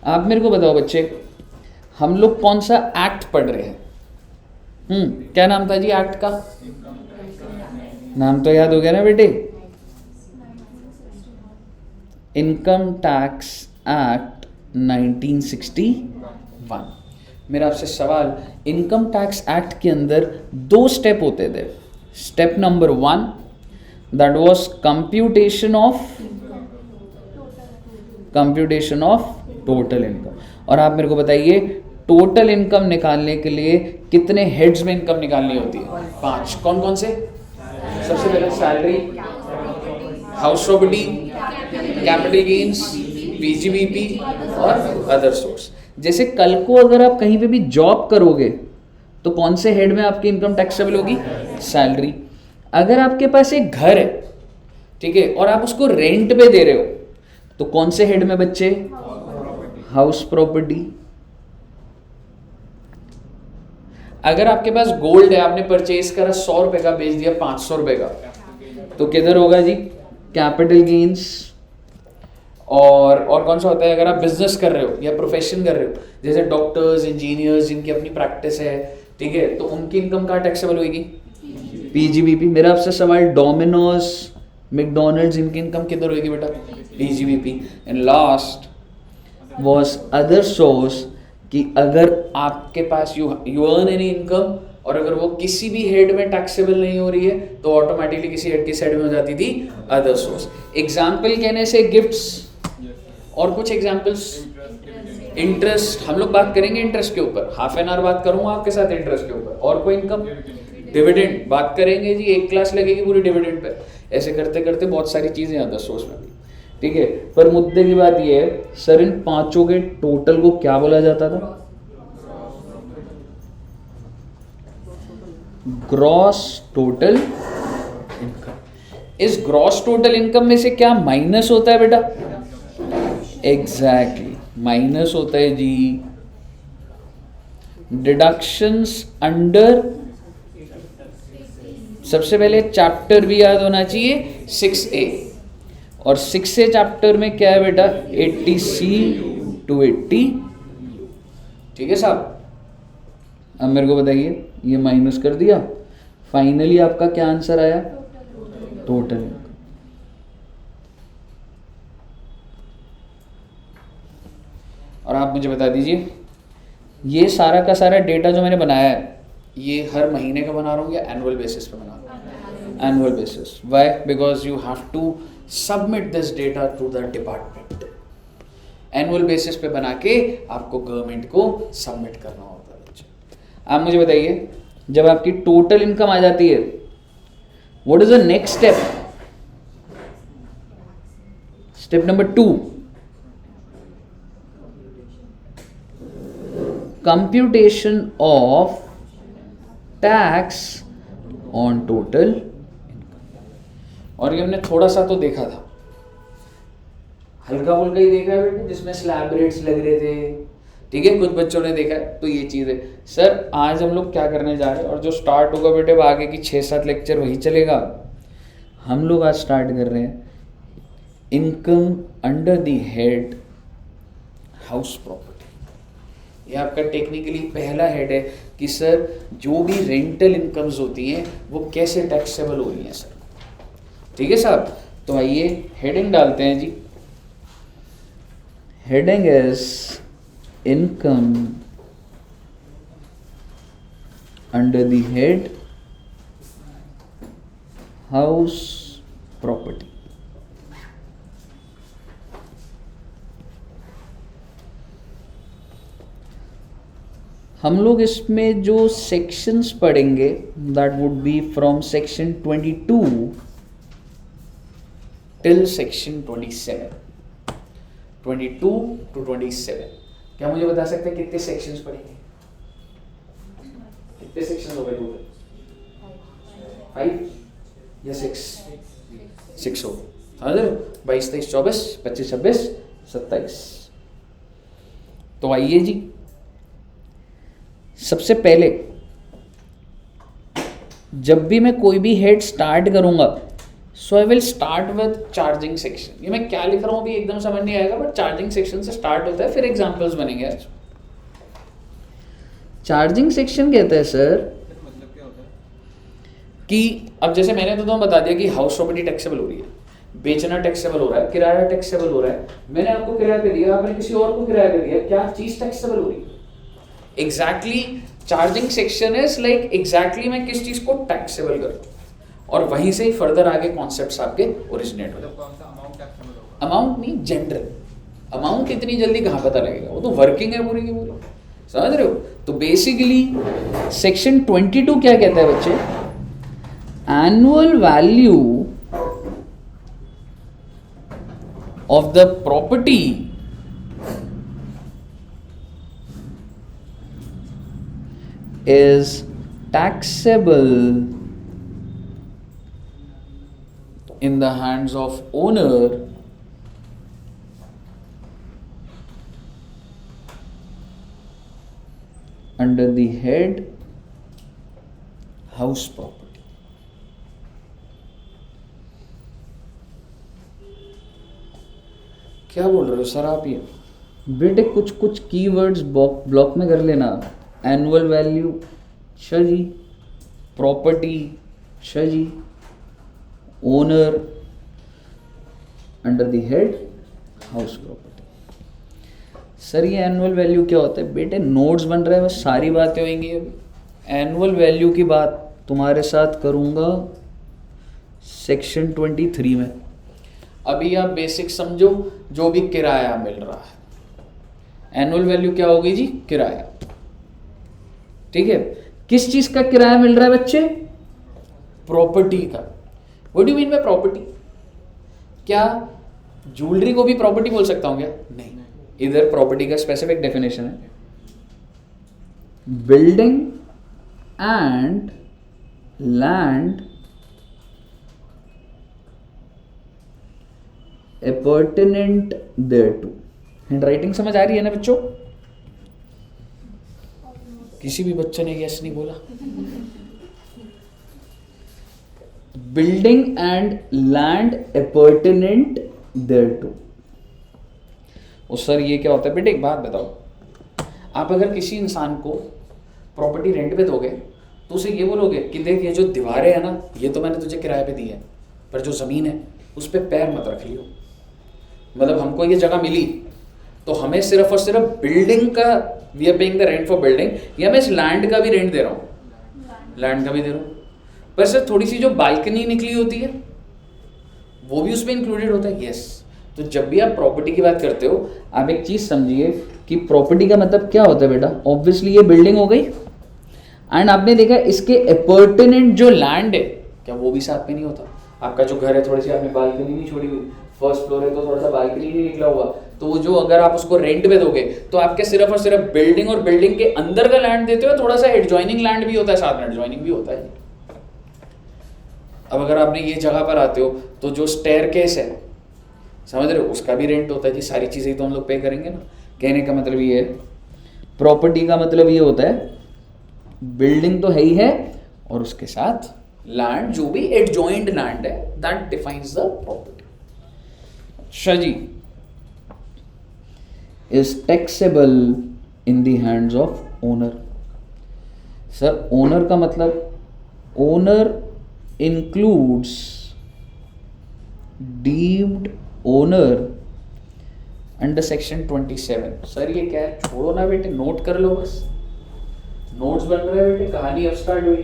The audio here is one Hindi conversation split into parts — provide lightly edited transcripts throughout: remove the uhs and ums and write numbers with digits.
आप मेरे को बताओ बच्चे, हम लोग कौन सा एक्ट पढ़ रहे हैं? क्या नाम था जी एक्ट का? नाम तो याद हो गया ना बेटे? Income tax act 1961। मेरा आपसे सवाल, इनकम टैक्स एक्ट के अंदर 2 स्टेप होते थे। Step number 1 that was computation of total income. और आप मेरे को बताइए, टोटल इनकम निकालने के लिए कितने हेड्स में इनकम निकालनी होती है? 5। कौन कौन से? सबसे पहले salary, house property, capital gains, PGBP और अदर सोर्स। जैसे कल को अगर आप कहीं पे भी जॉब करोगे तो कौन से हेड में आपकी इनकम टैक्सेबल होगी? सैलरी। अगर आपके पास एक घर है, ठीक है, और आप उसको रेंट पे दे रहे हो तो कौन से हेड में बच्चे? House property. अगर आपके पास गोल्ड है, आपने परचेज करा 100 रुपए का, बेच दिया 500 रुपए का, तो किधर होगा जी? Capital gains. और कौन सा होता है अगर आप बिजनेस कर रहे हो या प्रोफेशन कर रहे हो, जैसे डॉक्टर्स, इंजीनियर्स जिनकी अपनी प्रैक्टिस है, ठीक है, तो उनकी इनकम कहाँ टैक्सेबल होगी? पीजीबीपी। मेरा आपसे सवाल, डोमिनोज, मैकडॉनल्ड्स, इनकी इनकम किधर होगी बेटा? PGBP. And last was other source, कि अगर आपके पास यू अर्न एनी इनकम और अगर वो किसी भी हेड में टैक्सेबल नहीं हो रही है तो ऑटोमेटिकली किसी हेड की साइड में हो जाती थी अदर सोर्स। एग्जाम्पल कहने से गिफ्ट्स, और कुछ एग्जाम्पल्स, इंटरेस्ट। हम लोग बात करेंगे इंटरेस्ट के ऊपर, हाफ एन आवर बात करूंगा आपके साथ इंटरेस्ट के ऊपर। और कोई इनकम? डिविडेंड बात करेंगे जी, 1 क्लास लगेगी पूरी डिविडेंड पे। ऐसे करते करते बहुत सारी चीजें अदर सोर्स में भी, ठीक है। पर मुद्दे की बात यह है, सर इन 5 के टोटल को क्या बोला जाता था? Gross total income. इस ग्रॉस टोटल इनकम में से क्या माइनस होता है बेटा? एग्जैक्टली, माइनस होता है जी डिडक्शंस अंडर, सबसे पहले चैप्टर भी याद होना चाहिए 6A, और 6A चैप्टर में क्या है बेटा? 80C to 80, ठीक है साहब। अब मेरे को बताइए, ये माइनस कर दिया, फाइनली आपका क्या आंसर आया? Total income. और आप मुझे बता दीजिए, ये सारा का सारा डेटा जो मैंने बनाया है, ये हर महीने का बना रहा हूँ या एनुअल बेसिस पे बना रहा हूँ? Annual basis. Why? Because you have to submit this data to the department. Annual basis पे बना के आपको गवर्नमेंट को सबमिट करना होता है बच्चे। आप मुझे बताइए, जब आपकी टोटल इनकम आ जाती है, what is the next step? Step number 2, computation of tax on total income. और ये हमने थोड़ा सा तो देखा था, हल्का फुल्का ही देखा है बेटे, जिसमें स्लैब रेट्स लग रहे थे, ठीक है, कुछ बच्चों ने देखा है। तो ये चीज़ है सर, आज हम लोग क्या करने जा रहे हैं, और जो स्टार्ट होगा बेटे वो आगे की 6-7 लेक्चर वही चलेगा। हम लोग आज स्टार्ट कर रहे हैं income under the head house property. ये आपका टेक्निकली पहला हेड है कि सर जो भी रेंटल इनकम्स होती हैं वो कैसे टैक्सेबल हो रही हैं सर, ठीक है साहब। तो आइए हेडिंग डालते हैं जी। Heading is income under the head house property. हम लोग इसमें जो सेक्शंस पढ़ेंगे that would be from section 22 till section 27, 22 to 27। क्या मुझे बता सकते हैं कितने सेक्शंस पढ़ेंगे? कितने सेक्शंस हो गए टोटल? 5 या 6 हो गए। 22, 23, 24, 25, 26, 27। तो आइए जी, सबसे पहले जब भी मैं कोई भी हेड स्टार्ट करूंगा so I will start with charging section. ये मैं क्या लिख रहा हूँ अभी एकदम समझ नहीं आएगा, बट चार्जिंग सेक्शन से स्टार्ट होता है, फिर एग्जाम्पल्स बनेंगे आज. चार्जिंग सेक्शन कहता है सर कि अब जैसे मैंने तो तुम्हें बता दिया कि हाउस प्रॉपर्टी टैक्सेबल हो रही है, बेचना टैक्सेबल हो रहा है, किराया टैक्सेबल हो रहा है. मैंने आपको किराया पे दिया, आपने किसी और को किराया पे दिया, क्या चीज टैक्सेबल हो रही है? Exactly charging section is like exactly मैं किस चीज को टैक्सेबल करूँ, और वहीं से ही फर्दर आगे कॉन्सेप्ट्स आपके ओरिजिनेट हो. अमाउंट नहीं, जनरल अमाउंट इतनी जल्दी कहाँ पता लगेगा, वो तो वर्किंग है पूरी की पूरी. समझ रहे हो? तो बेसिकली सेक्शन 22 क्या कहता है बच्चे? Annual value of the property is taxable in the hands of owner under the head house property. क्या बोल रहे हो सर आप? ये बेटे कुछ कुछ कीवर्ड्स ब्लॉक में कर लेना. एनुअल वैल्यू अच्छा जी, प्रॉपर्टी अच्छा जी, owner under the head house property. Sir ये एनुअल वैल्यू क्या होता है? बेटे नोट्स बन रहे हैं, बस सारी बातें होंगी. एनुअल वैल्यू की बात तुम्हारे साथ करूँगा सेक्शन 23 में. अभी आप बेसिक समझो, जो भी किराया मिल रहा है, एनुअल वैल्यू क्या होगी जी? किराया. ठीक है, किस चीज का किराया मिल रहा है बच्चे? प्रॉपर्टी का. What do you mean by property? क्या ज्वेलरी को भी प्रॉपर्टी बोल सकता हूं क्या? नहीं. इधर प्रॉपर्टी का स्पेसिफिक डेफिनेशन है, building and land appurtenant देयरटू. Handwriting समझ आ रही है ना बच्चों? किसी भी बच्चे ने यस नहीं बोला. Building and land appurtenant thereto. और सर ये क्या होता है? बेटे एक बात बताओ, आप अगर किसी इंसान को प्रॉपर्टी रेंट पे दोगे तो उसे ये बोलोगे कि देख ये जो दीवारें हैं ना, ये तो मैंने तुझे किराए पे दी है, पर जो ज़मीन है उस पर पैर मत रख लियो. मतलब हमको ये जगह मिली तो हमें सिर्फ और सिर्फ बिल्डिंग का we are paying the rent for building, या मैं इस लैंड का भी रेंट दे रहा हूँ, लैंड का भी दे रहा हूँ. पर सर थोड़ी सी जो बालकनी निकली होती है वो भी उसमें इंक्लूडेड होता है. यस. तो जब भी आप प्रॉपर्टी की बात करते हो, आप एक चीज समझिए कि प्रॉपर्टी का मतलब क्या होता है बेटा. ऑब्वियसली ये बिल्डिंग हो गई, एंड आपने देखा इसके अपॉर्टेनेंट जो लैंड है, क्या वो भी साथ में नहीं होता? आपका जो घर है, थोड़ी सी आपने बालकनी नहीं छोड़ी हुई, फर्स्ट फ्लोर है तो थोड़ा सा बालकनी नहीं निकला हुआ, तो वो जो अगर आप उसको रेंट पे दोगे तो आपके सिर्फ और सिर्फ बिल्डिंग और बिल्डिंग के अंदर का लैंड देते हो, थोड़ा सा एडजॉइनिंग लैंड भी होता है, साथ में एडजॉइनिंग भी होता है. अब अगर आपने ये जगह पर आते हो तो जो स्टेयरकेस है, समझ रहे हो, उसका भी रेंट होता है जी. सारी चीज़ें तो हम लोग पे करेंगे ना. कहने का मतलब ये है, प्रॉपर्टी का मतलब ये होता है बिल्डिंग तो है ही है, और उसके साथ लैंड जो भी एडजॉइंड लैंड है, दैट डिफाइंस द प्रॉपर्टी. अच्छा जी, is taxable in the hands of owner. Sir owner का मतलब, owner includes deemed owner under section 27. Sir ये क्या है? छोड़ो ना बेटे, नोट कर लो बस. नोट्स बन रहे हैं बेटे, कहानी अब स्टार्ट हुई.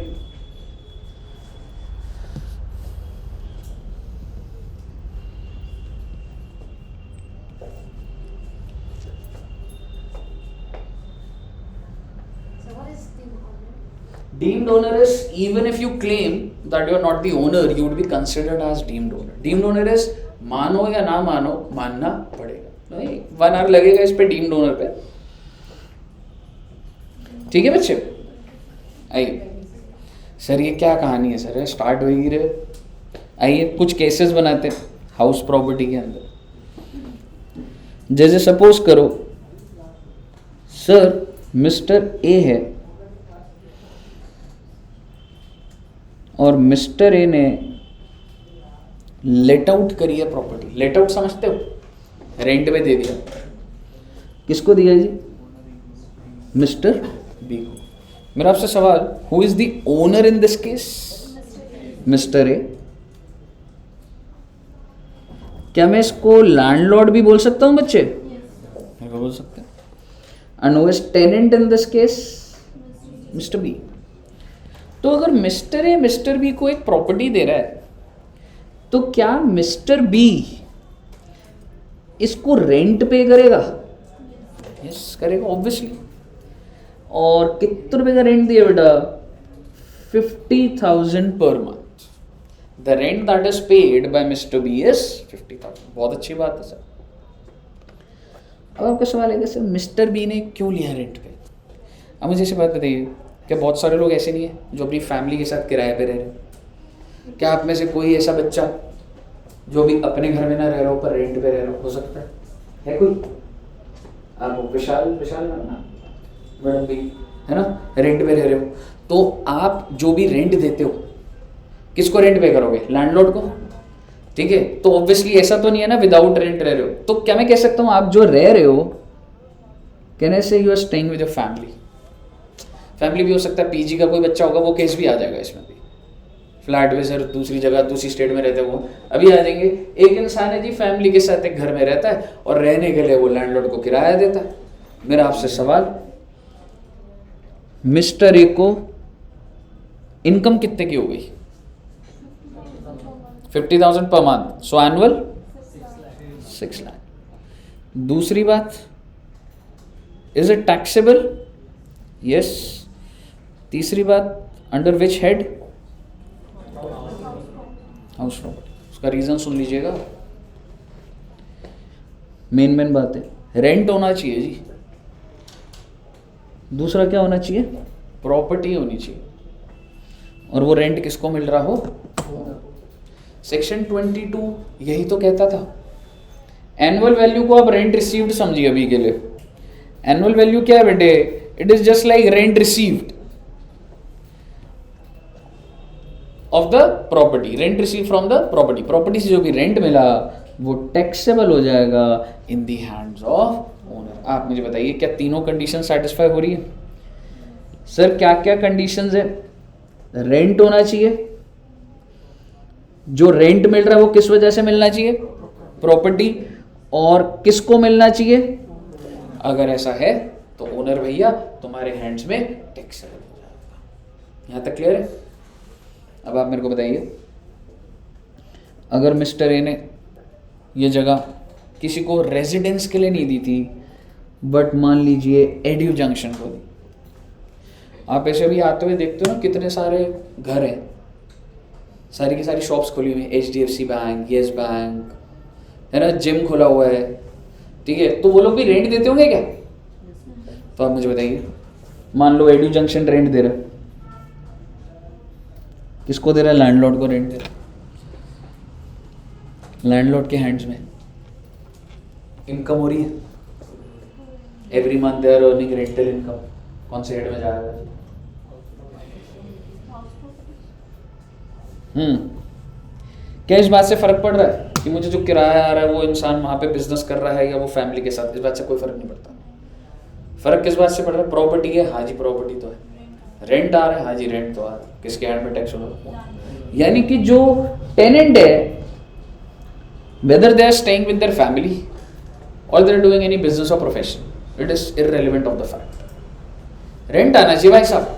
Deemed owner is, even if you claim that you are not the owner, you would be considered as deemed owner. Deemed owner is, मानो या ना मानो, मानना पड़ेगा. नहीं, 1 hour लगेगा इस पे डीम्ड ओनर पे. ठीक है बच्चे? आइए सर ये क्या कहानी है सर? स्टार्ट हो ही रहे. आइए कुछ केसेस बनाते हैं हाउस प्रॉपर्टी के अंदर. जैसे सपोज करो सर मिस्टर ए है और मिस्टर ए ने लेट आउट करी है प्रॉपर्टी। लेट आउट समझते हो, रेंट पे दे दिया। किसको दिया जी? मिस्टर बी को। मेरा आपसे सवाल, who is the owner in this case? Mister A. क्या मैं इसको लैंडलॉर्ड भी बोल सकता हूं बच्चे? yes. बोल सकते हैं। And who is tenant in this case? Mister B. तो अगर मिस्टर ए मिस्टर बी को एक प्रॉपर्टी दे रहा है, तो क्या मिस्टर बी इसको रेंट पे करेगा? यस करेगा ऑब्वियसली। और कितने रुपए का रेंट दिया बेटा? 50,000 per month. The rent that is paid by mister B is 50,000। बहुत अच्छी बात है सर। अब आपका सवाल है कि सर मिस्टर बी ने क्यों लिया रेंट पे? अब मुझे ऐसी बात बताइए, क्या बहुत सारे लोग ऐसे नहीं है जो अपनी फैमिली के साथ किराए पे रह रहे हैं? क्या आप में से कोई ऐसा बच्चा जो भी अपने घर में ना रह रहा हो पर रेंट पे रह रहा हो सकता है कोई? आप विशाल ना मैडम भी है ना, रेंट पे रह रहे हो, तो आप जो भी रेंट देते हो किसको रेंट पे करोगे? लैंडलॉर्ड को। ठीक है, तो ऑब्वियसली ऐसा तो नहीं है ना विदाउट रेंट रह रहे हो। तो क्या मैं कह सकता हूँ आप जो रह रहे हो, कहने से you are staying with your family. Family भी हो सकता है, पीजी का कोई बच्चा होगा, वो केस भी आ जाएगा इसमें भी। फ्लैट में सर दूसरी जगह दूसरी स्टेट में रहते वो अभी आ जाएंगे। एक इंसान है जी फैमिली के साथ एक घर में रहता है और रहने के लिए वो लैंडलॉर्ड को किराया देता है। मेरा आपसे सवाल, मिस्टर ए को इनकम कितने की हो गई? 50,000 पर मंथ, सो एनुअल 6 लाख। दूसरी बात, इज इट टैक्सेबल? यस। तीसरी बात, under which head? House property. उसका रीजन सुन लीजिएगा, मेन बात है, रेंट होना चाहिए जी। दूसरा क्या होना चाहिए? प्रॉपर्टी होनी चाहिए। और वो रेंट किसको मिल रहा हो? सेक्शन 22 यही तो कहता था। एनुअल वैल्यू को आप रेंट रिसीव्ड समझिए अभी के लिए। एनुअल वैल्यू क्या है बेटे? It is just like rent received of the property. Rent receive from the property. Property से जो भी रेंट मिला वो टैक्सेबल हो जाएगा इन दी हैंड्स ऑफ ओनर। आप मुझे बताइए, क्या तीनों कंडीशन सेटिस्फाई हो रही है? सर क्या क्या कंडीशंस है? रेंट होना चाहिए, जो रेंट मिल रहा है वो किस वजह से मिलना चाहिए? प्रॉपर्टी। और किसको मिलना चाहिए? अगर ऐसा है तो ओनर भैया तुम्हारे हैंड्स में टैक्सेबल हो जाएगा। यहां तक क्लियर है? अब आप मेरे को बताइए, अगर मिस्टर ए ने ये जगह किसी को रेजिडेंस के लिए नहीं दी थी, बट मान लीजिए एड्यू जंक्शन को दी। आप ऐसे भी आते हुए देखते हो ना, कितने सारे घर हैं, सारी की सारी शॉप्स खुली हुई हैं, HDFC बैंक, येस बैंक है ना, जिम खुला हुआ है। ठीक है, तो वो लोग भी रेंट देते होंगे क्या? तो आप मुझे बताइए, मान लो एड्यू जंक्शन रेंट दे रहा है, किसको दे रहा है? लैंडलॉर्ड को रेंट दे रहा है। लैंडलॉर्ड के हैंड्स में इनकम हो रही है, every month they are earning rental income. कौन से हेड में जाएगा? क्या इस बात से फर्क पड़ रहा है कि मुझे जो किराया आ रहा है वो इंसान वहां पे बिजनेस कर रहा है या वो फैमिली के साथ? इस बात से कोई फर्क नहीं पड़ता। फर्क किस बात से पड़ रहा है? प्रॉपर्टी है, हाँ जी प्रॉपर्टी तो है। रेंट आ रहा है, हाँ जी रेंट तो आ रहा है। किसके हैंड में टैक्स होगा? यानी कि जो टेनेंट है, whether they are staying with their family or they are doing any business or profession, it is irrelevant of the fact. Rent आना चाहिए भाई साहब।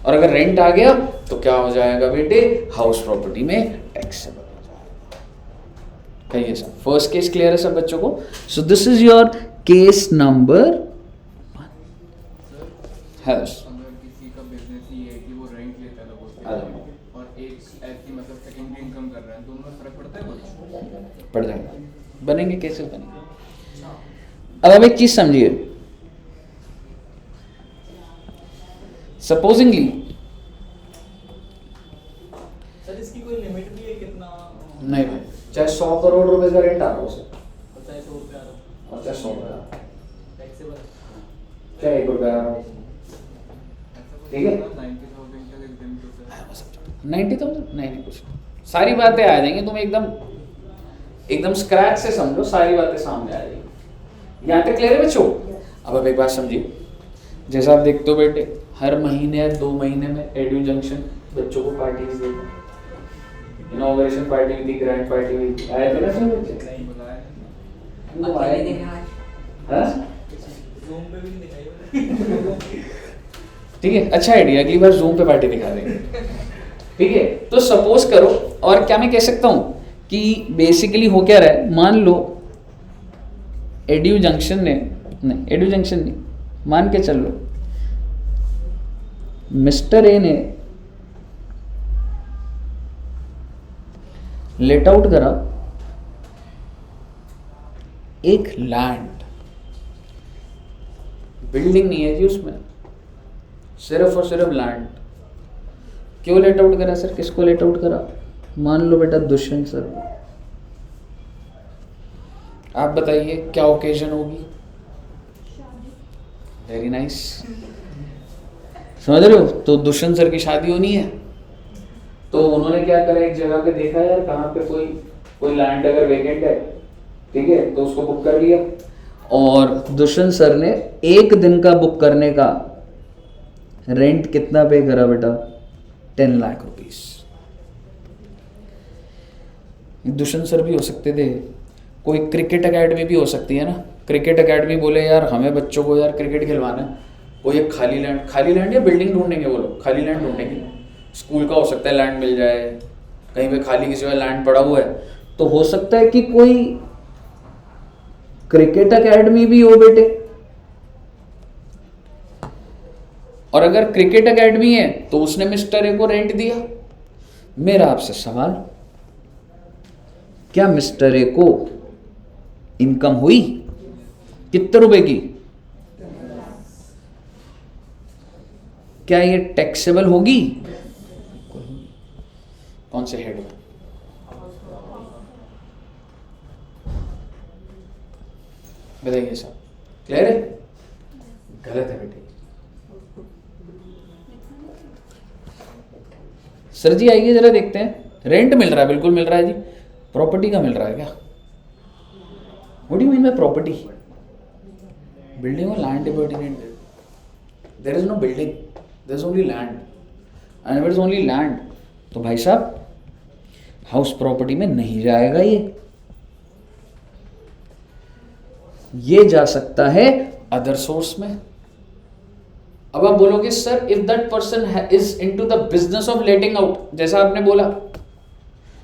और अगर रेंट आ गया तो क्या हो जाएगा बेटे? हाउस प्रॉपर्टी में टैक्सेबल हो जाएगा। कहिए सर, फर्स्ट केस क्लियर है सब बच्चों को? सो this is your case number 1। अगर किसी का बिजनेस ही है कि वो रेंट लेता है लोगों से और एक ऐसी मतलब सेकेंडरी इनकम कर रहा है, दोनों में फर्क पड़ता है कुछ? पड़ जाएगा, बनेंगे केसेस बनेंगे। अब आप एक चीज समझिए, सपोजिंगली सर इसकी कोई लिमिट भी है कितना? नहीं भाई, चाहे 100 करोड़ रुपए का रेंट आ रहा हो उसे, चाहे 100 रुपये आ रहा हो और चाहे 100 रुपए आ रहा हो, टैक्सेबल, चाहे 1 रुपया आ रहा हो, ठीक है? 90,000 का एग्जाम तो सर 90,000 नहीं कुछ सारी बातें आ जाएंगी, तुम एकदम स्क्रैच से समझो, सारी बातें सामने आ जाएंगी। यहाँ तक क्लियर है बच्चों? अब एक बात समझिए, जैसा आप देखते हो बेटे, हर महीने या 2 महीने में एडू जंक्शन बच्चों को पार्टीज देते हैं। इनॉग्रेशन पार्टी हुई थी, ग्रैंड पार्टी हुई थी, आए थे ना सब बच्चे? नहीं बुलाया वो आए थे। हाँ? Zoom पे भी नहीं दिखाई। ठीक है, अच्छा आइडिया, अगली बार जूम पे पार्टी दिखा देंगे। ठीक है, तो सपोज करो, और क्या मैं कह सकता हूं कि बेसिकली हो क्या रहा है, मान लो एडू जंक्शन नहीं, मान के चल लो मिस्टर ए ने लेट आउट करा एक लैंड, बिल्डिंग नहीं है जी उसमें, सिर्फ और सिर्फ लैंड। क्यों लेट आउट करा सर? किसको लेट आउट करा? मान लो बेटा दुष्यंत सर। आप बताइए क्या ओकेजन होगी? वेरी नाइस, समझ रहे हो? तो दुष्यंत सर की शादी होनी है, तो उन्होंने क्या करा, एक जगह पे देखा यार कहाँ पे कोई लैंड अगर वेकेंट है, ठीक है, तो उसको बुक कर लिया। और दुष्यंत सर ने 1 दिन का बुक करने का रेंट कितना पे करा बेटा? 10 लाख रुपीस। दुष्यंत सर भी हो सकते थे, कोई क्रिकेट एकेडमी भी हो सकती है ना। क्रिकेट एकेडमी बोले यार हमें बच्चों को यार क्रिकेट खिलवाना है, कोई एक खाली लैंड या बिल्डिंग ढूंढेंगे, वो लोग खाली लैंड ढूंढेंगे, स्कूल का हो सकता है लैंड मिल जाए, कहीं पे खाली किसी का लैंड पड़ा हुआ है, तो हो सकता है कि कोई क्रिकेट एकेडमी भी हो बेटे। और अगर क्रिकेट एकेडमी है तो उसने मिस्टर ए को रेंट दिया। मेरा आपसे सवाल, क्या मिस्टर ए को इनकम हुई? कितने रुपए की? क्या ये टैक्सेबल होगी? कौन से हेड? बताइए साहब, क्लियर है? गलत है बेटे। सर जी आइए जरा देखते हैं, रेंट मिल रहा है, बिल्कुल मिल रहा है जी। प्रॉपर्टी का मिल रहा है क्या? What do you mean by property? Building और लैंड डिबर्टिनेट, there is no building, there is only land, and if it is only land तो भाई साहब हाउस प्रॉपर्टी में नहीं जाएगा, ये जा सकता है अदर सोर्स में। अब आप बोलोगे sir if that person is into the business of letting out, जैसा आपने बोला,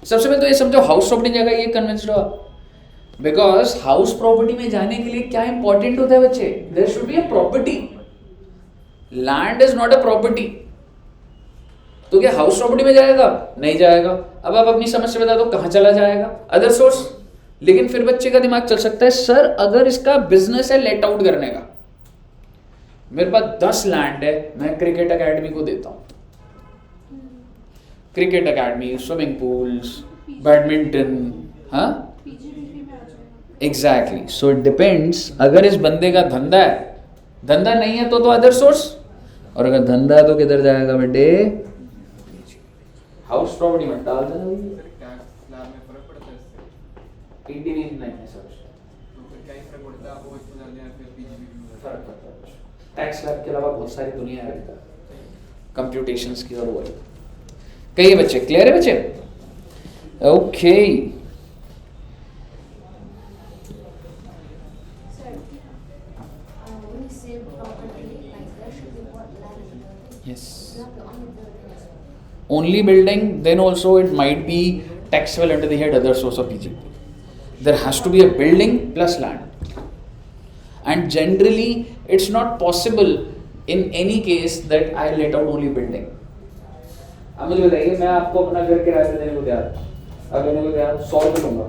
सबसे पहले तो ये समझो हाउस प्रॉपर्टी जगह ये कन्विंस्ड हो, बिकॉज हाउस प्रॉपर्टी में जाने के लिए क्या इंपॉर्टेंट होता है बच्चे? There should be a property, land is not a property. तो क्या हाउस प्रॉपर्टी में जाएगा? नहीं जाएगा। अब आप अपनी समझ से बता दो कहां चला जाएगा? Other source. लेकिन फिर बच्चे का दिमाग चल सकता है सर अगर इसका बिजनेस है लेट आउट करने का, मेरे पास 10 लैंड है, मैं क्रिकेट एकेडमी को देता हूं, cricket academy, swimming pools, badminton, हाँ एग्जैक्टली। सो इट डिपेंड्स, अगर इस बंदे का धंधा है, धंधा नहीं है तो अदर सोर्स, और अगर धंधा है तो किधर जाएगा बेटे? हाउस प्रॉपर्टी में डाल देना। टैक्स स्लैब में फर्क पड़ता है इससे? इंडिविजुअल नहीं है सर, तो फिर क्या ही फर्क पड़ता है? आपको इसमें डाल दें फिर पीजीबीपी में फर्क पड़ता है। टैक्स स्लैब के अलावा बहुत सारी दुनिया है कंप्यूटेशंस की, और वो है। कहिए बच्चे, क्लियर है बच्चे? Okay yes, only building, then also it might be taxable under the head other source of PGP. There has to be a building plus land, and generally it's not possible in any case that I let out only building. अब मुझे बताइए, मैं आपको अपना घर किराए पे देने को तैयार, अब देने को तैयार 100 रुपये दूंगा,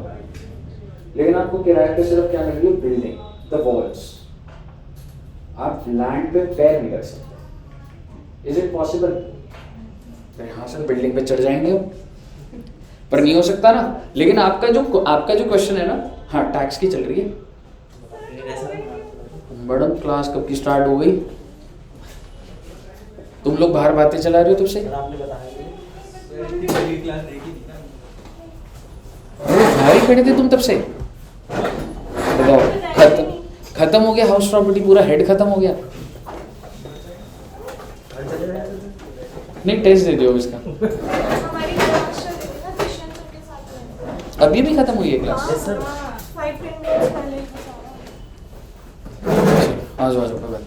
लेकिन आपको किराए पे सिर्फ क्या मिल रही है? Building, the walls. आप लैंड पे पैर नहीं कर सकते। Is it possible? हाँ सर बिल्डिंग पे चढ़ जाएंगे अब, पर नहीं हो सकता ना। लेकिन आपका जो क्वेश्चन है ना, हाँ टैक्स की चल रही है मैडम, क्लास कब की स्टार्ट हो गई? तुम लोग बाहर बातें चला रहे हो तुमसे। आपने बताया पहली क्लास देखी थी ना। बाहर ही खड़े थे तुम तब से। बताओ, खत्म हो गया हाउस प्रॉपर्टी, पूरा हेड खत्म हो गया। नहीं, टेस्ट दे दियो इसका। हमारी क्लास चल रही थी ना कृष्ण सर के साथ में। अभी भी खत्म हुई है क्लास? हाँ, 5-10 मिनट्स पहले ही खत्म। आ जाओ कोई बात।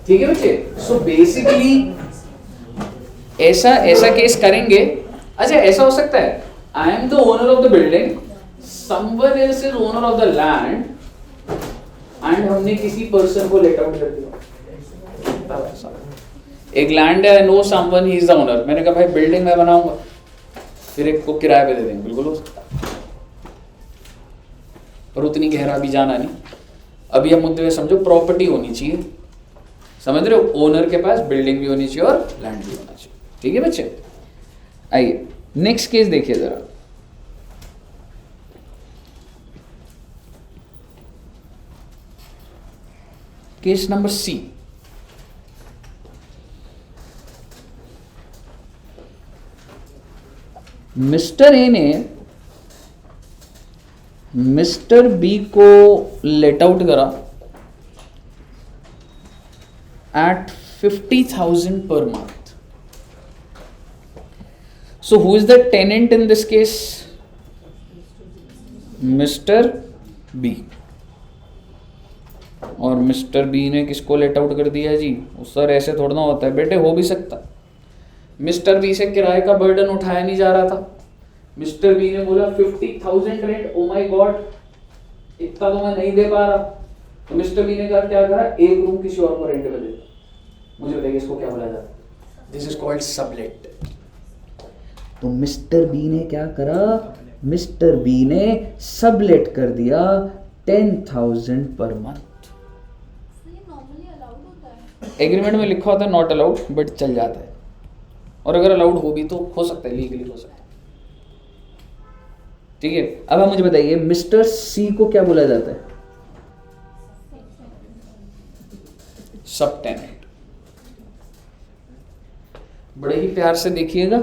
ठीक है बच्चे, सो बेसिकली ऐसा केस करेंगे। अच्छा, ऐसा हो सकता है I am the owner of the building, someone else is owner of the land and हमने किसी पर्सन को लेट आउट कर दिया। एक लैंड है, know someone he is the owner, मैंने कहा भाई बिल्डिंग मैं बनाऊंगा, फिर एक को किराए पे दे देंगे, बिल्कुल हो सकता है, पर उतनी गहरा भी जाना नहीं। अभी हम मुद्दे में समझो प्रॉपर्टी होनी चाहिए, समझ रहे हो, ओनर के पास बिल्डिंग भी होनी चाहिए और लैंड भी होना चाहिए। ठीक है बच्चे, आइए नेक्स्ट केस देखिए जरा। Case number C. Mister A ने मिस्टर बी को लेट आउट करा at 50,000 per month. So who is the tenant in this case? Mr. B. और मिस्टर बी ने किसको लेट आउट कर दिया जी? सर ऐसे थोड़ा ना होता है बेटे, हो भी सकता। मिस्टर बी से किराए का बर्डन उठाया नहीं जा रहा था, मिस्टर बी ने बोला 50,000 रेंट, ओ माय गॉड इतना तो मैं नहीं दे पा रहा, तो मिस्टर बी ने कहा क्या करा, एक रूम किसी और को रेंट पे दे। मुझे बताइए इसको क्या बोला जाता है? This is called sublet. तो मिस्टर बी ने क्या करा, मिस्टर बी ने सबलेट कर दिया 10,000 पर मंथ। नॉर्मली अलाउड होता है? एग्रीमेंट में लिखा होता है नॉट अलाउड, बट चल जाता है, और अगर अलाउड हो भी तो हो सकता है, लीगली हो सकता है। ठीक है, अब आप मुझे बताइए मिस्टर सी को क्या बोला जाता है? सब टेनेंट। बड़े ही प्यार से देखिएगा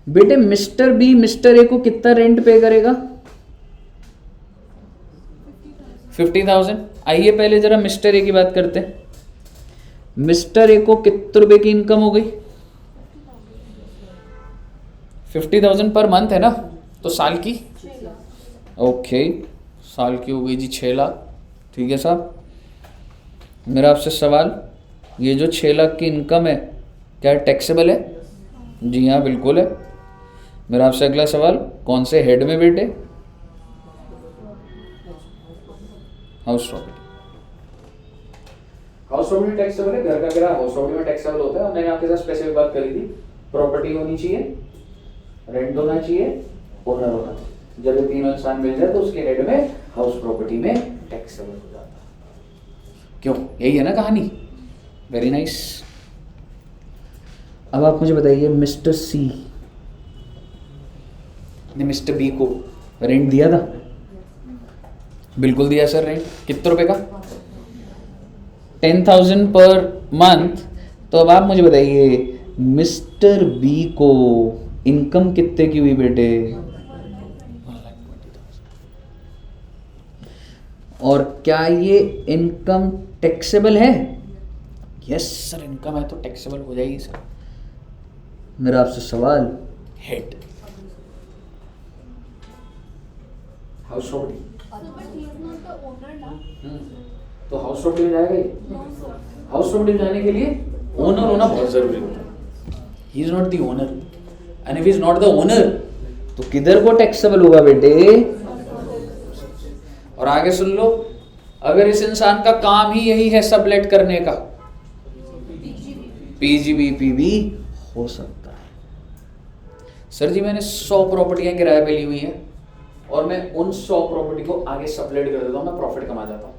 बेटे, मिस्टर बी मिस्टर ए को कितना रेंट पे करेगा? 50,000। आइए पहले जरा मिस्टर ए की बात करते हैं। मिस्टर ए को कितने रुपए की इनकम हो गई? 50,000 पर मंथ है ना, तो साल की? ओके, साल की हो गई जी 6 लाख। ठीक है साहब, मेरा आपसे सवाल, ये जो 6 लाख की इनकम है क्या टैक्सेबल है? जी हाँ बिल्कुल है। मेरा आपसे अगला सवाल, कौन से हेड में बेटे? House property. House property taxable है, घर का किराया हाउस प्रॉपर्टी में टैक्सेबल होता है। मैंने आपके साथ स्पेसिफिक बात करी थी, प्रॉपर्टी होनी चाहिए, रेंट होना चाहिए, ओनर होना चाहिए। जब ये तीनों इंसान मिल जाए तो उसके हेड में हाउस प्रॉपर्टी में टैक्सेबल हो जाता है। क्यों, यही है ना कहानी? Very nice. अब आप मुझे बताइए मिस्टर सी ने मिस्टर बी को रेंट दिया था? बिल्कुल दिया सर। रेंट कितने रुपए का? 10,000 पर मंथ। तो अब आप मुझे बताइए मिस्टर बी को इनकम कितने की हुई बेटे? और क्या ये इनकम टैक्सेबल है? यस सर, इनकम है तो टैक्सेबल हो जाएगी सर। मेरा आपसे सवाल, हेड हाउस प्रॉपर्टी, तो हाउस प्रॉपर्टी में जाएगा ये? हाउस प्रॉपर्टी में जाने के लिए ओनर होना बहुत जरूरी होता है। He is not the owner, and if is not the owner तो किधर को टैक्सेबल होगा बेटे? और आगे सुन लो, अगर इस इंसान का काम ही यही है सबलेट करने का, पीजीबीपी भी हो सकता है। सर जी मैंने 100 प्रॉपर्टियां किराए पे ली हुई हैं और मैं उन 100 प्रॉपर्टी को आगे सबलेट कर देता हूं, मैं प्रॉफिट कमा जाता हूं।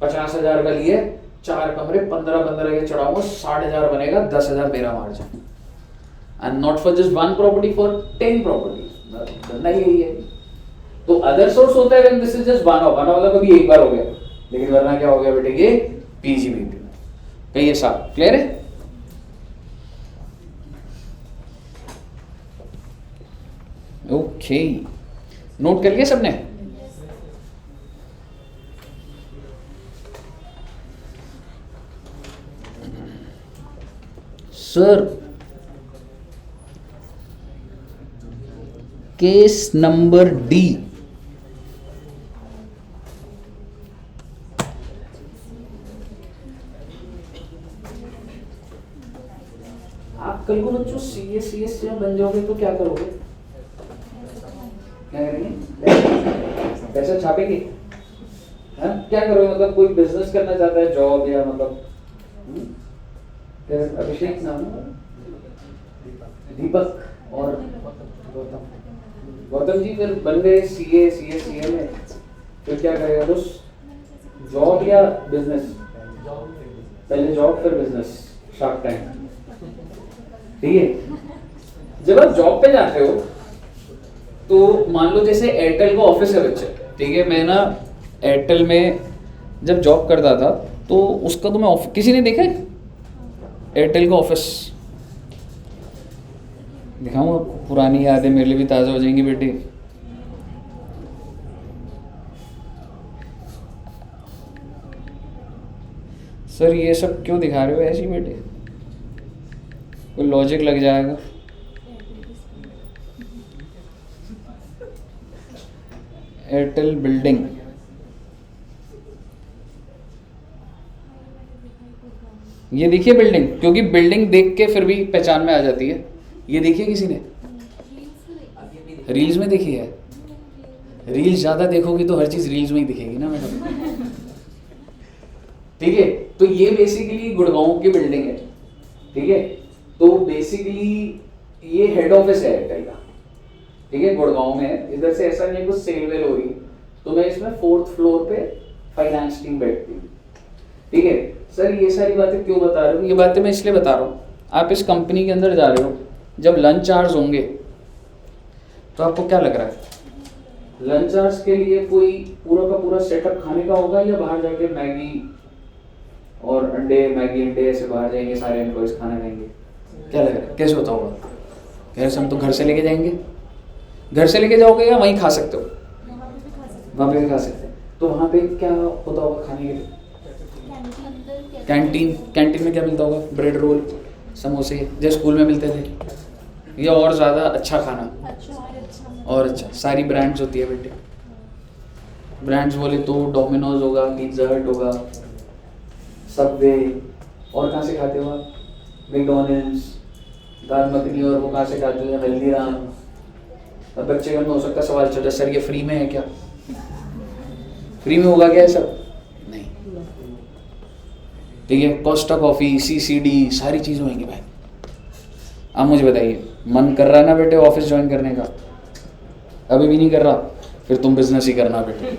50,000 का लिए 4 कमरे 15 के चढ़ाऊंगा, 60,000 बनेगा, 10,000 मेरा margin. And not for just 1 property, for 10 property. धंधा यही है। तो अदर सोर्स होता है when this is just one वाला कभी एक बार हो गया, लेकिन वरना क्या हो गया बेटे, ये पीजीबीपी में। कहिए साहब, क्लियर है? ओके, नोट कर लिया सबने? सर केस नंबर डी, आप कल को बच्चों सीएस में बन जाओगे तो क्या करोगे? क्या करेंगे? पैसा छापेंगे? हाँ? क्या करोगे? मतलब कोई बिजनेस करना चाहता है, जॉब या मतलब अभिषेक नाम है, दीपक और गौतम जी फिर बन गए सीए में, फिर क्या करेगा दोस्त? जॉब या बिजनेस? पहले जॉब फिर बिजनेस, शार्क टैंक। ठीक है, जब आप जॉब पे जाते हो तो मान लो जैसे एयरटेल का ऑफिस है बच्चे, ठीक है, मैं ना एयरटेल में जब जॉब करता था तो उसका तो मैं ऑफिस, किसी ने देखा है एयरटेल का ऑफिस? दिखाऊं आपको? पुरानी यादें मेरे लिए भी ताज़ा हो जाएंगी बेटी। सर ये सब क्यों दिखा रहे हो ऐसी बेटे? कोई लॉजिक लग जाएगा। एयरटेल बिल्डिंग, ये देखिए बिल्डिंग, क्योंकि बिल्डिंग देख के फिर भी पहचान में आ जाती है। ये देखिए किसी ने रील्स में देखी है? रील्स ज्यादा देखोगी तो हर चीज रील्स में ही दिखेगी ना मैडम। ठीक है, तो ये बेसिकली गुड़गांव की बिल्डिंग है। ठीक है, तो बेसिकली ये हेड ऑफिस है एयरटेल का। ठीक है, गुड़गांव में है। इधर से ऐसा नहीं कुछ सेल वेल हो रही, तो मैं इसमें 4th फ्लोर पे फाइनेंस टीम बैठती हूँ। ठीक है सर, ये सारी बातें क्यों बता रहे हो? ये बातें मैं इसलिए बता रहा हूँ, आप इस कंपनी के अंदर जा रहे हो, जब लंच आवर्स होंगे तो आपको क्या लग रहा है? लंच आवर्स के लिए कोई पूरा का पूरा सेटअप खाने का होगा, या बाहर जाके मैगी और अंडे ऐसे बाहर जाएंगे सारे एम्प्लॉयज खाना खाएंगे? क्या लग रहा है, कैसे होता होगा? कह रहे हम तो घर से लेके जाएंगे। घर से लेके जाओगे या वहीं खा सकते हो? वहाँ पे भी खा सकते हैं। तो वहाँ पे क्या होता होगा खाने के लिए? कैंटीन में क्या मिलता होगा? ब्रेड रोल, समोसे, जैसे स्कूल में मिलते थे, या और ज़्यादा अच्छा खाना? और अच्छा, सारी ब्रांड्स होती है बेटे। ब्रांड्स बोले तो डोमिनोज होगा, पिज्जा हट होगा, सबवे, और कहाँ से खाते हो आप? मैकडॉनल्ड्स, दाल मखनी, और वो कहाँ से खाते हो? हल्दीराम। अब बच्चे का हो सकता है सवाल चलता, सर ये फ्री में है क्या? फ्री में होगा क्या सब? नहीं। ठीक है, कोस्टा कॉफ़ी, सीसीडी, सारी चीज़ होंगी भाई। आप मुझे बताइए, मन कर रहा है ना बेटे ऑफिस ज्वाइन करने का? अभी भी नहीं कर रहा? फिर तुम बिजनेस ही करना बेटे।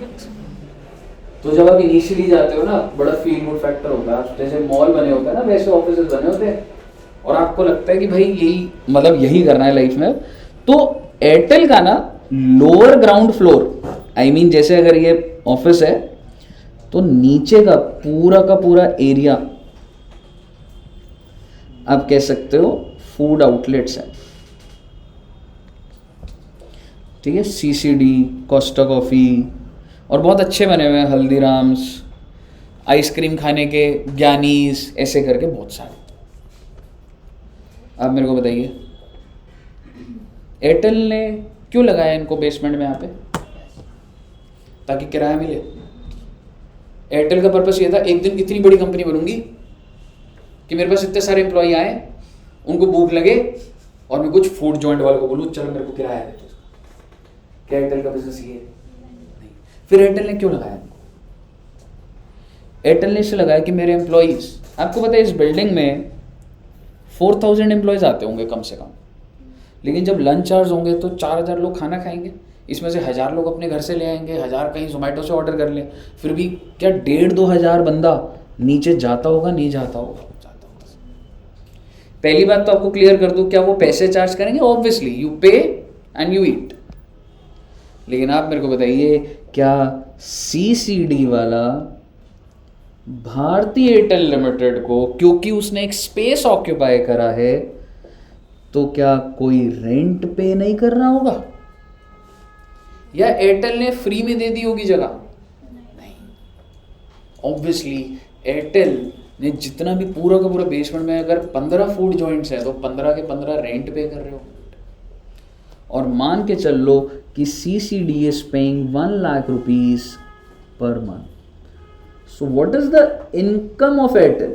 तो जब आप इनिशियली जाते हो ना, बड़ा फील गुड फैक्टर होता है। जैसे मॉल बने होते हैं ना, वैसे ऑफिस बने होते हैं, और आपको लगता है कि भाई यही मतलब यही करना है लाइफ में। तो एयरटेल का ना lower ground floor, I mean जैसे अगर ये ऑफिस है तो नीचे का पूरा एरिया आप कह सकते हो फूड आउटलेट्स है। ठीक है, सीसीडी, कोस्टा कॉफ़ी, और बहुत अच्छे बने हुए हैं, हल्दीराम्स, आइसक्रीम खाने के ज्ञानीज, ऐसे करके बहुत सारे। आप मेरे को बताइए, एयरटेल ने क्यों लगाया इनको बेसमेंट में यहाँ पे? ताकि किराया मिले। एयरटेल का पर्पस ये था, एक दिन इतनी बड़ी कंपनी बनूंगी कि मेरे पास इतने सारे एम्प्लॉय आए, उनको भूख लगे, और मैं कुछ फूड जॉइंट वालों को बोलूँ चलो मेरे को किराया दे। क्या एयरटेल का बिजनेस ये नहीं? फिर एयरटेल ने क्यों लगाया? एयरटेल ने इससे लगाया कि मेरे एम्प्लॉयज, आपको पता है इस बिल्डिंग में 4000 एम्प्लॉयज आते होंगे कम से कम, लेकिन जब लंच आवर्स होंगे तो 4000 लोग खाना खाएंगे। इसमें से 1000 लोग अपने घर से ले आएंगे, 1000 कहीं जोमेटो से ऑर्डर कर ले। फिर भी क्या 1500-2000 हज़ार बंदा नीचे जाता होगा? नहीं जाता होगा? जाता होगा। पहली बात तो आपको क्लियर कर दूं, क्या वो पैसे चार्ज करेंगे? ऑब्वियसली यू पे एंड यू ईट। लेकिन आप मेरे को बताइए, क्या सीसीडी वाला भारतीय एयरटेल लिमिटेड को, क्योंकि उसने एक स्पेस ऑक्यूपाई करा है, तो क्या कोई रेंट पे नहीं कर रहा होगा? या एयरटेल ने फ्री में दे दी होगी जगह? नहीं। ऑब्वियसली एयरटेल ने जितना भी पूरा का पूरा बेसमेंट में अगर 15 फूड जॉइंट्स हैं तो 15 के 15 रेंट पे कर रहे हो। और मान के चल लो कि CCD is paying 1 lakh rupees per month. So what is the income of Airtel?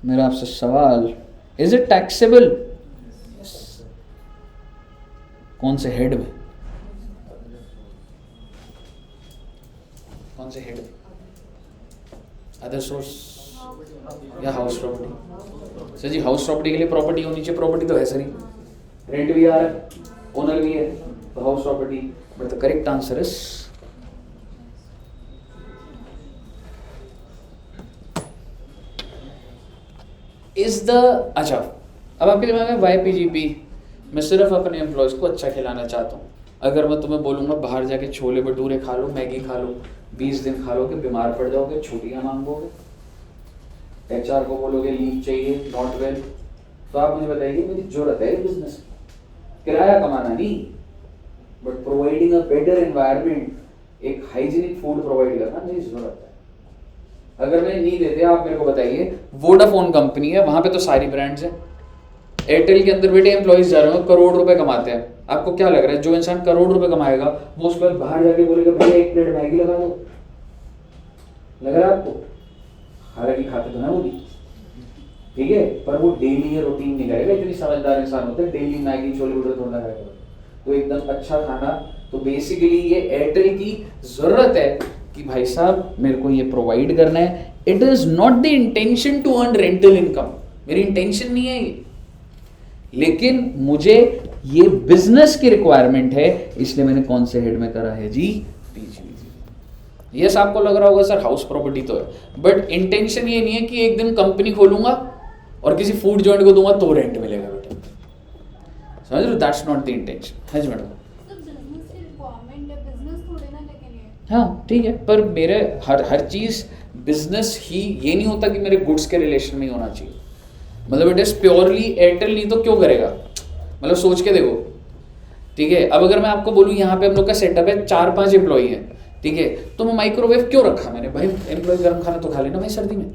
मेरा आपसे सवाल, इज इट टैक्सेबल? कौन से हेड में? कौन से हेड में? अदर सोर्स या हाउस प्रॉपर्टी? सर जी हाउस प्रॉपर्टी के लिए प्रॉपर्टी होनी चाहिए, प्रॉपर्टी तो है सर ही, रेंट भी आ रहा है, ओनर भी है, तो house property. But the correct answer is the अच्छा, अब आपके दिमाग में YPGP, मैं सिर्फ अपने एम्प्लॉयज को अच्छा खिलाना चाहता हूँ। अगर मैं तुम्हें बोलूँगा बाहर जाके छोले भटूरे खा लो, मैगी खा लो, 20 दिन खा लोगे, बीमार पड़ जाओगे, छुट्टियाँ मांगोगे, HR को बोलोगे लीव चाहिए, नॉट वेल, तो आप मुझे बताइए मेरी जरूरत है बिजनेस, किराया कमाना नहीं, but providing a better environment, एक हाइजीनिक फूड प्रोवाइड करना मेरी जरूरत है। अगर मैं नहीं देते, आप मेरे को बताइए, वोडाफोन कंपनी है, वहां पे तो सारी ब्रांड्स हैं। एयरटेल के अंदर बेटे एम्प्लॉइज जा रहे हो, करोड़ रुपए कमाते हैं। आपको क्या लग रहा है जो इंसान करोड़ रुपए कमाएगा वो उसके बाद बाहर जाके बोलेगा भैया 1 प्लेट मैगी लगा दो? लग रहा है आपको? हालांकि खाते तो है वो भी, ठीक है, पर वो डेली ये रूटीन नहीं करेगा। इतनी समझदार इंसान होते हैं, डेली मैगी छोले भटूरे थोड़ा खाएगा, तो एकदम अच्छा खाना। तो बेसिकली ये एयरटेल की जरूरत है कि भाई साहब मेरे को ये प्रोवाइड करना है। It is not the intention to earn rental income, मेरी इंटेंशन नहीं है ये, लेकिन मुझे ये बिजनेस की रिक्वायरमेंट है, इसलिए मैंने कौन से हेड में करा है जी? PGP। यस, आपको लग रहा होगा सर हाउस प्रॉपर्टी तो है, बट इंटेंशन ये नहीं है कि एक दिन कंपनी खोलूंगा और किसी फूड जॉइंट को दूंगा तो रेंट मिलेगा बेटा, समझ रहे हो? That's not the intention. हाँ जी मैडम। हाँ ठीक है, पर मेरे हर चीज बिजनेस ही ये नहीं होता कि मेरे गुड्स के रिलेशन में ही होना चाहिए। मतलब इट इज प्योरली एयरटेल नहीं तो क्यों करेगा? मतलब सोच के देखो, ठीक है। अब अगर मैं आपको बोलूँ यहाँ पे हम लोग का सेटअप है, 4-5 एम्प्लॉई हैं, ठीक है, तो मैं माइक्रोवेव क्यों रखा मैंने? भाई एम्प्लॉय गर्म खाना तो खा लेना भाई सर्दी में,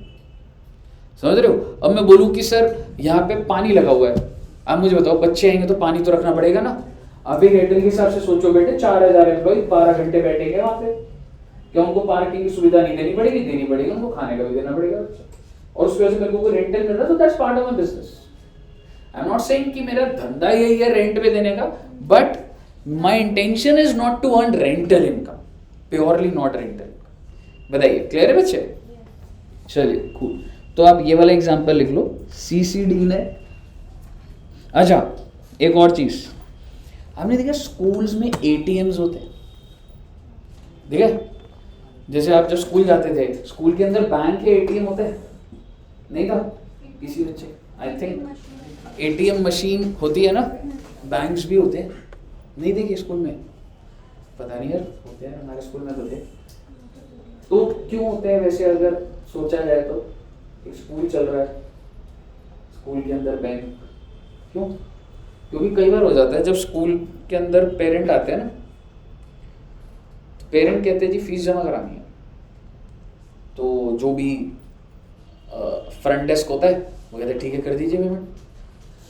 समझ रहे हो? अब मैं बोलूँ कि सर यहाँ पे पानी लगा हुआ है, आप मुझे बताओ बच्चे आएंगे तो पानी तो रखना पड़ेगा ना। आप एक एयरटेल के हिसाब से सोचो बेटे, 4000 एम्प्लॉय 12 घंटे बैठेंगे वहां पे, क्या उनको पार्किंग की सुविधा नहीं देनी पड़ेगी? देनी पड़ेगी, उनको खाने का भी देना पड़ेगा, और उसकी वजह से मेरे को कोई रेंटल मिल रहा है, तो that's part of my business. I am not saying कि मेरा धंधा यही है रेंट पे देने का, but my intention is not to earn rental income, purely not rental. बताइए, क्लियर है बच्चे? चलिए कूल। तो आप ये वाला एग्जांपल लिख लो, CCD ने। अच्छा एक और चीज आपने देखा, स्कूल्स में ATMs होते हैं, ठीक है? जैसे आप जब स्कूल जाते थे, स्कूल के अंदर बैंक के ATM होते हैं, नहीं था किसी बच्चे? आई थिंक ATM मशीन होती है ना, बैंक्स भी होते हैं, नहीं देखिए स्कूल में? पता नहीं यार, होते हैं, हमारे स्कूल में तो थे। तो क्यों होते हैं वैसे? अगर सोचा जाए तो एक स्कूल चल रहा है, स्कूल के अंदर बैंक, क्यों? क्योंकि कई बार हो जाता है जब स्कूल के अंदर पेरेंट आते हैं ना, पेरेंट कहते हैं जी फीस जमा करानी है, तो जो भी फ्रंट डेस्क होता है वो कहते हैं ठीक है कर दीजिए पेमेंट,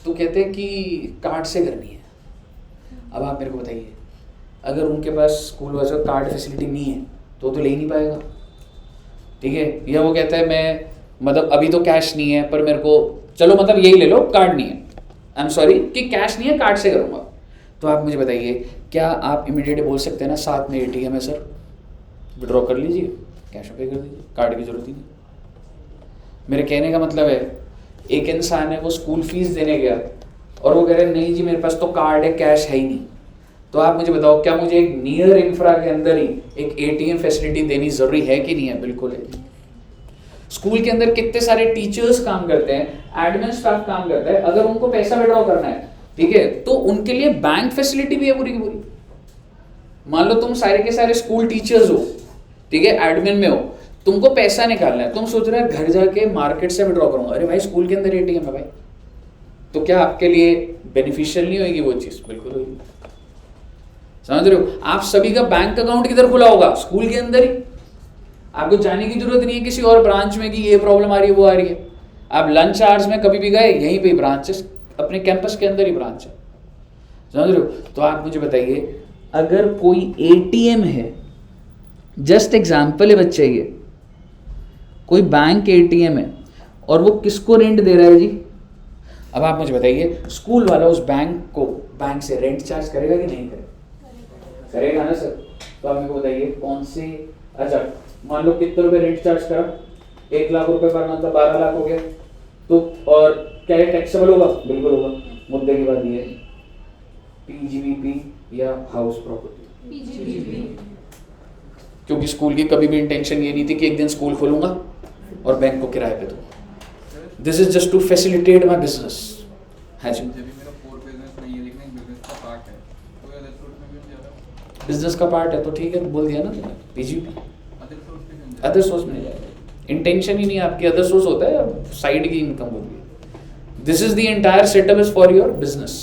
तो कहते हैं कि कार्ड से करनी है। अब आप मेरे को बताइए, अगर उनके पास स्कूल वाले का कार्ड फैसिलिटी नहीं है तो ले ही नहीं पाएगा, ठीक है? या वो कहता है मैं मतलब अभी तो कैश नहीं है, पर मेरे को चलो मतलब यही ले लो, कार्ड नहीं है, आई एम सॉरी कि कैश नहीं है, कार्ड से करूँगा। तो आप मुझे बताइए, क्या आप इमीडिएटली बोल सकते हैं ना साथ में ATM है सर, विड्रॉ कर लीजिए, कैश में पे कर दीजिए, कार्ड की जरूरत ही नहीं। मेरे कहने का मतलब है, एक इंसान है वो स्कूल फीस देने गया और वो कह रहे नहीं जी मेरे पास तो कार्ड है, कैश है ही नहीं, तो आप मुझे बताओ क्या मुझे एक नियर इंफ्रा के अंदर ही एक ATM फैसिलिटी देनी जरूरी है कि नहीं है? बिल्कुल है। स्कूल के अंदर कितने सारे टीचर्स काम करते हैं, एडमिन स्टाफ काम करता है, अगर उनको पैसा विड्रॉ करना है, ठीक है, तो उनके लिए बैंक फैसिलिटी भी है पूरी की पूरी। मान लो तुम सारे के सारे स्कूल टीचर्स हो, ठीक है, एडमिन में हो, तुमको पैसा निकालना है, तुम सोच रहे हो घर जाके मार्केट से विड्रॉ करूंगा, अरे भाई स्कूल के अंदर ATM है भाई, तो क्या आपके लिए बेनिफिशियल नहीं होगी वो चीज़? बिल्कुल होगी। समझ रहे हो? आप सभी का बैंक अकाउंट किधर खुला होगा? स्कूल के अंदर ही। आपको जाने की जरूरत नहीं है किसी और ब्रांच में कि ये प्रॉब्लम आ रही है वो आ रही है। आप लंच आवर्स में कभी भी गए, यहीं पे ब्रांचेस, अपने कैंपस के अंदर ही ब्रांच है। समझ रहे हो? तो आप मुझे बताइए, अगर कोई एटीएम है, जस्ट एग्जाम्पल है बच्चे, ये कोई बैंक एटीएम है और वो किसको रेंट दे रहा है जी? अब आप मुझे बताइए, स्कूल वाला उस बैंक को बैंक से रेंट चार्ज करेगा कि नहीं करेगा? करेगा ना सर। तो आप मेरे को बताइए कौन से, अच्छा मान लो कितने रुपए रेंट चार्ज करा, 1 लाख रुपए पर मंथ, 12 लाख हो गया, तो और क्या ये टैक्सेबल होगा? बिल्कुल होगा। मुद्दे की बात ये है, पीजीबीपी या हाउस प्रॉपर्टी? पीजीबीपी। क्योंकि स्कूल की कभी भी इंटेंशन ये नहीं थी कि एक दिन स्कूल खोलूंगा और बैंक को किराए पे दूंगा। This is just to facilitate my business. हाँ जी, जब भी मेरा कोर बिजनेस नहीं है लेकिन एक बिजनेस का पार्ट है, तो अदर सोर्स में भी मिल जाएगा। बिजनेस का पार्ट है तो ठीक है, बोल दिया ना तुमने, पीजीबी अदर सोर्स पे मिल जाएगा। अदर सोर्स में जाएगा। इंटेंशन ही नहीं है आपकी, अदर सोर्स होता है साइड की इनकम होगी। This is the entire setup is for your business.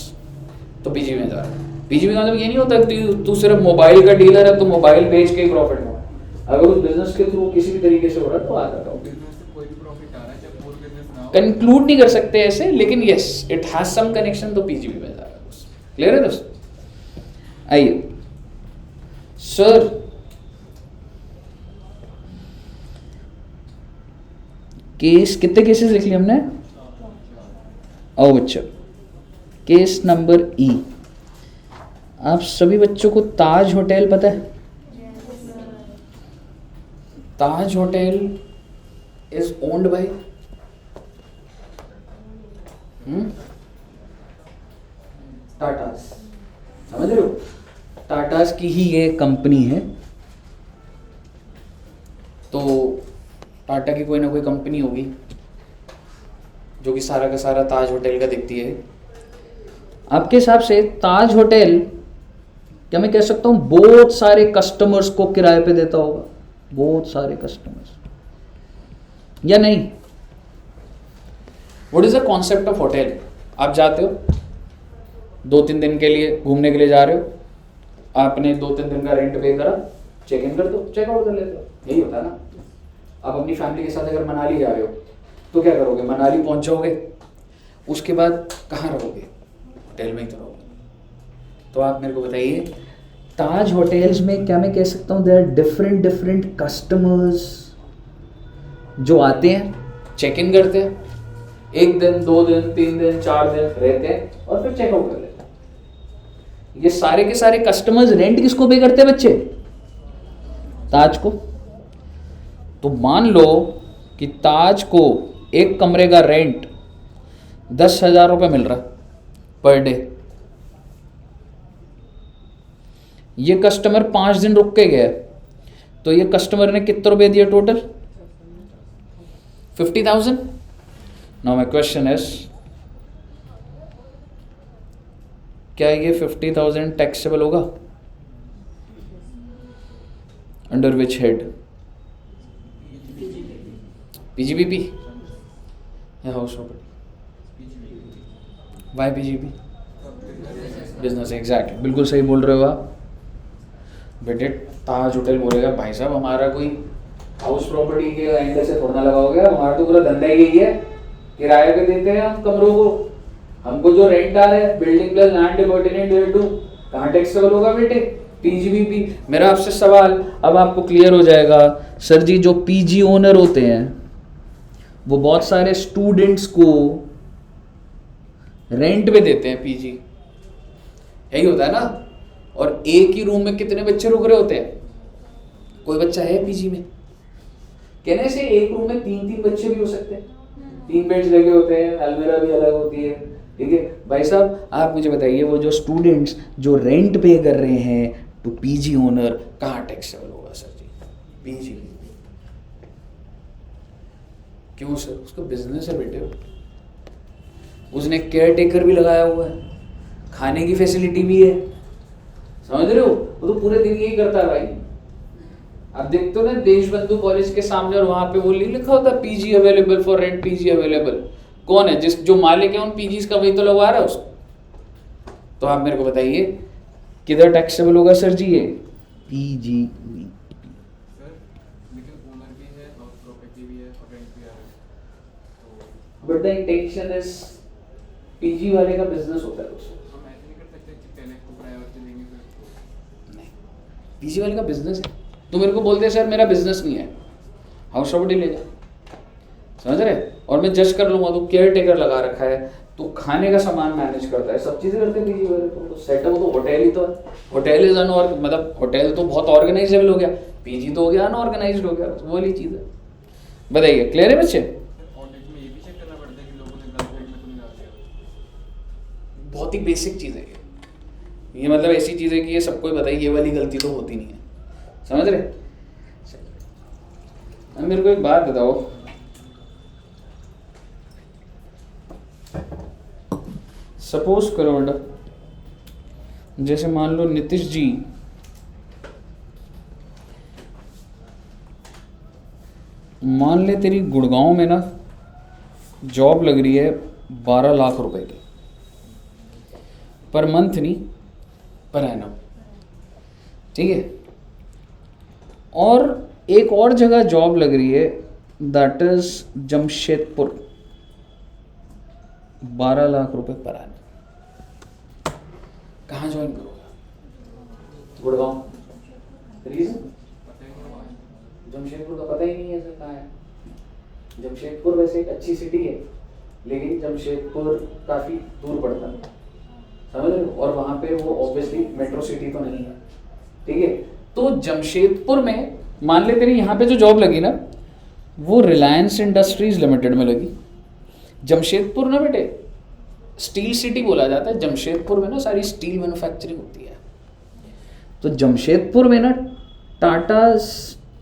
तो पीजीबी में जा रहा है। पीजीबी का मतलब ये नहीं होता कि तू सिर्फ मोबाइल का डीलर है तो मोबाइल बेच के ही प्रॉफिट हो। अगर उस बिजनेस के थ्रू किसी भी तरीके से हो रहा है तो आ जाता है। बिजनेस से कोई भी प्रॉफिट आ रहा है, चाहे कोर बिजनेस ना हो। कंक्लूड नहीं कर सकते ऐसे, लेकिन yes it has some connection, तो पीजीबी में जा रहा है। क्लियर है दोस्त? आइए सर, केस कितने केसेस लिख लिए हमने? आओ बच्चों, केस नंबर ई। आप सभी बच्चों को ताज होटल पता है? Taj hotel is owned by Tatas. समझ रहे हो? टाटास की ही ये कंपनी है। तो टाटा की कोई ना कोई कंपनी होगी जो कि सारा का सारा ताज होटल का दिखती है। आपके हिसाब से ताज होटल, क्या मैं कह सकता हूँ, बहुत सारे कस्टमर्स को किराए पे देता होगा? बहुत सारे कस्टमर्स, या नहीं? What is the concept of hotel? आप जाते हो 2-3 दिन के लिए घूमने के लिए जा रहे हो, आपने 2-3 दिन का रेंट पे करा, चेक इन कर दो, चेक आउट कर लेते हो, यही होता है ना। आप अपनी फैमिली के साथ अगर मनाली जा रहे हो तो क्या करोगे? मनाली पहुंचोगे, उसके बाद कहाँ रहोगे? होटल में ही तो रहोगे। तो आप मेरे को बताइए, ताज होटल्स में क्या मैं कह सकता हूँ, देयर आर डिफरेंट कस्टमर्स जो आते हैं, चेक इन करते हैं, 1 दिन 2 दिन 3 दिन 4 दिन रहते हैं और फिर चेकआउट कर लेते हैं। ये सारे के सारे कस्टमर्स रेंट किसको पे करते हैं बच्चे? ताज को। तो मान लो कि ताज को एक कमरे का रेंट 10,000 रुपये मिल रहा पर डे। ये कस्टमर 5 दिन रुक के गया, तो ये कस्टमर ने कितने रुपए दिए total? 50,000। Now my question is, क्या ये 50,000 टैक्सेबल होगा? Under which head? पीजीबीपी या house property? Why PGB? Business, exact, बिल्कुल सही बोल रहे हो आप बेटे। ताज होटल बोलेगा भाई साहब हमारा कोई हाउस प्रॉपर्टी के एंगल से थोड़ा ना लगा हो गया, हमारा तो पूरा धंधा ही यही है, किराए पे देते हैं हम कमरों को, हमको जो रेंट आ रहा है building plus land opportunity there to, कहाँ टैक्सेबल होगा बेटे? पीजीबीपी। मेरा आपसे सवाल अब आपको क्लियर हो जाएगा। सर जी, जो पीजी ओनर होते हैं वो बहुत सारे स्टूडेंट्स को रेंट पे देते हैं पीजी, यही होता है ना। और एक ही रूम में कितने बच्चे रुक रहे होते हैं? कोई बच्चा है पीजी में, कहने से एक रूम में 3-3 बच्चे भी हो सकते हैं, 3 बेड्स लगे होते हैं, अलमीरा भी अलग होती है, ठीक है भाई साहब। आप मुझे बताइए, वो जो स्टूडेंट्स जो रेंट पे कर रहे हैं टू पीजी ओनर, कहाँ टैक्सेबल होगा सर जी? पीजी। क्यों सर? उसका बिजनेस है बेटे, उसने केयर टेकर भी लगाया हुआ है, खाने की फैसिलिटी भी है, समझ रहे हो? वो तो पूरे दिन यही करता है भाई। आप देखते हो ना देशबंधु कॉलेज के सामने, और वहां पे वो लिखा होता है PG available for rent, PG available. कौन है? जो मालिक है उन पीजीज का, वही तो लगवा रहा है उसको। तो आप मेरे को बताइए किधर टैक्सेबल होगा सर जी ये? PGBP। सर लेकिन ओनर भी है और प्रॉपर्टी भी है और रेंट भी आ रहा है, तो but the intention is PG वाले का बिजनेस होता है दोस्तों। हम ऐसे नहीं कर सकते कि पहले को प्रायोरिटी देंगे फिर उसको। नहीं, PG वाले का बिजनेस है। तो मेरे को बोलते हैं सर मेरा बिजनेस नहीं है, हाउस प्रॉपर्टी ले जा, समझ रहे? और मैं जज कर लूंगा, तो केयर टेकर लगा रखा है, तो खाने का सामान मैनेज करता है, सब चीजें करते हैं PG वाले। तो सेटअप तो होटल ही तो है, होटल इज अनऑर्ग, मतलब होटल तो बहुत ऑर्गेनाइजेबल हो गया, PG तो हो गया अनऑर्गेनाइज्ड हो गया, वो वाली चीज है। बताइए, क्लियर है बच्चे? ऑडिट में ये भी चेक करना पड़ता है कि लोगों ने गलत रेट में तो नहीं डाल दिया। बहुत ही बेसिक चीज़ है ये मतलब ऐसी चीज़ है कि ये सबको ही बताइए, ये वाली गलती तो होती नहीं है, समझ रहे? अब मेरे को एक बात बताओ, सपोज करो बेटा, जैसे मान लो नीतीश जी मान ले तेरी गुड़गांव में ना जॉब लग रही है 12 लाख रुपए की पर मंथ नहीं, पर एनम, ठीक है? और एक और जगह जॉब लग रही है, दैट इज जमशेदपुर, 12 लाख रुपए पर एनम। कहाँ ज्वाइन करोगे? गुड़गांव। रीजन? जमशेदपुर का पता ही नहीं है सर कहाँ है। जमशेदपुर वैसे एक अच्छी सिटी है, लेकिन जमशेदपुर काफ़ी दूर पड़ता है, समझ रहे हो? और वहाँ पे वो ऑब्वियसली मेट्रो सिटी तो नहीं है, ठीक है? तो जमशेदपुर में मान ले तेरी यहाँ पे जो जॉब लगी ना, वो रिलायंस इंडस्ट्रीज लिमिटेड में लगी। जमशेदपुर ना बेटे स्टील सिटी बोला जाता है, जमशेदपुर में ना सारी स्टील मैन्युफैक्चरिंग होती है। तो जमशेदपुर में ना टाटा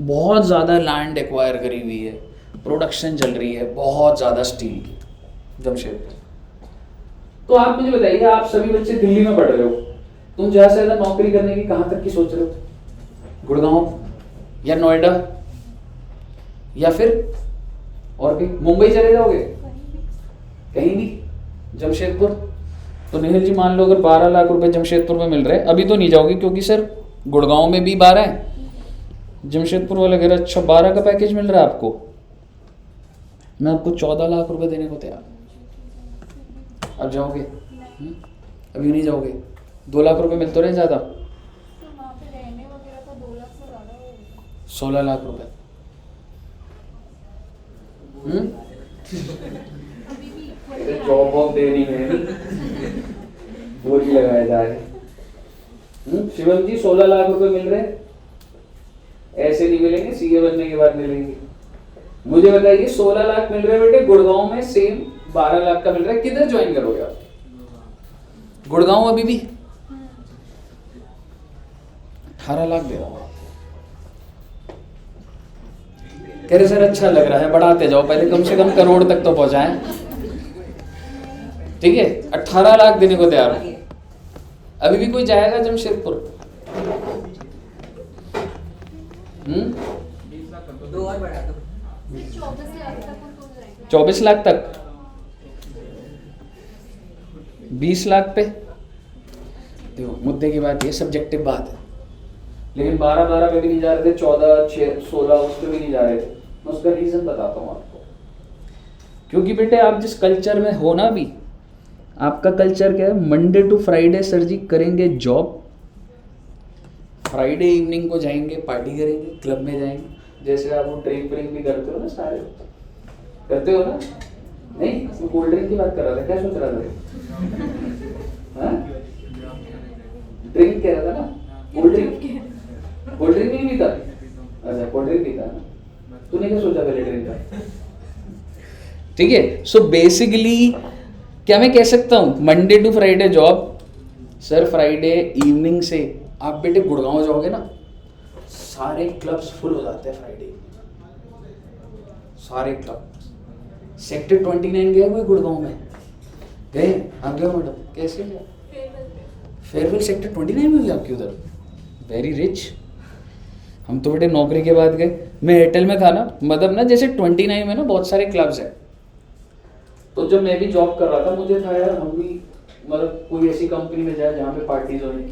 बहुत ज़्यादा लैंड एक्वायर करी हुई है, प्रोडक्शन चल रही है बहुत ज़्यादा स्टील की जमशेदपुर। तो आप मुझे बताइए, आप सभी बच्चे दिल्ली में पढ़ रहे हो, तुम ज़्यादा से ज़्यादा नौकरी करने की कहाँ तक की सोच रहे हो? गुड़गांव या नोएडा या फिर और भी मुंबई चले जाओगे? कहीं भी? जमशेदपुर? तो निखिल जी मान लो अगर 12 लाख रुपए जमशेदपुर में मिल रहे हैं, अभी तो नहीं जाओगी क्योंकि सर गुड़गांव में भी 12 है, जमशेदपुर वाला कह रहा अच्छा 12 का पैकेज मिल रहा है आपको, मैं आपको 14 लाख रुपए देने को तैयार। अब जाओगे? अभी नहीं जाओगे? 2 लाख रुपए मिलते रहे ज़्यादा, तो वहाँ पे रहने वगैरह का 2 लाख से ज़्यादा होगा। 16 लाख रुपए। अभी भी जॉब वॉब देनी है, बोली लगाया जा रहे। शिवम जी 16 लाख रुपए मिल रहे हैं, ऐसे नहीं मिलेंगे, सीए बनने के बाद मिलेंगे। मुझे बताइए 16 लाख मिल रहे हैं बेटे गुड़गांव में, सेम 12 लाख का मिल रहा है, किधर ज्वाइन करोगे आप? गुड़गांव अभी भी 18 लाख दे रहा हूँ। कह रहे सर अच्छा लग रहा है, बढ़ाते जाओ, पहले कम से कम करोड़ तक तो पहुंचाएं, ठीक है? 18 लाख देने को तैयार हूं। अभी भी कोई जाएगा जमशेदपुर? 2 और बढ़ा दो। 24 लाख तक हम तो जाएंगे। 24 लाख तक? 20 लाख पे? देखो मुद्दे की बात ये सब्जेक्टिव बात है, लेकिन 12 पे भी नहीं जा रहे थे, 14, 16 उस पे भी नहीं जा रहे थे। मैं उसका रीज़न बताता हूँ आपको। क्योंकि बेटे आप जिस कल्चर में हो ना अभी, आपका कल्चर क्या है? मंडे टू फ्राइडे सर जी करेंगे जॉब, फ्राइडे इवनिंग को जाएंगे पार्टी करेंगे, क्लब में जाएंगे, जैसे आप वो ड्रिंक व्रिंक भी करते हो ना, सारे करते हो ना? नहीं, वो कोल्ड ड्रिंक की बात कर रहा था, क्या सोच रहा था? ड्रिंक कह रहा था ना, कोल्ड ड्रिंक नहीं पीता? अच्छा कोल्ड ड्रिंक पीता है, तूने क्या सोचा पहले ड्रिंक का? ठीक है, सो बेसिकली क्या मैं कह सकता हूँ, Monday to Friday job, sir Friday evening से आप बेटे गुड़गांव जाओगे ना, सारे क्लब्स फुल हो जाते हैं फ्राइडे, सारे क्लब। सेक्टर 29 गए हुए गुड़गांव में? गए? आप गए मैडम? कैसे गए? फेयरवेल सेक्टर 29 में हुई आपकी उधर? Very rich. हम तो बेटे नौकरी के बाद गए, मैं एयरटेल में था ना, मतलब ना जैसे 29 में ना बहुत सारे क्लब्स हैं, तो जब मैं भी जॉब कर रहा था मुझे था यार हम भी मतलब कोई ऐसी कंपनी में जाए जहाँ पे पार्टीज हो रही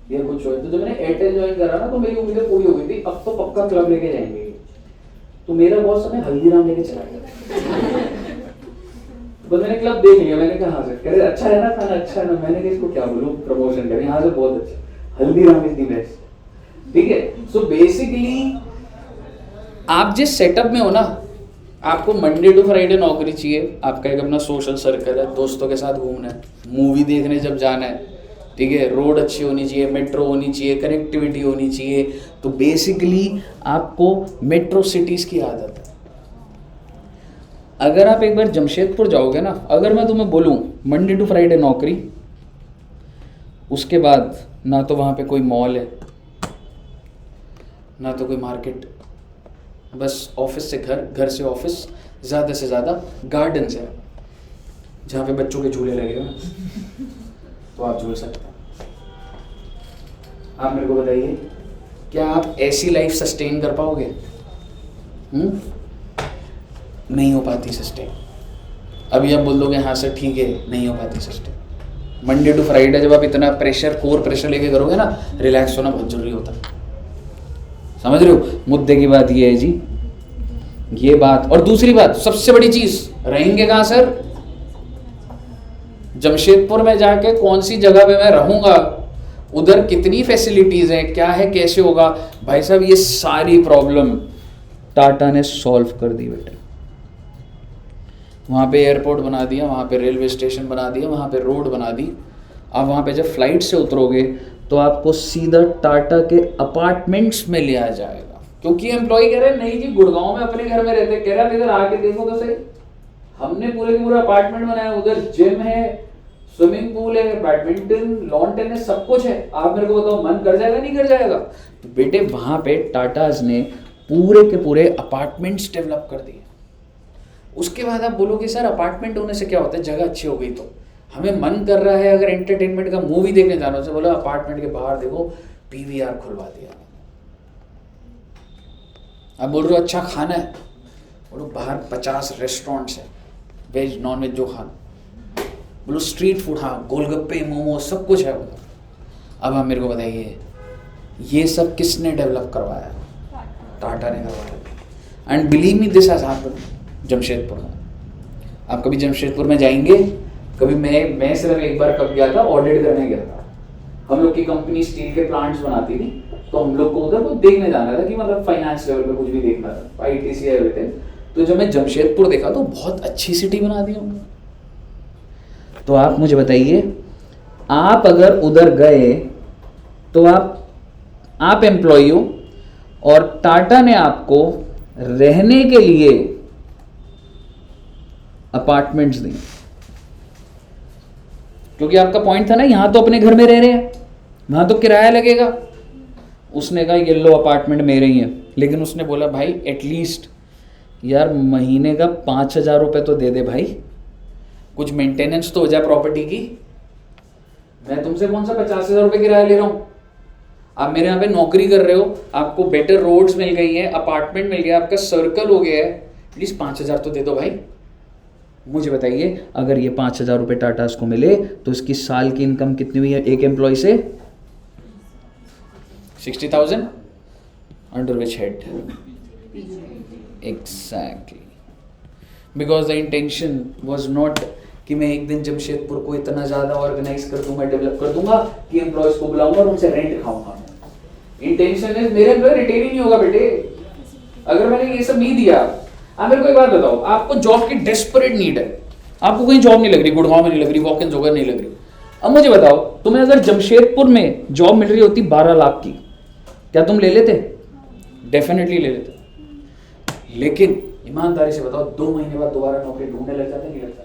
या कुछ हो। तो जब मैंने एयरटेल ज्वाइन करा ना तो मेरी उम्मीदें पूरी हो गई थी, अब तो पक्का क्लब लेके जाएंगे। तो मेरा बॉस हमें हल्दीराम लेके चला गया। बस मैंने क्लब देख लिया, मैंने कहा हाँ सर, कह रहे अच्छा है ना खाना, अच्छा है ना। मैंने कहा इसको क्या बोलूं, प्रमोशन करें, हाँ सर बहुत अच्छा, हल्दीराम इज द बेस्ट। ठीक है, सो बेसिकली आप जिस सेटअप में हो ना, आपको मंडे टू फ्राइडे नौकरी चाहिए, आपका एक अपना सोशल सर्कल है, दोस्तों के साथ घूमना है, मूवी देखने जब जाना है, ठीक है, रोड अच्छी होनी चाहिए, मेट्रो होनी चाहिए, कनेक्टिविटी होनी चाहिए। तो बेसिकली आपको मेट्रो सिटीज़ की आदत है। अगर आप एक बार जमशेदपुर जाओगे ना, अगर मैं तुम्हें बोलूँ मंडे टू फ्राइडे नौकरी, उसके बाद ना तो वहाँ पे कोई मॉल है, ना तो कोई मार्केट, बस ऑफिस से घर, घर से ऑफिस, ज़्यादा से ज़्यादा गार्डन्स है जहाँ पे बच्चों के झूले लगे हुए हैं, तो आप झूल सकते हैं। आप मेरे को बताइए, क्या आप ऐसी लाइफ सस्टेन कर पाओगे? नहीं हो पाती सस्टेन। अभी आप बोल दोगे हाँ सर ठीक है, नहीं हो पाती सस्टेन। मंडे टू फ्राइडे जब आप इतना प्रेशर, कोर प्रेशर लेके करोगे ना, रिलैक्स होना बहुत जरूरी होता है। समझ रहे हो? मुद्दे की बात ये है जी, ये बात। और दूसरी बात, सबसे बड़ी चीज, रहेंगे कहाँ सर? जमशेदपुर में जाके कौन सी जगह पे मैं रहूंगा, उधर कितनी फैसिलिटीज हैं, क्या है, कैसे होगा? भाई साहब ये सारी प्रॉब्लम टाटा ने सॉल्व कर दी बेटे। वहाँ पे एयरपोर्ट बना दिया, वहाँ पे रेलवे स्टेशन बना दिया, वहाँ पे रोड बना दी। आप वहाँ पे जब फ्लाइट से उतरोगे तो आपको सीधा टाटा के अपार्टमेंट्स में लिया जाएगा, क्योंकि एम्प्लॉय कह रहे हैं नहीं जी गुड़गांव में अपने घर में रहते, कह रहे हैं इधर आके देखो तो सही, हमने पूरे के पूरे अपार्टमेंट बनाया, उधर जिम है, स्विमिंग पूल है, बैडमिंटन, लॉन टेनिस, सब कुछ है। आप मेरे को बताओ मन कर जाएगा नहीं कर जाएगा? तो बेटे वहाँ पे टाटाज ने पूरे के पूरे अपार्टमेंट्स डेवलप कर दिए। उसके बाद आप बोलोगे सर अपार्टमेंट होने से क्या होता है, जगह अच्छी हो गई तो हमें मन कर रहा है अगर एंटरटेनमेंट का मूवी देखने जाना हो, तो बोलो अपार्टमेंट के बाहर देखो पीवीआर खुलवा दिया। आप बोल रहे हो अच्छा खाना है, बोलो बाहर 50 रेस्टोरेंट्स है, वेज नॉन वेज जो खाना, बोलो स्ट्रीट फूड, हाँ गोलगप्पे मोमो सब कुछ है उधर। अब आप मेरे को बताइए ये सब किसने डेवलप करवाया? टाटा ने करवाया। And believe me this has happened Jamshedpur में। आप कभी जमशेदपुर में जाएंगे, कभी मैं सिर्फ एक बार कब गया था, ऑडिट करने गया था। हम लोग की कंपनी स्टील के प्लांट्स बनाती थी, तो हम लोग को उधर को देखने जाना था कि मतलब फाइनेंस लेवल पे कुछ भी देखना था, ITC एवरीथिंग। तो जब मैं जमशेदपुर देखा तो बहुत अच्छी सिटी बना दी हमने। तो आप मुझे बताइए, आप अगर उधर गए तो आप एम्प्लॉय हो और टाटा ने आपको रहने के लिए अपार्टमेंट्स दी, क्योंकि आपका पॉइंट था ना यहां तो अपने घर में रह रहे हैं, वहां तो किराया लगेगा। उसने कहा ये लो अपार्टमेंट मेरे ही है, लेकिन उसने बोला भाई एटलीस्ट यार महीने का 5,000 रुपये तो दे दे भाई, कुछ मेंटेनेंस तो हो जाए प्रॉपर्टी की। मैं तुमसे कौन सा 50,000 रुपये किराया ले रहा हूँ? आप मेरे यहाँ पे नौकरी कर रहे हो, आपको बेटर रोड्स मिल गई हैं, अपार्टमेंट मिल गया, आपका सर्कल हो गया है, एटलीस्ट 5,000 तो दे दो भाई। मुझे बताइए अगर ये 5,000 रुपये टाटास को मिले तो इसकी साल की इनकम कितनी हुई है एक एम्प्लॉय से? 60,000 under which head? Exactly, because the intention was not कि मैं एक दिन जमशेदपुर को इतना ज़्यादा ऑर्गेनाइज कर दूंगा, डेवलप कर दूंगा कि एम्प्लॉयज को बुलाऊंगा और उनसे रेंट खाऊंगा। इंटेंशन है मेरे एम्प्लॉय रिटेन ही नहीं होगा बेटे अगर मैंने ये सब नहीं दिया। आप मेरे को एक बात बताओ, आपको जॉब की डेस्परेट नीड है, आपको कहीं जॉब नहीं लग रही, गुड़गांव में नहीं लग रही, वॉक-इन्स होकर नहीं लग रही। अब मुझे बताओ, तुम्हें अगर जमशेदपुर में जॉब मिल रही होती 12 लाख की, क्या तुम ले लेते? डेफिनेटली ले लेते। लेकिन ईमानदारी से बताओ 2 महीने बाद दोबारा नौकरी ढूंढने लग जाते नहीं लगता?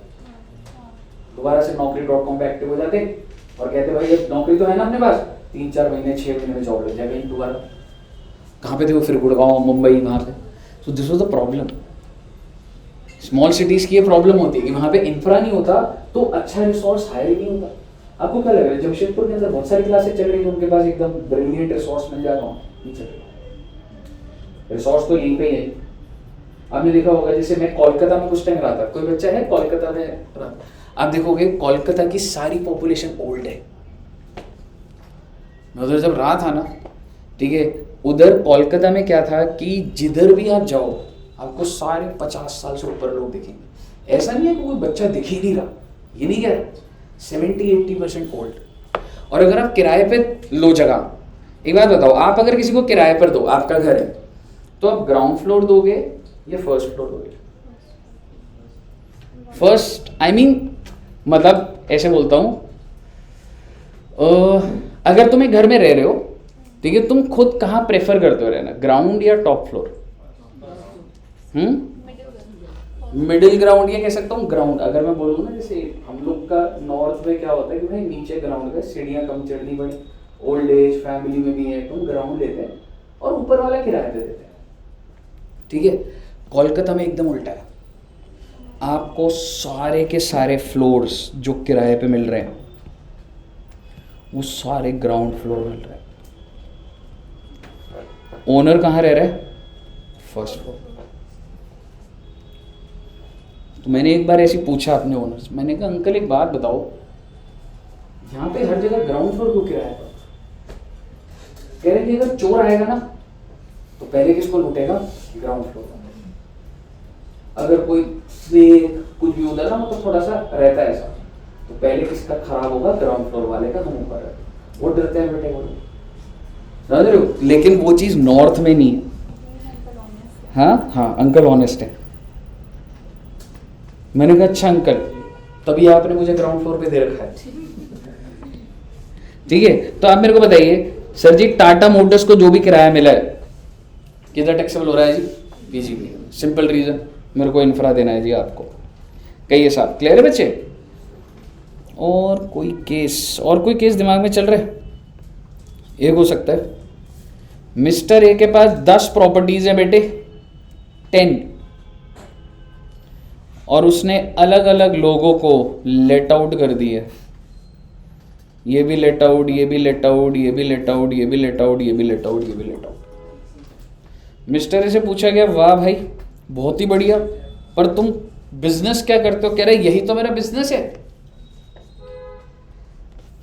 दोबारा से naukri.com पे एक्टिव हो जाते और कहते भाई अब नौकरी तो है ना अपने पास, 3-4 महीने 6 महीने में जॉब लग जाएगा दोबारा। कहाँ पे थे वो फिर? गुड़गांव, मुंबई, वहाँ पे। So this was the problem. Small cities की ये प्रॉब्लम होती है कि वहाँ पे इंफ्रा नहीं होता तो अच्छा रिसोर्स हायर नहीं होता। आपको क्या लग रहा है जमशेदपुर के अंदर बहुत सारी क्लासेस चल रही है, उनके पास एकदम ब्रिलियंट रिसोर्स मिल जाएगा? नहीं चल रहा, रिसोर्स तो यहीं पे ही है। आपने देखा होगा जैसे मैं कोलकाता में कुछ टाइम रहा था, कोई बच्चा है कोलकाता में रहा, आप देखोगे कोलकाता की सारी पॉपुलेशन ओल्ड है। मैं उधर जब रहा था ना, ठीक है, उधर कोलकाता में क्या था कि जिधर भी आप जाओ आपको सारे 50 साल से ऊपर लोग दिखेंगे। ऐसा नहीं है कि कोई बच्चा दिख ही नहीं रहा, ये नहीं कह रहा, 70-80% ओल्ड। और अगर आप किराए पे लो जगह, एक बात बताओ, आप अगर किसी को किराए पर दो, आपका घर है, तो आप ग्राउंड फ्लोर दोगे या फर्स्ट फ्लोर दोगे? फर्स्ट, आई मीन मतलब ऐसे बोलता हूँ, अगर तुम एक घर में रह रहे हो, ठीक है, तुम खुद कहाँ प्रेफर करते हो रहना, ग्राउंड या टॉप फ्लोर? मिडिल ग्राउंड, ये कह सकता हूँ ग्राउंड। अगर मैं बोलूँ ना, जैसे हम लोग का नॉर्थ में क्या होता है कि भाई नीचे ग्राउंड है, सीढ़ियाँ कम चढ़नी पड़ी, ओल्ड एज फैमिली में भी है, तुम ग्राउंड लेते हैं और ऊपर वाला किराए पे देते हैं, ठीक है। कोलकाता में एकदम उल्टा है, आपको सारे के सारे फ्लोर्स जो किराए पे मिल रहे हैं वो सारे ग्राउंड फ्लोर मिल रहे हैं। ओनर कहाँ रह रहा है? First floor. तो मैंने एक बार ऐसे पूछा अपने ओनर से, मैंने कहा अंकल एक बात बताओ, यहाँ पे हर जगह ग्राउंड फ्लोर क्यों किराया पर? कह रहे कि अगर चोर आएगा ना तो पहले किसको लूटेगा? Ground floor. अगर कोई स्नेक कुछ भी उधर ना, तो थोड़ा सा रहता है ऐसा, तो पहले किसका खराब होगा? ग्राउंड फ्लोर वाले का, हम ऊपर है। वो डरते हैं बेटे, बोलो समझ रहे हो? लेकिन वो चीज नॉर्थ में नहीं है। हाँ हाँ, अंकल ऑनेस्ट है। मैंने कहा अच्छा अंकल, तभी आपने मुझे ग्राउंड फ्लोर पे दे रखा है, ठीक है। तो आप मेरे को बताइए सर जी, टाटा मोटर्स को जो भी किराया मिला है किधर टैक्सेबल हो रहा है जी? पीजीबी। सिंपल रीजन, मेरे को इंफ्रा देना है जी आपको। कहिए साहब, क्लियर है बच्चे? और कोई केस दिमाग में चल रहा है? एक हो सकता है, मिस्टर ए के पास 10 प्रॉपर्टीज है बेटे, 10, और उसने अलग अलग लोगों को लेट आउट कर दिया। ये भी लेट आउट, ये भी लेट आउट, ये भी लेट आउट, ये भी लेट आउट, ये भी लेट आउट, ये भी लेट आउट। मिस्टर ए से पूछा गया, वाह भाई बहुत ही बढ़िया, पर तुम बिजनेस क्या करते हो? कह रहे यही तो मेरा बिजनेस है।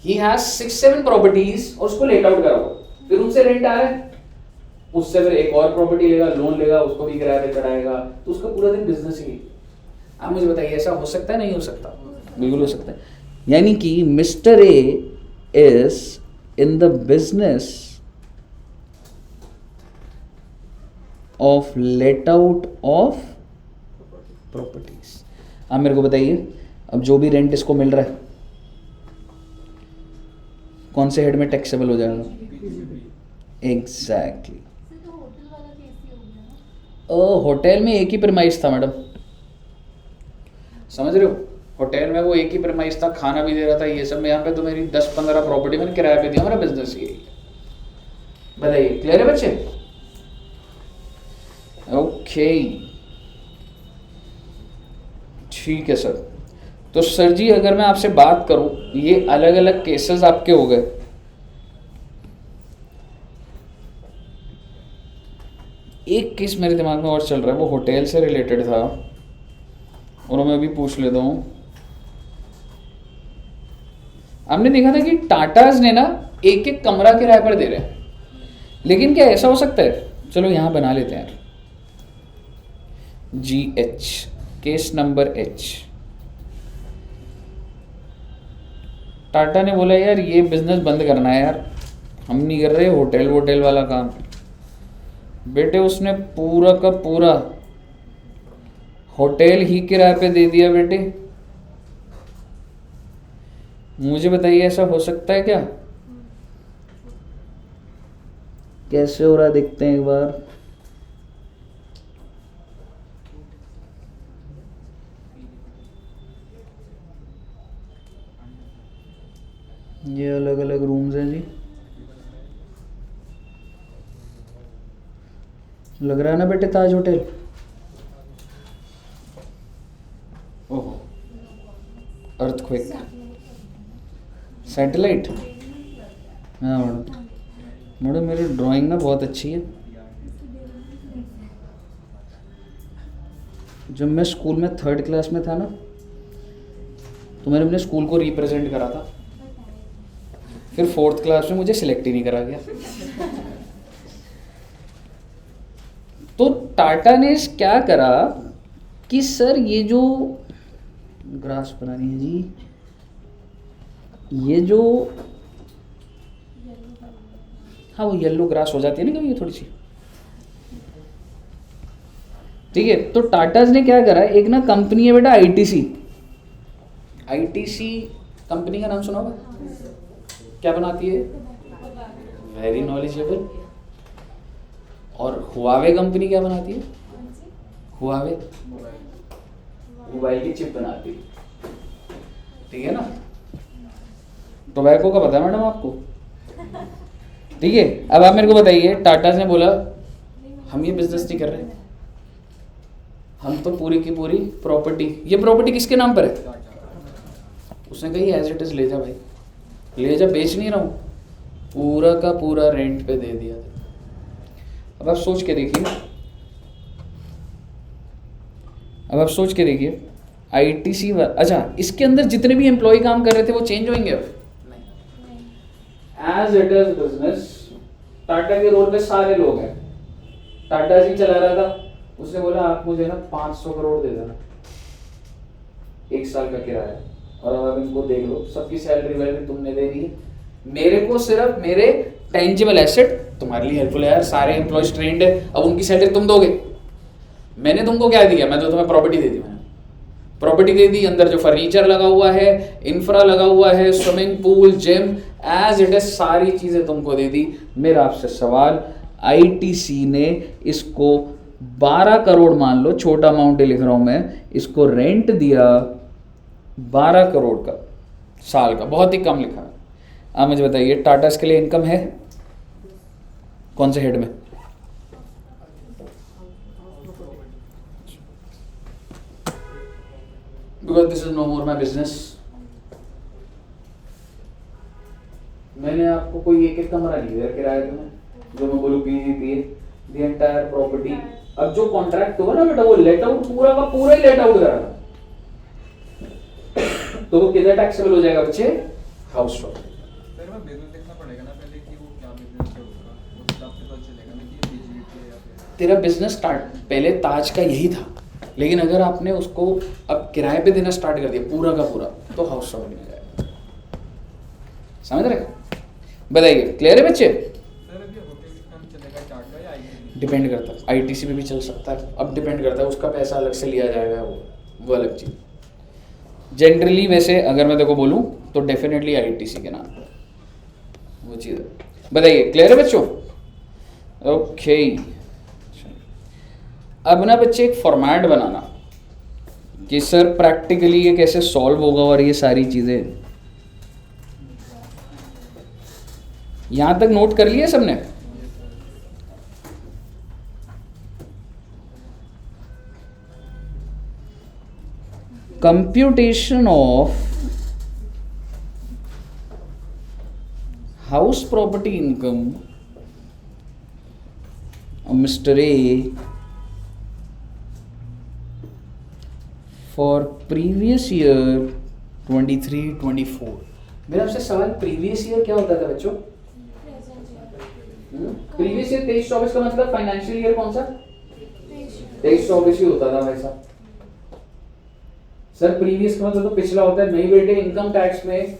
ही हैज 6-7 प्रॉपर्टीज और उसको लेट आउट कराओ, फिर उनसे रेंट आ रहा है, उससे फिर एक और प्रॉपर्टी लेगा, लोन लेगा, उसको भी किराए पे चढ़ाएगा, तो उसका पूरा दिन बिजनेस ही। आप मुझे बताइए ऐसा हो सकता है? नहीं हो सकता, बिल्कुल हो सकता है। यानी कि mister A is in the business of let out of properties. आप मेरे को बताइए, अब जो भी रेंट इसको मिल रहा है कौन से हेड में टैक्सेबल हो जाएगा? एग्जैक्टली। होटल में एक ही प्रीमाइस था मैडम, समझ रहे हो? होटल में वो एक ही प्रीमाइस था, खाना भी दे रहा था, ये सब। में यहाँ पे तो मेरी 10-15 प्रॉपर्टी मैंने किराए पे दिया, हमारा बिजनेस ये। बताइए, क्लियर है बच्चे? ओके ठीक है सर। तो सर जी अगर मैं आपसे बात करूं, ये अलग अलग केसेस आपके हो गए, एक केस मेरे दिमाग में और चल रहा है, वो होटल से रिलेटेड था, और मैं भी पूछ लेता हूं। हमने देखा था कि टाटाज ने ना एक एक कमरा किराए पर दे रहे हैं, लेकिन क्या ऐसा हो सकता है? चलो यहां बना लेते हैं GH, case number H। Tata ने बोला यार ये बिजनेस बंद करना है यार, हम नहीं कर रहे होटल वाला काम। बेटे उसने पूरा का पूरा होटल ही किराए पे दे दिया बेटे। मुझे बताइए ऐसा हो सकता है क्या? कैसे हो रहा देखते हैं एक बार। ये अलग अलग रूम्स हैं जी, लग रहा है ना बेटे ताज होटल। ओहो, अर्थक्वेक, सैटेलाइट। हाँ मैडम मेरी ड्राइंग ना बहुत अच्छी है। जब मैं स्कूल में 3rd क्लास में था ना, तो मैंने अपने स्कूल को रिप्रेजेंट करा था, फिर 4th क्लास में मुझे सिलेक्ट ही नहीं करा गया। तो टाटा ने क्या करा कि सर ये जो ग्रास बनानी है जी, ये जो हाँ वो येलो ग्रास हो जाती है ना कभी, ये थोड़ी सी, ठीक है। तो टाटाज ने क्या करा, एक ना कंपनी है बेटा आईटीसी, आईटीसी कंपनी का नाम सुना होगा, क्या बनाती है, वेरी नॉलेजेबल। और हुआवे कंपनी क्या बनाती है, हुआवे मोबाइल की चिप बनाती है, ठीक है ना। टोबैको का पता है मैडम आपको, ठीक है। अब आप मेरे को बताइए, टाटा ने बोला हम ये बिजनेस नहीं कर रहे, हम तो पूरी की पूरी प्रॉपर्टी, ये प्रॉपर्टी किसके नाम पर है, उसने कही एज इट इज ले जा भाई, ले जा, बेच नहीं रहा हूँ, पूरा का पूरा रेंट पे दे दिया। अब आप सोच के देखिए, अब आप सोच के देखिए आईटीसी, अच्छा इसके अंदर जितने भी एम्प्लॉय काम कर रहे थे वो चेंज होंगे अब नहीं, as it is business. Tata के रोल पे सारे लोग हैं, टाटा जी चला रहा था, उसने बोला आप मुझे ना 500 करोड़ दे देना, 1 साल का किराया, और अब इनको देख लो, सबकी सैलरी वैलरी तुमने देनी है, मेरे को सिर्फ मेरे टेंजिबल एसेट, तुम्हारे लिए हेल्पफुल है यार, सारे एम्प्लॉयज ट्रेंड है, अब उनकी सैलरी तुम दोगे, मैंने तुमको क्या दिया, मैं तो तुम्हें प्रॉपर्टी दे दी, मैंने प्रॉपर्टी दे दी, अंदर जो फर्नीचर लगा हुआ है, इंफ्रा लगा हुआ है, swimming pool, gym, as it is सारी चीजें तुमको दे दी। मेरा आपसे सवाल, आईटीसी ने इसको 12 करोड़, मान लो छोटा अमाउंट लिख रहा हूं मैं, इसको रेंट दिया 12 करोड़ का साल का, बहुत ही कम लिखा है। आप मुझे बताइए टाटा के लिए इनकम है कौन से हेड में, because this is no more my business. मैंने आपको कोई एक कमरा नहीं दिया किराए में, जो मैं बोलूँ पीजीपी द एंटायर प्रॉपर्टी। अब जो कॉन्ट्रैक्ट होगा ना बेटा, वो लेट आउट पूरा का पूरा ही लेट आउट करा, तो वो किधर टैक्सेबल हो जाएगा बच्चे, हाउस प्रॉपर्टी। सर मैं बिजनेस देखना पड़ेगा ना पहले कि वो क्या बिजनेस है उसका, उस हिसाब से पता चलेगा ना कि पीजीपी है या फिर तेरा बिजनेस स्टार्ट पहले ताज का यही था, लेकिन अगर आपने उसको अब किराए पे देना स्टार्ट कर दिया पूरा का पूरा, तो हाउस प्रॉपर्टी में जाएगा। समझ रहे, बताइए क्लियर है बच्चे। सर अभी होटल काम चलेगा टाटा या आईटीसी, डिपेंड करता है, आईटीसी पे भी चल सकता है, अब डिपेंड करता है, उसका पैसा अलग से लिया जाएगा, वो अलग चीज। जनरली वैसे अगर मैं देखो बोलूं तो डेफिनेटली आईटीसी के नाम पर वो चीज़ है। बताइए क्लियर है बच्चों, ओके। अब ना बच्चे एक फॉर्मेट बनाना कि सर प्रैक्टिकली ये कैसे सॉल्व होगा, और ये सारी चीज़ें यहां तक नोट कर लिया सबने। Computation of house property income mister A for previous year 23-24। मेरा आपसे सवाल, प्रीवियस ईयर क्या होता था बच्चों, प्रीवियस ईयर 23-24 का मतलब फाइनेंशियल ईयर कौन सा, 23-24 ही होता था वैसा। सर प्रीवियस का मतलब तो पिछला होता है, नहीं बेटे, इनकम टैक्स में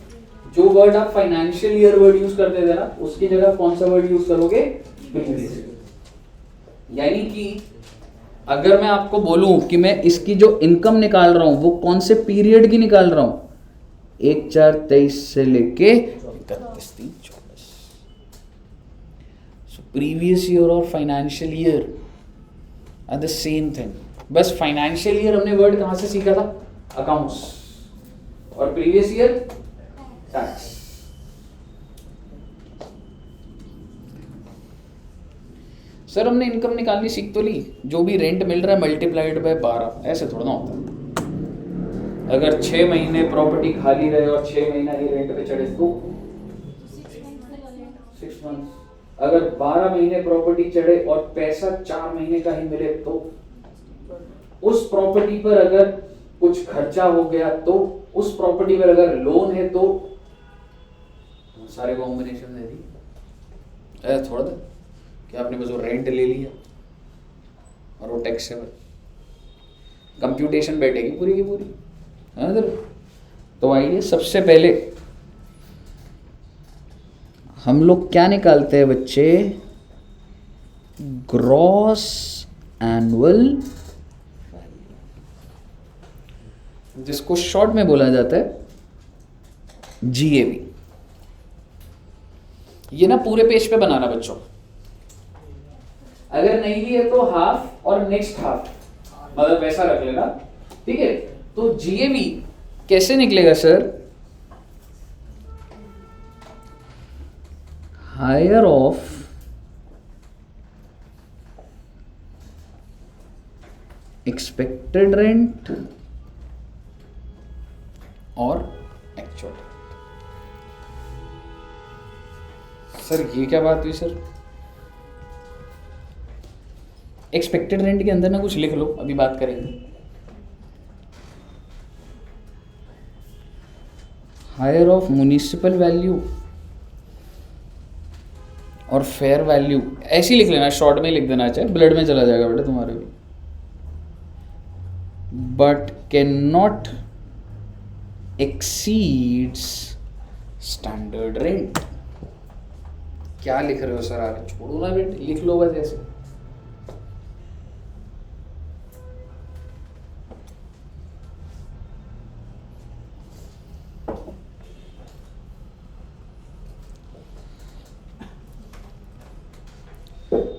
जो वर्ड आप फाइनेंशियल ईयर वर्ड यूज करते थे ना, उसकी जगह कौन सा वर्ड यूज करोगे, प्रीवियस। यानी कि अगर मैं आपको बोलूं कि मैं इसकी जो इनकम निकाल रहा हूं वो कौन से पीरियड की निकाल रहा हूं, 1/4/23 से लेके 31/3/24। सो प्रीवियस ईयर और financial year are the same thing, बस फाइनेंशियल ईयर हमने वर्ड कहां से सीखा था, अकाउंट्स, और प्रीवियस ईयर टैक्स। सर हमने इनकम निकालनी सीख तो ली, जो भी रेंट मिल रहा है मल्टीप्लाइड बाय 12, ऐसे थोड़ा ना होता। अगर 6 महीने प्रॉपर्टी खाली रहे और 6 महीना ही रेंट पे चढ़े तो 6 मंथ। अगर 12 महीने प्रॉपर्टी चढ़े और पैसा 4 महीने का ही मिले तो उस प्रॉपर्टी पर अगर कुछ खर्चा हो गया तो उस प्रॉपर्टी पर अगर लोन है तो सारे कॉम्बिनेशन दे दी, ऐसा थोड़ा था कि आपने बस वो रेंट ले लिया और वो टैक्सेबल, कंप्यूटेशन बैठेगी पूरी की पूरी, है ना। तो आइए सबसे पहले हम लोग क्या निकालते हैं बच्चे, ग्रॉस एनुअल वैल्यू, जिसको शॉर्ट में बोला जाता है जीएवी। ये ना पूरे पेज पे बनाना बच्चों, अगर नहीं भी है तो हाफ और नेक्स्ट हाफ, मतलब वैसा रख लेना, ठीक है। तो जीएवी कैसे निकलेगा sir, higher of expected rent और एक्चुअल। सर ये क्या बात हुई सर, एक्सपेक्टेड रेंट के अंदर ना कुछ लिख लो, अभी बात करेंगे। हायर ऑफ म्युनिसिपल वैल्यू और फेयर वैल्यू, ऐसे ही लिख लेना, शॉर्ट में लिख देना, चाहे ब्लड में चला जाएगा बेटा तुम्हारे भी। But can not exceeds standard rent. क्या लिख रहे हो सर आप, छोड़ो ना बेटे, लिख लो बस ऐसे।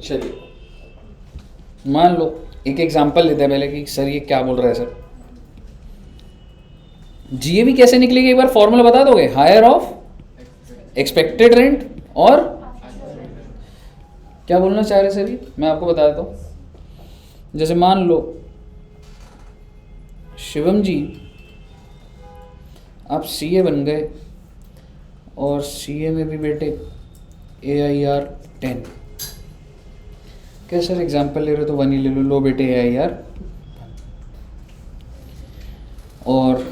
चलिए मान लो एक एग्जांपल लेते हैं पहले कि सर ये क्या बोल रहा है सर। जीएवी कैसे निकलेगी एक बार फॉर्मूला बता दोगे, हायर ऑफ एक्सपेक्टेड रेंट और क्या बोलना चाह रहे सर, ये मैं आपको बता देता हूं। जैसे मान लो शिवम जी आप सीए बन गए और सीए में भी बेटे AIR 10, क्या सर एग्जाम्पल ले रहे हो तो 1 ही ले लो बेटे AIR। और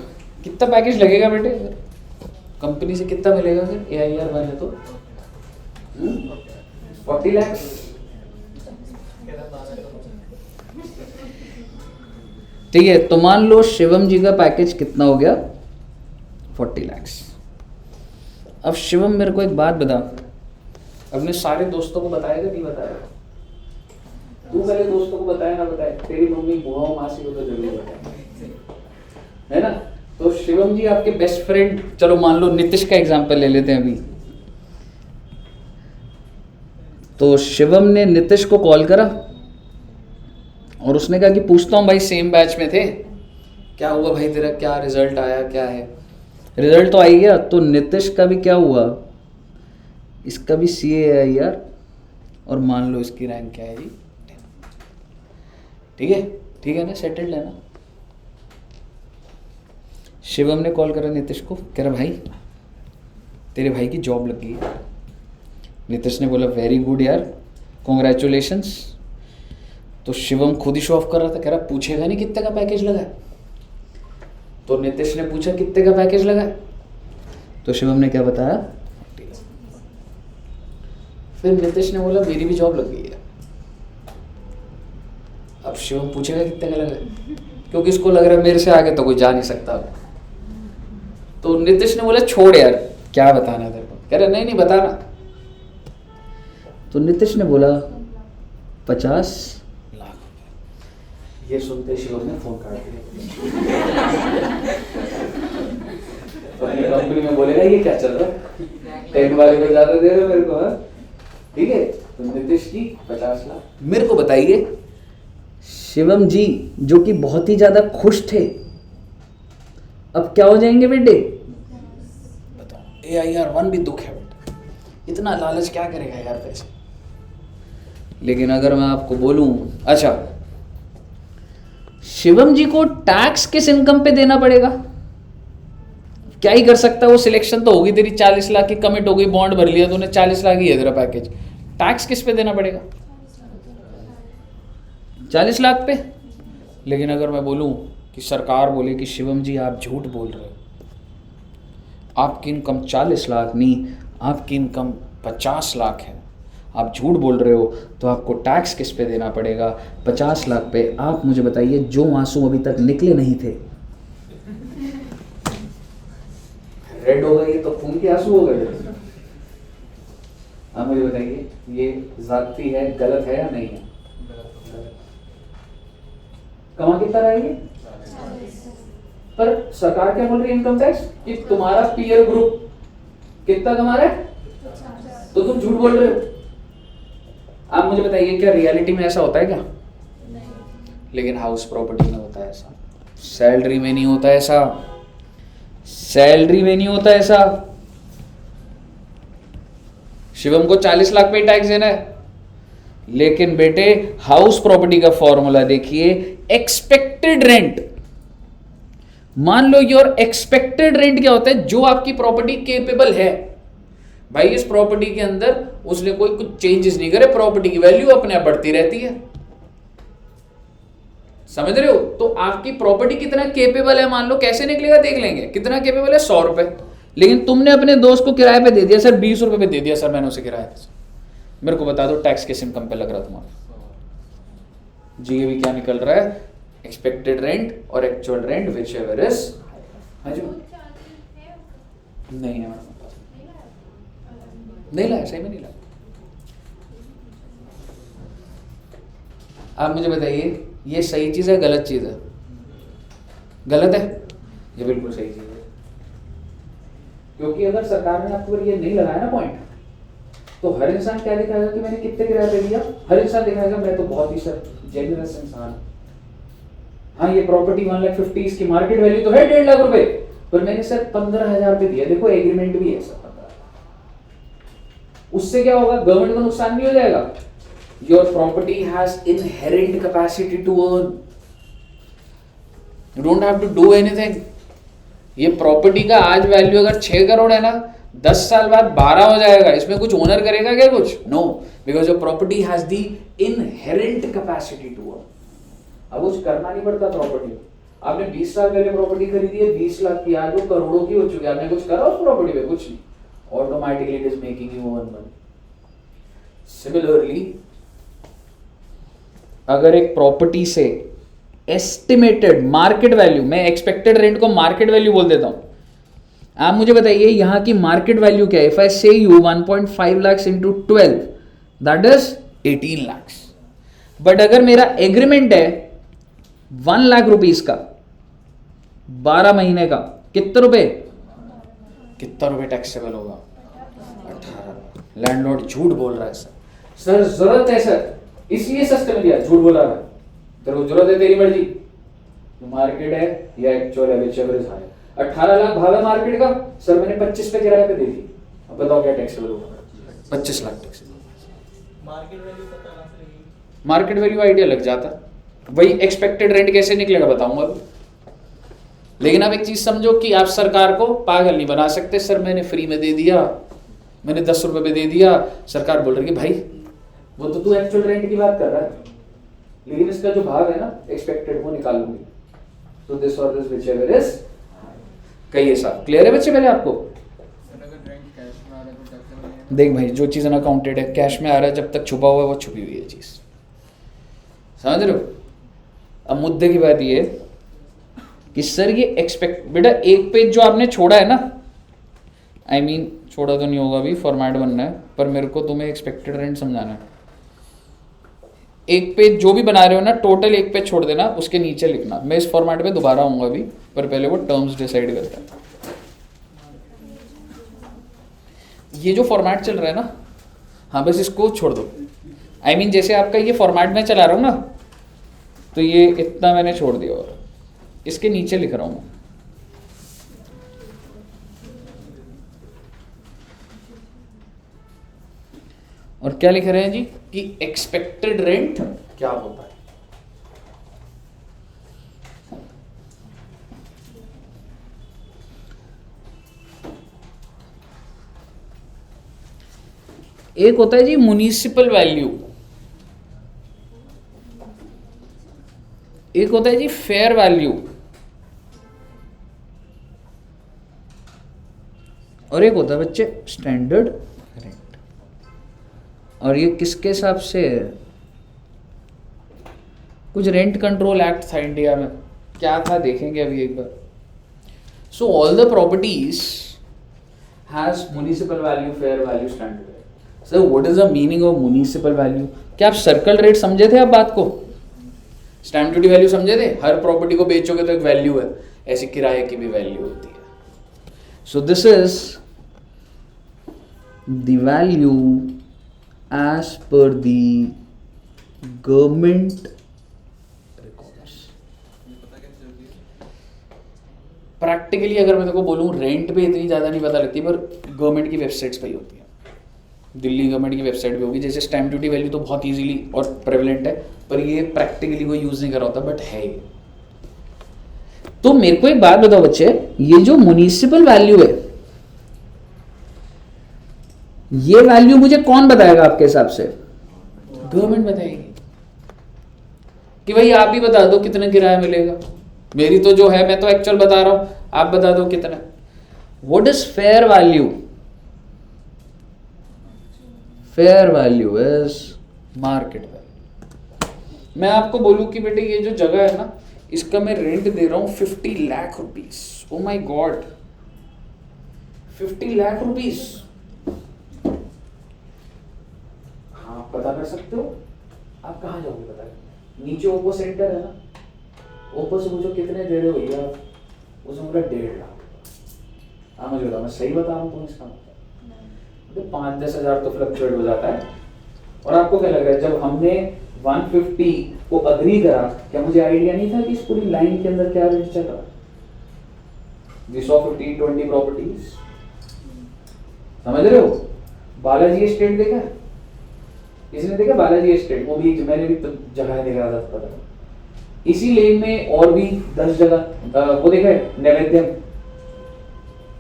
कितना पैकेज लगेगा बेटे, कंपनी से कितना मिलेगा सर AIR 1 है तो 40 लाख। ठीक है, तो मान लो शिवम जी का पैकेज कितना हो गया, 40 लाख। अब शिवम मेरे को एक बात बता, अपने सारे दोस्तों को बताएगा नहीं बताएगा, तू पहले दोस्तों को बताया ना बताए, तेरी मम्मी बुआ मासी को तो जरूर बताए, है ना। तो शिवम जी आपके बेस्ट फ्रेंड, चलो मान लो नीतीश का एग्जांपल ले लेते हैं अभी। तो शिवम ने नीतीश को कॉल करा और उसने कहा कि पूछता हूँ भाई, सेम बैच में थे, क्या हुआ भाई तेरा, क्या रिजल्ट आया, क्या है। रिजल्ट तो आई गया, तो नीतीश का भी क्या हुआ, इसका भी CAIR और मान लो इसकी रैंक क्या है जी, ठीक है ना, सेटल्ड है ना। शिवम ने कॉल करा नीतीश को, कह रहा भाई तेरे भाई की जॉब लग गई है। नीतीश ने बोला वेरी गुड यार, कॉन्ग्रेचुलेशंस। तो शिवम खुद ही शो ऑफ कर रहा था, कह रहा पूछेगा नहीं कितने का पैकेज लगा। तो नीतीश ने पूछा कितने का पैकेज लगा, तो शिवम ने क्या बताया। फिर नीतीश ने बोला मेरी भी जॉब लग गई है। अब शिवम पूछेगा कितने का लगा, क्योंकि इसको लग रहा है मेरे से आगे तो कोई जा नहीं सकता। तो नीतीश ने बोला छोड़ यार, क्या बताना तेरे को, कह रहा नहीं बताना। तो नीतीश ने बोला 50 लाख। ये सुनते शिवम ने फोन काट दिया। तो कंपनी में बोलेगा ये क्या चल रहा है, 10 वाले को ज्यादा दे रहे हो मेरे को, हाँ ठीक है। तो नीतीश जी 50 लाख। मेरे को बताइए शिवम जी जो कि बहुत ही ज्यादा खुश थे, अब क्या हो जाएंगे बेटे, बताओ। AIR 1 भी दुख है बेटा, इतना लालच क्या करेगा यार पैसे। लेकिन अगर मैं आपको बोलूं, अच्छा शिवम जी को टैक्स किस इनकम पे देना पड़ेगा, क्या ही कर सकता है वो, सिलेक्शन तो होगी तेरी, 40 लाख की कमिट हो गई, बॉन्ड भर लिया तूने, 40 लाख ही है तेरा पैकेज, टैक्स किस पे देना पड़ेगा, 40 लाख पे। लेकिन अगर मैं बोलूं कि सरकार बोले कि शिवम जी आप झूठ बोल रहे हो, आपकी इनकम 40 लाख नहीं, आपकी इनकम 50 लाख है, आप झूठ बोल रहे हो, तो आपको टैक्स किस पे देना पड़ेगा? 50 लाख पे। आप मुझे बताइए, जो आंसू अभी तक निकले नहीं थे, रेड हो गए तो खून के आंसू हो गए। आप मुझे बताइए, ये जाती है, गलत है या नहीं है? कमा कितना रहेगी? पर सरकार क्या बोल रही है इनकम टैक्स कि तुम्हारा पीयर ग्रुप कितना कमा रहा है, तो तुम झूठ बोल रहे हो। आप मुझे बताइए, क्या रियलिटी में ऐसा होता है क्या? लेकिन हाउस प्रॉपर्टी में होता है ऐसा, सैलरी में नहीं होता ऐसा, सैलरी में नहीं होता ऐसा। शिवम को 40 लाख पे टैक्स देना है, लेकिन बेटे हाउस प्रॉपर्टी का फॉर्मूला देखिए, एक्सपेक्टेड रेंट। मान लो योर एक्सपेक्टेड रेंट क्या होता है? जो आपकी प्रॉपर्टी केपेबल है। भाई इस प्रॉपर्टी के अंदर उसने कोई कुछ चेंजेस नहीं करे, प्रॉपर्टी की वैल्यू अपने आप बढ़ती रहती है, समझ रहे हो? तो आपकी प्रॉपर्टी कितना केपेबल है, मान लो, कैसे निकलेगा देख लेंगे। कितना केपेबल है? 100 रुपए। लेकिन तुमने अपने दोस्त को किराए पे दे दिया, सर 20 रुपए पे दे दिया, सर मैंने उसे किराए पे। मेरे को बता दो टैक्स किस इनकम पे लग रहा है तुम्हारा? जी अभी क्या निकल रहा है? एक्सपेक्टेड रेंट और actual rent which ever is. नहीं है, नहीं लाया, सही में नहीं लाया। आप मुझे बताइए, ये सही चीज है गलत चीज है? गलत है। ये बिल्कुल सही चीज है, क्योंकि अगर सरकार ने आपको ये नहीं लगाया ना पॉइंट, तो हर इंसान क्या दिखाएगा कि मैंने कितने किराए पे दिया? हर इंसान दिखाएगा मैं तो बहुत ही सर जेन्युइनस इंसान। हाँ ये प्रॉपर्टी 1,50,000 इसकी मार्केट वैल्यू तो है 1.5 लाख रुपए, पर मैंने सर 15,000 पे दिया, देखो एग्रीमेंट भी है सर 15। उससे क्या होगा? गवर्नमेंट को नुकसान भी हो जाएगा। Your property has inherent capacity to earn, you don't have to do anything. ये प्रॉपर्टी का आज वैल्यू अगर 6 करोड़ है ना, 10 साल बाद 12 हो जाएगा। इसमें कुछ ओनर करेगा क्या? कुछ no, because your property has the inherent capacity to earn. अब कुछ करना नहीं पड़ता प्रॉपर्टी। आपने 20 साल पहले प्रॉपर्टी खरीदी है, 20 लाख की, आज वो करोड़ों की हो चुकी है। आपने कुछ करा उस प्रॉपर्टी पे? कुछ नहीं, automatically it is making you earn money. Similarly अगर एक प्रॉपर्टी से एस्टिमेटेड मार्केट वैल्यू, मैं एक्सपेक्टेड रेंट को मार्केट वैल्यू बोल देता हूं। आप मुझे बताइए यहां की मार्केट वैल्यू क्या है? इफ आई से you 1.5 lakh into 12 that is 18 lakh. But अगर मेरा एग्रीमेंट है 1 लाख रुपीस का 12 महीने का, कितने रुपए? कितना रुपए टैक्सेबल होगा? 18। लैंडलॉर्ड झूठ बोल रहा है सर जरूरत है सर इसलिए सस्ते में दिया, झूठ बोला रहा है। तेरे को जरूरत है, तेरी मर्जी, मार्केट है या एक्चुअल है, व्हिचएवर इज हाई। 18 लाख भाव है मार्केट का, सर मैंने 25 पे किराए पे दे दी। अब बताओ क्या टैक्सेबल होगा? 25 लाख टैक्सेबल। मार्केट वैल्यू पता कहां से लगेगी? मार्केट वैल्यू आइडिया लग जाता। वही एक्सपेक्टेड रेंट कैसे निकलेगा बताऊंगा अभी। लेकिन आप एक चीज समझो कि आप सरकार को पागल नहीं बना सकते। सर मैंने फ्री में दे दिया, मैंने 10 रुपए पे दे दिया। सरकार बोल रही है भाई वो तो तू एक्चुअल रेंट की बात कर रहा है, लेकिन इसका जो भाग है ना एक्सपेक्टेड वो निकाल लूंगी। तो दिस और दिस व्हिचएवर इज। कहिए साहब, क्लियर है बच्चे? पहले आपको देख भाई, जो चीज अनअकाउंटेड है कैश में आ रहा है, जब तक छुपा हुआ है वो छुपी हुई है चीज, समझ रहे हो? अब मुद्दे की बात ये कि सर ये एक्सपेक्ट, बेटा एक पेज जो आपने छोड़ा है ना, आई मीन छोड़ा तो नहीं होगा, अभी फॉर्मेट बनना है, पर मेरे को तुम्हें एक्सपेक्टेड रेंट समझाना है। एक पेज जो भी बना रहे हो ना, टोटल एक पेज छोड़ देना, उसके नीचे लिखना। मैं इस फॉर्मेट पे दोबारा आऊंगा अभी, पर पहले वो टर्म्स डिसाइड करते हैं। ये जो फॉर्मेट चल रहा है ना, हाँ बस इसको छोड़ दो। आई मीन जैसे आपका ये फॉर्मेट में चला रहा हूँ ना, तो ये इतना मैंने छोड़ दिया और इसके नीचे लिख रहा हूँ। और क्या लिख रहे हैं जी कि एक्सपेक्टेड रेंट क्या होता है। एक होता है जी म्युनिसिपल वैल्यू, एक होता है जी फेयर वैल्यू, और एक होता है बच्चे स्टैंडर्ड रेंट। और ये किसके हिसाब से है? कुछ रेंट कंट्रोल एक्ट था इंडिया में, क्या था देखेंगे अभी एक बार। So all the properties has municipal value, fair value, standard rate. Sir what is the meaning of municipal value? क्या आप सर्कल रेट समझे थे आप बात को? स्टैम्प ड्यूटी वैल्यू समझे थे? हर प्रॉपर्टी को बेचोगे तो एक वैल्यू है, ऐसी किराए की भी वैल्यू होती है। So this is the value as per the government records. Practically अगर मैं तेको बोलूँ रेंट पे इतनी ज़्यादा नहीं पता लगती, पर गवर्नमेंट की वेबसाइट्स पे ही होती है। दिल्ली गवर्नमेंट की वेबसाइट पे होगी। जैसे स्टैम्प ड्यूटी वैल्यू तो बहुत इजीली और प्रेवलेंट है, पर ये प्रैक्टिकली कोई यूज़ नहीं कर रहा होता, बट है ये। तो मेरे को एक बात बताओ बच्चे, ये जो म्युनिसिपल वैल्यू है, ये वैल्यू मुझे कौन बताएगा आपके हिसाब से? गवर्नमेंट बताएगी कि भाई आप ही बता दो कितना किराया मिलेगा। मेरी तो जो है मैं तो एक्चुअल बता रहा हूं, आप बता दो कितना। What is fair value? Fair value is market value. मैं आपको बोलूं कि बेटे ये जो जगह है ना, इसका मैं रेंट दे रहा हूं 50 lakh rupees. Oh my God, 50 lakh rupees. हाँ पता कर सकते हो आप कहाँ जाओगे? पता है नीचे ओप्पो सेंटर है ना, ओप्पो से पूछो कितने दे रहे हो भैया, उसने बोला 1.5 लाख। हाँ मुझे बताओ मैं सही बता रहा हूँ तुम इसका? 5-10 हज़ार तो फ्लक्चुएट हो जाता है। और आपको क्या लग रहा है जब हमने 150 को अग्री करा, क्या मुझे आइडिया नहीं था कि इस पूरी लाइन के अंदर क्या रेट चल रहा है? We saw 15-20 प्रॉपर्टीज, समझ रहे हो? बालाजी एस्टेट देखा है? इसने देखा बालाजी एस्टेट? वो भी मैंने भी तो जगह देखा था पता। इसी लेन में और भी 10 जगह वो देखा है।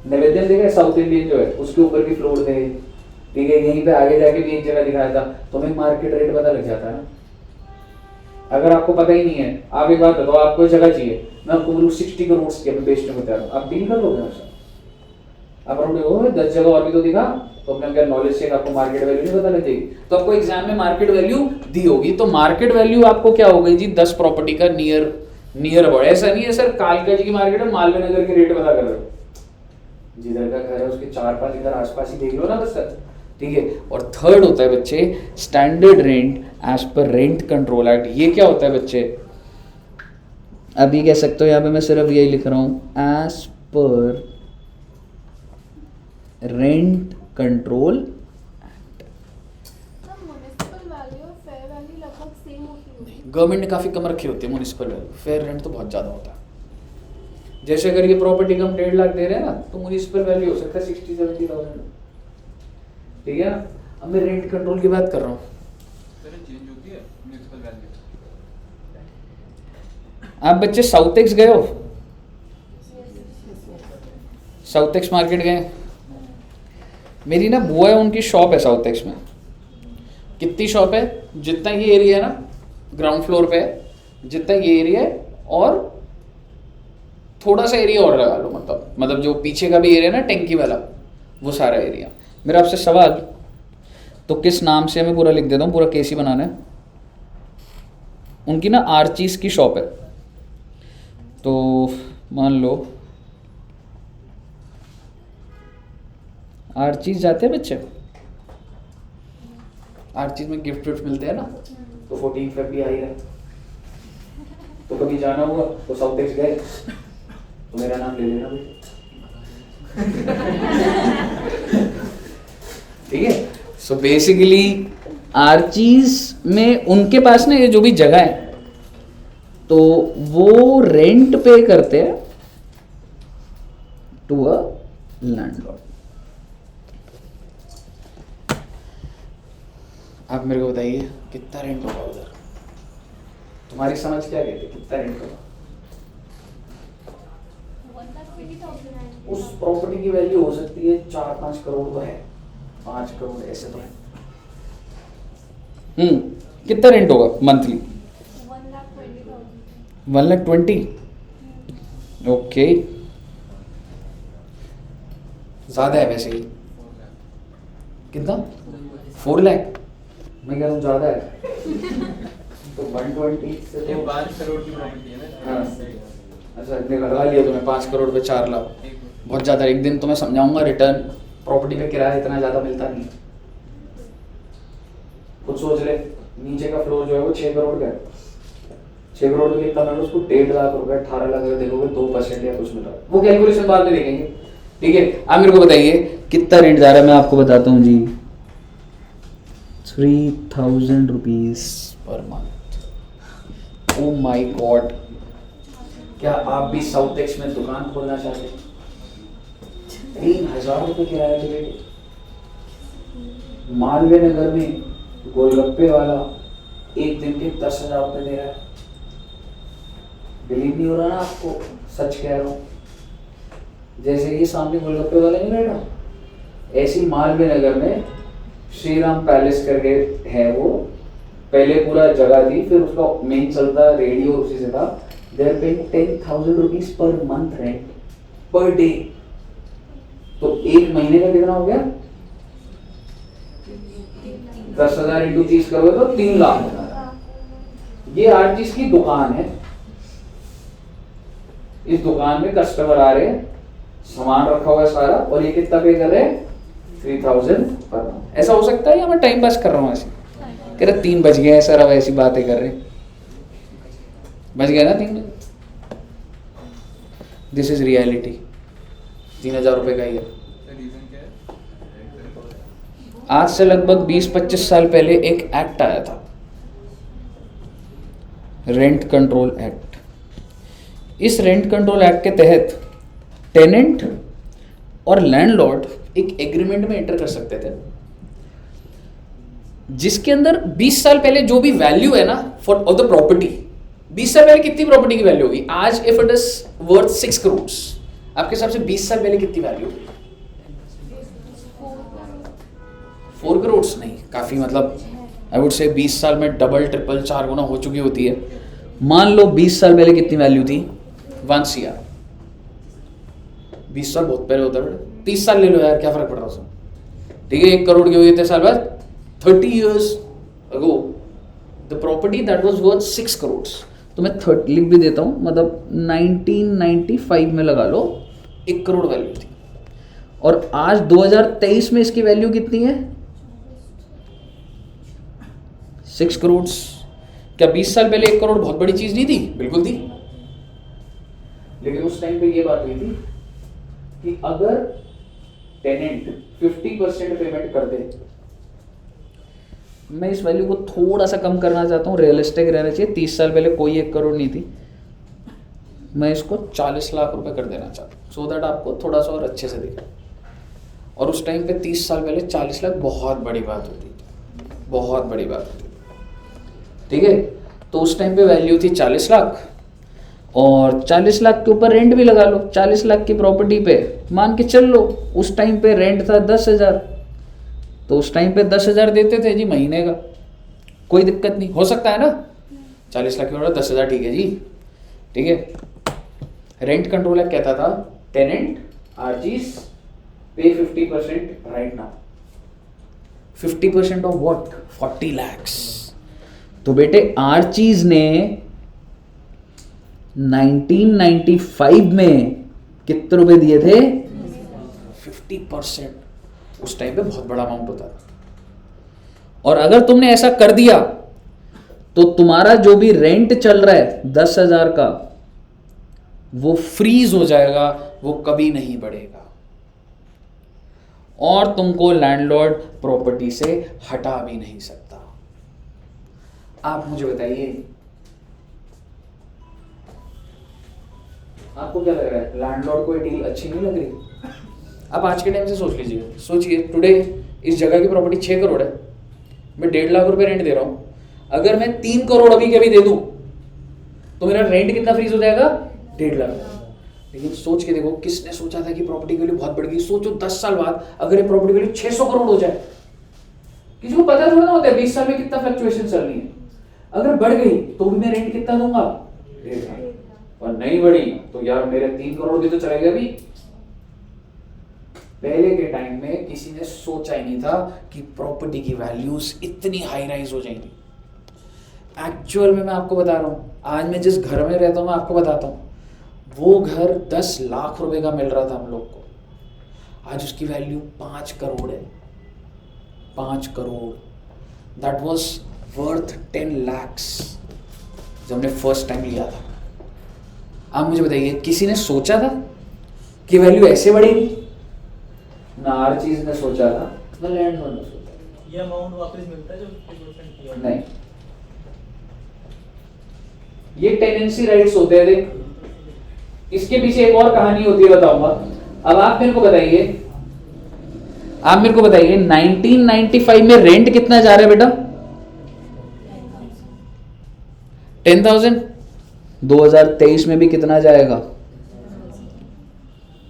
नैवेद्यम देखा है, साउथ इंडियन जो है, उसके ऊपर भी फ्लोर थे, ठीक है। यहीं पे आगे जाके भी एक जगह दिखाया था। तो हमें मार्केट रेट पता लग जाता है ना। अगर आपको पता ही नहीं है, आप एक बात बताओ, आपको जगह चाहिए, मैं आपको बोलूँ 60 करोड़ की मैं बेचने को तैयार हूँ, आप डील कर लोगे मुझसे? आप बोलोगे 10 जगह और भी तो दिखा, तो अपने क्या नॉलेज से आपको मार्केट वैल्यू नहीं पता लग जाएगी? तो आपको एग्जाम में मार्केट वैल्यू दी होगी। तो मार्केट वैल्यू आपको क्या हो गई जी? 10 प्रॉपर्टी का नियर अबाउट। ऐसा नहीं है सर कालका जी की मार्केट है, मालवीय नगर के रेट पता कर रहे हो, जिधर का घर है उसके 4-5 इधर आसपास ही देख लो ना बस सर, ठीक है। और थर्ड होता है बच्चे standard rent as per rent control act. ये क्या होता है बच्चे? अभी कह सकते हो यहाँ पे मैं सिर्फ यही लिख रहा हूँ, as per rent control act. Municipal value और फेयर वैल्यू लगभग सेम होती है। गवर्नमेंट ने काफ़ी कम रखी होती है म्युनिसिपल वैल्यू, फेयर रेंट तो बहुत ज़्यादा होता है। जैसे अगर ये प्रॉपर्टी का हम 1.5 लाख दे रहे हैं ना, तो म्युनिसिपल वैल्यू हो सकता है 60-70,000, ठीक है ना। अब मैं रेंट कंट्रोल की बात कर रहा हूँ। चेंज होती है म्युनिसिपल वैल्यू। आप बच्चे साउथ एक्स गए हो? साउथ एक्स मार्केट गए? मेरी ना बुआ है, उनकी शॉप है साउथ एक्स में। कितनी शॉप है? जितना ये एरिया है ना, ग्राउंड फ्लोर पे है, जितना ये एरिया है और थोड़ा सा एरिया और लगा लो, मतलब जो पीछे का भी एरिया ना टैंकी वाला, वो सारा एरिया। मेरा आपसे सवाल, तो किस नाम से मैं पूरा लिख देता हूँ, पूरा केस ही बनाना है। उनकी ना आर्चीज की शॉप है, तो मान लो आर्चीज जाते हैं बच्चे, आर्चीज में गिफ्ट विफ्ट मिलते हैं ना, तो 14 फेब भी आ ही रहा, तो कभी जाना होगा तो साउथ एक्स गए तो मेरा नाम ले लेना भाई, ठीक है। सो बेसिकली आर्चीज में उनके पास ना ये जो भी जगह है, तो वो रेंट पे करते हैं टू अ लैंडलॉर्ड। आप मेरे को बताइए कितना रेंट होगा उधर? तुम्हारी समझ क्या कहती है कितना रेंट होगा? उस प्रॉपर्टी की वैल्यू हो सकती है 4-5 करोड़ तो है, 5 करोड़ ऐसे तो है। कितना रेंट होगा मंथली? 1,20,000। ओके, ज़्यादा है वैसे ही। कितना? 4 लाख। मैं कह रहा हूँ ज़्यादा है। तो 120 से ये तो 5 करोड़ की प्रॉपर्टी है ना। हाँ। अच्छा इतने लगा लिया तुम्हें 5 करोड़ पे 4 लाख, बहुत ज़्यादा। एक दिन तो मैं समझाऊंगा रिटर्न प्रॉपर्टी का किराया इतना ज़्यादा मिलता नहीं। खुद सोच ले, नीचे का फ्लोर जो है वो 6 करोड़ का है। 6 करोड़ का कितना मिल रहा है उसको? 1.5 लाख रुपए, 18 लाख रुपए देखोगे 2% या कुछ मिल रहा है। वो कैलकुलेशन बाद में देखेंगे, ठीक है। आप मेरे को बताइए कितना रेंट जा रहा है, मैं आपको बताता हूँ जी। 3000 रुपीज पर मंथ। ओ माई गॉड, क्या आप भी साउथ एक्स में दुकान खोलना चाहते हैं? 3000 रुपये किराया के बेटे। मालवीय नगर में गोलगप्पे वाला एक दिन के 10,000 रुपये दे रहा है। बिलीव नहीं हो रहा ना आपको? सच कह रहा हूँ। जैसे ये सामने गोलगप्पे वाला नहीं बैठा, ऐसी मालवीय नगर में श्री राम पैलेस करके है वो, पहले पूरा जगह थी, फिर उसका मेन चलता रेडियो उसी से था। देयर पे 10,000 rupees per month rent per day. तो एक महीने का कितना हो गया? 10,000 इंटू 30 करोगे तो 3 लाख। ये हर चीज की दुकान है। इस दुकान में कस्टमर आ रहे हैं, सामान रखा हुआ है सारा, और ये कितना पे कर रहे हैं? 3000 पर मंथ। ऐसा हो सकता है या मैं टाइम पास कर रहा हूँ ऐसे? कह रहे 3 बज गए सर, अब ऐसी बातें कर रहे हैं। बज गया ना 3? This is reality. 3000 रुपये का ही है। रीजन क्या है? आज से लगभग 20-25 साल पहले एक एक्ट आया था, रेंट कंट्रोल एक्ट। इस रेंट कंट्रोल एक्ट के तहत टेनेंट और लैंडलॉर्ड एक एग्रीमेंट में एंटर कर सकते थे, जिसके अंदर 20 साल पहले जो भी वैल्यू है ना फॉर ऑफ द प्रॉपर्टी, 20 साल पहले कितनी प्रॉपर्टी की वैल्यू होगी? आज if it is worth 6 crore, आपके हिसाब से 20 साल पहले कितनी वैल्यू होगी? 4 करोड़ नहीं, काफी, मतलब आई वुड से 20 साल में डबल ट्रिपल 4 गुना हो चुकी होती है। मान लो 20 साल पहले कितनी वैल्यू थी? 1 CR। 20 साल बहुत पहले होता है, 30 साल ले लो यार, क्या फर्क पड़ रहा है उसमें? ठीक है, 1 करोड़ की हुई इतने साल बाद, 30 years ago the property that was worth 6 crores, तो मैं 30 लिख भी देता हूँ, मतलब 1995 में लगा लो 1 करोड़ वैल्यू थी, और आज 2023 में इसकी वैल्यू कितनी है? 6 करोड़। क्या 20 साल पहले 1 करोड़ बहुत बड़ी चीज नहीं थी? बिल्कुल थी। लेकिन उस टाइम पे ये बात हुई थी कि अगर टेनेंट 50% पेमेंट कर दे, मैं इस वैल्यू को थोड़ा सा कम करना चाहता हूँ, रियलिस्टिक रहना चाहिए। 30 साल पहले कोई 1 करोड़ नहीं थी, मैं इसको 40 लाख रुपए कर देना चाहता हूँ, सो दैट आपको थोड़ा सा और अच्छे से दिखे। और उस टाइम पे 30 साल पहले 40 लाख बहुत बड़ी बात होती थी, बहुत बड़ी बात होती थी। ठीक है, तो उस टाइम पे वैल्यू थी 40 लाख, और 40 लाख के ऊपर रेंट भी लगा लो। 40 लाख की प्रॉपर्टी पे मान के चल लो, उस टाइम पे रेंट था 10,000, तो उस टाइम पे 10,000 देते थे जी महीने का, कोई दिक्कत नहीं, हो सकता है ना? 40 लाख की ऑर्डर 10,000, ठीक है जी, ठीक है। रेंट कंट्रोल एक्ट कहता था टेनेंट आरजीज पे 50% right now. 50% of what? 40 lakhs। तो बेटे आरचीज ने 1995 में कितने रुपए दिए थे? 50%। उस टाइम पे बहुत बड़ा अमाउंट होता था। और अगर तुमने ऐसा कर दिया तो तुम्हारा जो भी रेंट चल रहा है 10,000 का, वो फ्रीज हो जाएगा, वो कभी नहीं बढ़ेगा, और तुमको लैंडलॉर्ड प्रॉपर्टी से हटा भी नहीं सकता। आप मुझे बताइए, आपको क्या लग रहा है, लैंडलॉर्ड को ये डील अच्छी नहीं लग रही? आप आज के टाइम से सोच लीजिए, सोचिए टुडे इस जगह की प्रॉपर्टी 6 करोड़ है, मैं 1.5 लाख रुपए रेंट दे रहा हूं। अगर मैं 3 करोड़ अभी के अभी दे दूं तो मेरा रेंट कितना फ्रीज हो जाएगा? 1.5 लाख। लेकिन सोच के देखो, किसने सोचा था कि प्रॉपर्टी वैल्यू बहुत बढ़ गई? सोचो 10 साल बाद अगर ये प्रॉपर्टी वैल्यू 600 करोड़ हो जाए, किसी को पता थोड़ा ना होता है 20 साल में कितना फ्लक्चुएशन चल रही है। अगर बढ़ गई तो भी मैं रेंट कितना दूंगा? 1.5 लाख। और नहीं बढ़ी तो यार मेरे 3 करोड़ भी तो चले गए अभी। पहले के टाइम में किसी ने सोचा ही नहीं था कि प्रॉपर्टी की वैल्यूज इतनी हाई राइज हो जाएंगी। एक्चुअल में मैं आपको बता रहा हूँ, आज मैं जिस घर में रहता हूँ मैं आपको बताता हूँ, वो घर 10 लाख रुपए का मिल रहा था हम लोग को, आज उसकी वैल्यू 5 करोड़ है। 5 crore, that was worth 10 lakhs जब हमने फर्स्ट टाइम लिया था। आप मुझे बताइए, किसी ने सोचा था कि वैल्यू ऐसे बढ़ेगी? ना हर चीज ने सोचा था, ना लैंडलॉर्ड ने सोचा। ये अमाउंट वापस मिलता है जो 50% किया नहीं, ये टेनेंसी राइट्स होते हैं। देख, इसके पीछे एक और कहानी होती है, बताऊंगा। अब आप मेरे को बताइए, 1995 में रेंट कितना जा रहा है बेटा? 10,000। 2023 में भी कितना जाएगा?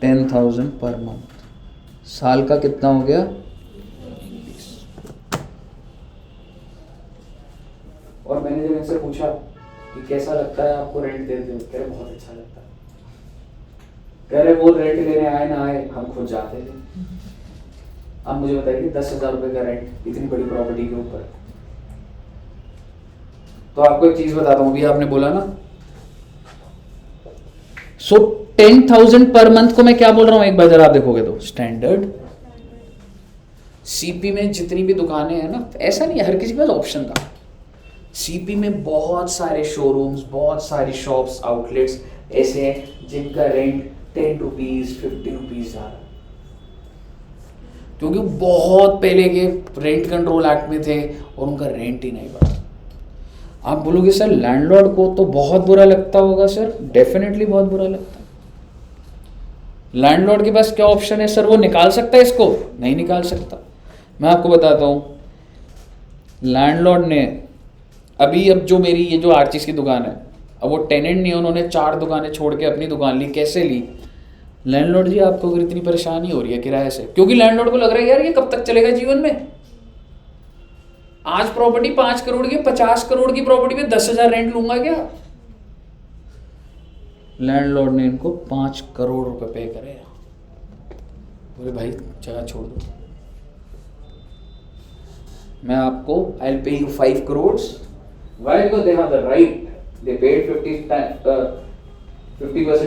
10,000 पर मंथ। साल का कितना हो गया? 20। और मैंने जब इनसे पूछा कि कैसा लगता है आपको रेंट देते हो, कह रहे बहुत अच्छा लगता है। कह रहे वो रेंट लेने आए ना आए, हम खुद जाते थे। अब मुझे बताइए, 10,000 रुपए का रेंट इतनी बड़ी प्रॉपर्टी के ऊपर। तो आपको एक चीज बताता हूं, अभी आपने बोला ना, सो 10,000 पर मंथ को मैं क्या बोल रहा हूं, एक बार जरा आप देखोगे तो स्टैंडर्ड। सीपी में जितनी भी दुकानें हैं ना, ऐसा नहीं है हर किसी के पास ऑप्शन था। सीपी में बहुत सारे शोरूम्स, बहुत सारी शॉप्स, आउटलेट्स ऐसे हैं जिनका रेंट 10 रुपीज 50 रुपीज जा रहा है, क्योंकि बहुत पहले के रेंट कंट्रोल एक्ट में थे और उनका रेंट ही नहीं बढ़ा। आप बोलोगे सर लैंडलॉर्ड को तो बहुत बुरा लगता होगा। सर डेफिनेटली बहुत बुरा लगता है। लैंडलॉर्ड के पास क्या ऑप्शन है सर? वो निकाल सकता है इसको? नहीं निकाल सकता। मैं आपको बताता हूं, लैंडलॉर्ड ने अभी, अब जो मेरी ये जो आर्चिस की दुकान है, अब वो टेनेंट नहीं है, उन्होंने 4 दुकानें छोड़ के अपनी दुकान ली। कैसे ली? लैंडलॉर्ड जी आपको अगर इतनी परेशानी हो रही है किराए से, क्योंकि लैंडलॉर्ड को लग रहा है यार ये कब तक चलेगा जीवन में। आज प्रॉपर्टी 5 करोड़ की, 50 करोड़ की प्रॉपर्टी में 10,000 रेंट लूंगा क्या? लैंडलॉर्ड ने इनको 5 करोड़ रुपए पे करे। बोले भाई जगह छोड़ दो, मैं आपको I will pay you 5 crores। Why? Because they have the right. They paid 50%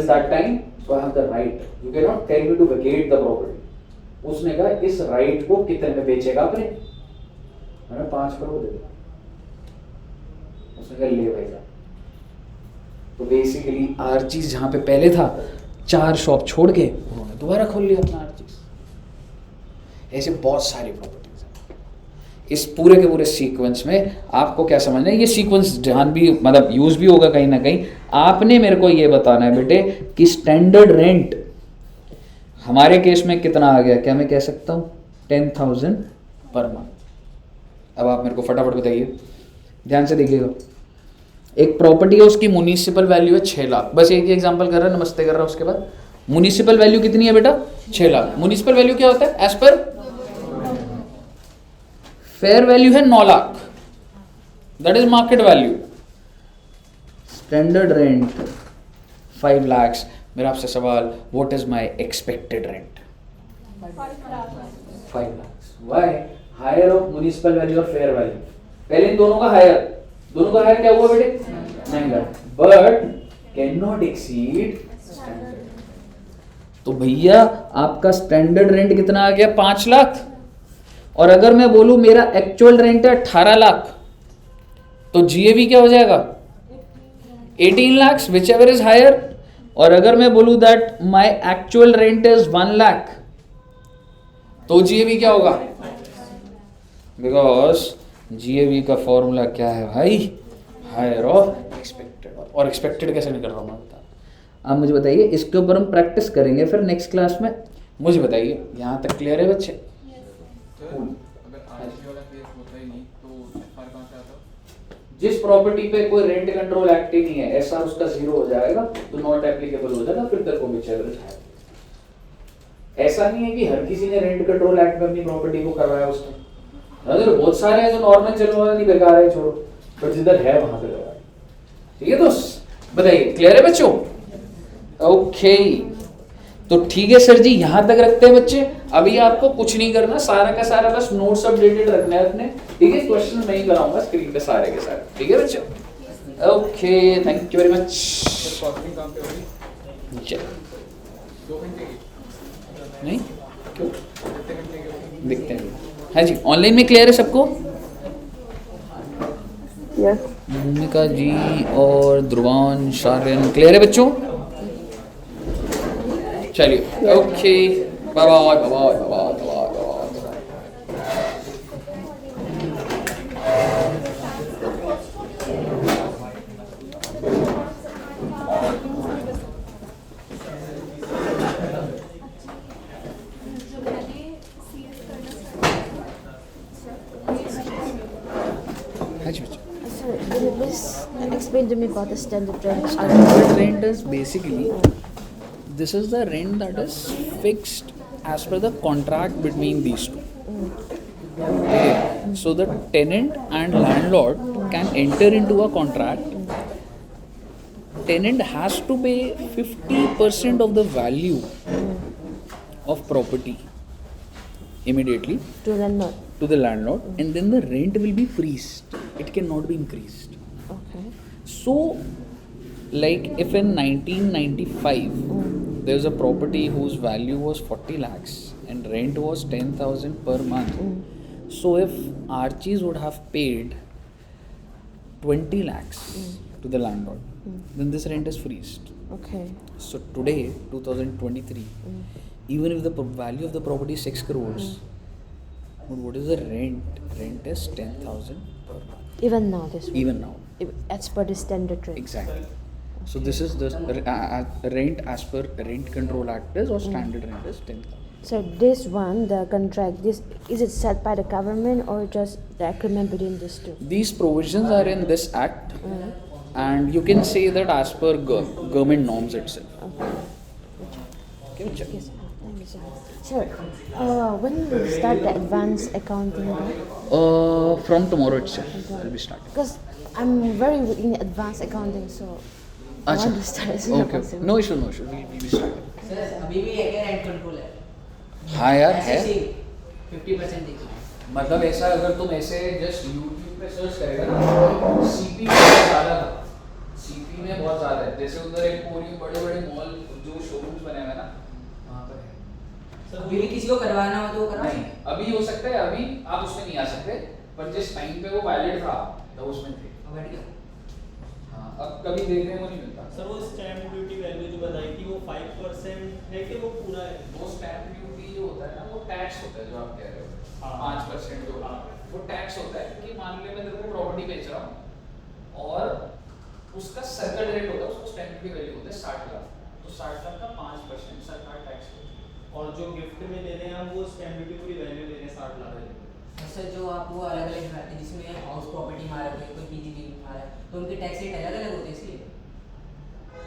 that time, so I have the right. You cannot tell me to vacate the property. उसने कहा इस राइट को कितने में बेचेगा अपने? मैंने 5 करोड़ दे दिया। उसने कहा ले भाई साहब। तो बेसिकली आर्चीज जहां पे पहले था 4 शॉप छोड़ के उन्होंने दोबारा खोल लिया अपना आर्चीज। ऐसे बहुत सारी प्रॉपर्टीज हैं। इस पूरे के पूरे सीक्वेंस में आपको क्या समझना है, ये सीक्वेंस ध्यान भी मतलब यूज भी होगा कहीं ना कहीं। आपने मेरे को ये बताना है बेटे कि स्टैंडर्ड रेंट हमारे केस में कितना आ गया, क्या मैं कह सकता हूँ 10,000 पर मंथ। अब आप मेरे को फटाफट बताइए, ध्यान से देखिएगा। एक प्रॉपर्टी है, उसकी म्युनिसिपल वैल्यू है 6 लाख। बस एक ही एग्जांपल कर रहा है, नमस्ते कर रहा है। उसके बाद म्युनिसिपल वैल्यू कितनी है बेटा? 6 लाख। म्युनिसिपल वैल्यू क्या होता है एज पर? फेयर वैल्यू है 9 lakh, that is market value. Standard rent 5 lakhs। मेरा आपसे सवाल, what is my expected rent? 5 lakhs। Why? Higher of municipal value और फेयर वैल्यू। पहले इन दोनों का हायर, दोनों का हायर क्या हुआ बेटे? 9 lakh, but can not exceed standard. तो भैया आपका स्टैंडर्ड रेंट कितना आ गया? 5 लाख। और अगर मैं बोलूं मेरा एक्चुअल रेंट है 18 लाख, तो जीएवी क्या हो जाएगा? 18 lakhs, whichever is higher. और अगर मैं बोलूं that my actual rent is 1 lakh, तो जीएवी क्या होगा? बिकॉज जीएवी का फॉर्मूला क्या है भाई? Higher of expected. और एक्सपेक्टेड कैसे निकल रहा हूं मैं बता। आप मुझे बताइए, इसके ऊपर हम प्रैक्टिस करेंगे फिर नेक्स्ट क्लास में। मुझे बताइए यहां तक क्लियर है बच्चे? अगर आरसी वाला केस होता ही नहीं तो एफआर कहां से आता? जिस प्रॉपर्टी पे कोई रेंट कंट्रोल एक्ट ही नहीं है, एसआर उसका 0 हो जाएगा, तो नॉट एप्लीकेबल हो जाएगा। फिर तेरे को विचेवर है। ऐसा नहीं है कि हर किसी ने रेंट कंट्रोल एक्ट में अपनी प्रॉपर्टी को करवाया उसने। अगर बहुत सारे हैं जो नॉर्मल चलने वाला नहीं, बेकार है, छोड़ो। पर जिधर है वहां पे लगाए। ठीक है दोस्त, बताइए क्लियर है बच्चों? ओके, तो ठीक है सर जी, यहाँ तक रखते हैं बच्चे। अभी आपको कुछ नहीं करना, सारा का सारा बस नोट्स अपडेटेड रखना है अपने, ठीक है। क्वेश्चन मैं ही कराऊंगा स्क्रीन पे सारे के सारे, ठीक है बच्चों। Okay, thank you very much. Costing कहाँ पे होगी? चलो 2 घंटे की? नहीं क्यों, कितने घंटे की होगी? देखते हैं। हाँ जी, ऑनलाइन में क्लियर है सबको? भूमिका जी और ध्रुवान शार्यन क्लियर है बच्चों? चलिए okay, bye bye bye bye bye bye. जो मैंने CS करना स्टार्ट हाँ जी बच्चों। Sorry, can you please explain to me about the standard rent? Standard rent is basically, this is the rent that is fixed as per the contract between these two. Okay. So the tenant and landlord can enter into a contract. Tenant has to pay 50% of the value of property immediately To landlord. to the landlord, and then the rent will be freezed. It cannot be increased. Okay. So, like if in 1995 there was a property whose value was 40 lakhs and rent was 10,000 per month. So if Archie's would have paid 20 lakhs to the landlord, then this rent is freezed. Okay. So today, 2023, even if the value of the property is 6 crores, but what is the rent? Rent is 10,000 per month. Even now, this one. Even now. As per the standard rate. Exactly. So this is the rent as per Rent Control Act is, or standard rent is 10,000. So this one, the contract, this is it set by the government or just the agreement between these two? These provisions are in this act, and you can say that as per government norms itself. Okay. Okay, check. Yes. Thank you, sir. Sir, when will you start the advanced accounting? From tomorrow itself, I'll be starting. Because I'm very weak in advanced accounting, so I want to start as soon as Okay. possible. No issue, no issue. We'll be starting. Sir अभी भी है क्या रेंट कंट्रोल है? हाँ यार है। 50% देखिए। मतलब ऐसा अगर तुम ऐसे जस्ट YouTube पे सर्च करेगा ना, CP में बहुत ज़्यादा था, CP में बहुत ज़्यादा है। जैसे उधर एक पूरी बड़े-बड़े मॉल जो शोरूम्स बने हुए हैं ना, वहाँ पर है। सर अभी भी किसी को करवाना हो तो वो करवा नहीं, अभी हो सकता है, अभी आप उसमें नहीं आ सकते, पर जिस टाइम पे वो वैलिड था, तो उसमें थे। बैठ गया। हाँ, अब कभी देखने को नहीं मिलता। सर वो स्टैम्प ड्यूटी वैल्यू जो बताई थी वो 5% है कि वो पूरा है? वो स्टैम्प ड्यूटी जो होता है ना, वो टैक्स होता है जो आप कह रहे हो, हाँ। 5% जो, वो टैक्स होता है कि मान लो मैं तेरे को प्रॉपर्टी बेच रहा हूँ और उसका सर्कल रेट होता है, उसको स्टैम्प ड्यूटी वैल्यू होता है 60 लाख, तो 60 लाख का 5% सरकार टैक्स होता है। और जो गिफ्ट में ले रहे हैं हम वो स्टैम्प ड्यूटी पूरी वैल्यू ले रहे हैं 60 लाख। सर जो आप वो अलग अलग दिखाते हैं जिसमें हाउस प्रॉपर्टी मारा है कोई पीजीबी मारा है तो उनके टैक्स रेट अलग अलग होते हैं इसलिए।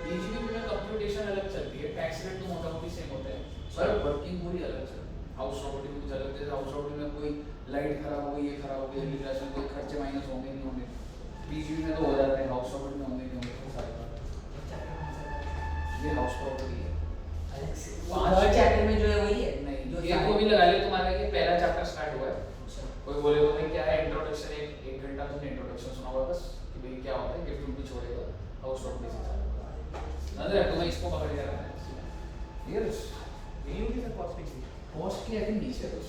पीजीबी में कंप्यूटेशन अलग चलती है, टैक्स रेट तो मोटा मोटी सेम होते हैं, पर वर्किंग पूरी अलग चलती है। हाउस प्रॉपर्टी में कुछ अलग, जैसे हाउस प्रॉपर्टी में कोई लाइट खराब हो गई, ये खराब हो गई, इलेक्ट्रिसिटी कोई खर्चे माइनस होंगे नहीं होंगे, पीजीबी में तो हो जाते हैं, हाउस प्रॉपर्टी में होंगे नहीं होंगे सारे। ये हाउस प्रॉपर्टी है। अलग से हर चैप्टर में जो है वही है नहीं, जो ये को भी लगा ले, तुम्हारा ये पहला चैप्टर स्टार्ट हुआ है। कोई बोले तो भाई क्या है इंट्रोडक्शन, एक घंटा तुमने इंट्रोडक्शन सुना होगा बस कि भाई क्या होता है, गिफ्ट भी छोड़ेगा, हाउस प्रॉपर्टी से चालू नजर तुम्हें इसको पकड़ के रखना है। यस, ये होगी फिर कॉस्ट की आई थिंक नीचे है तो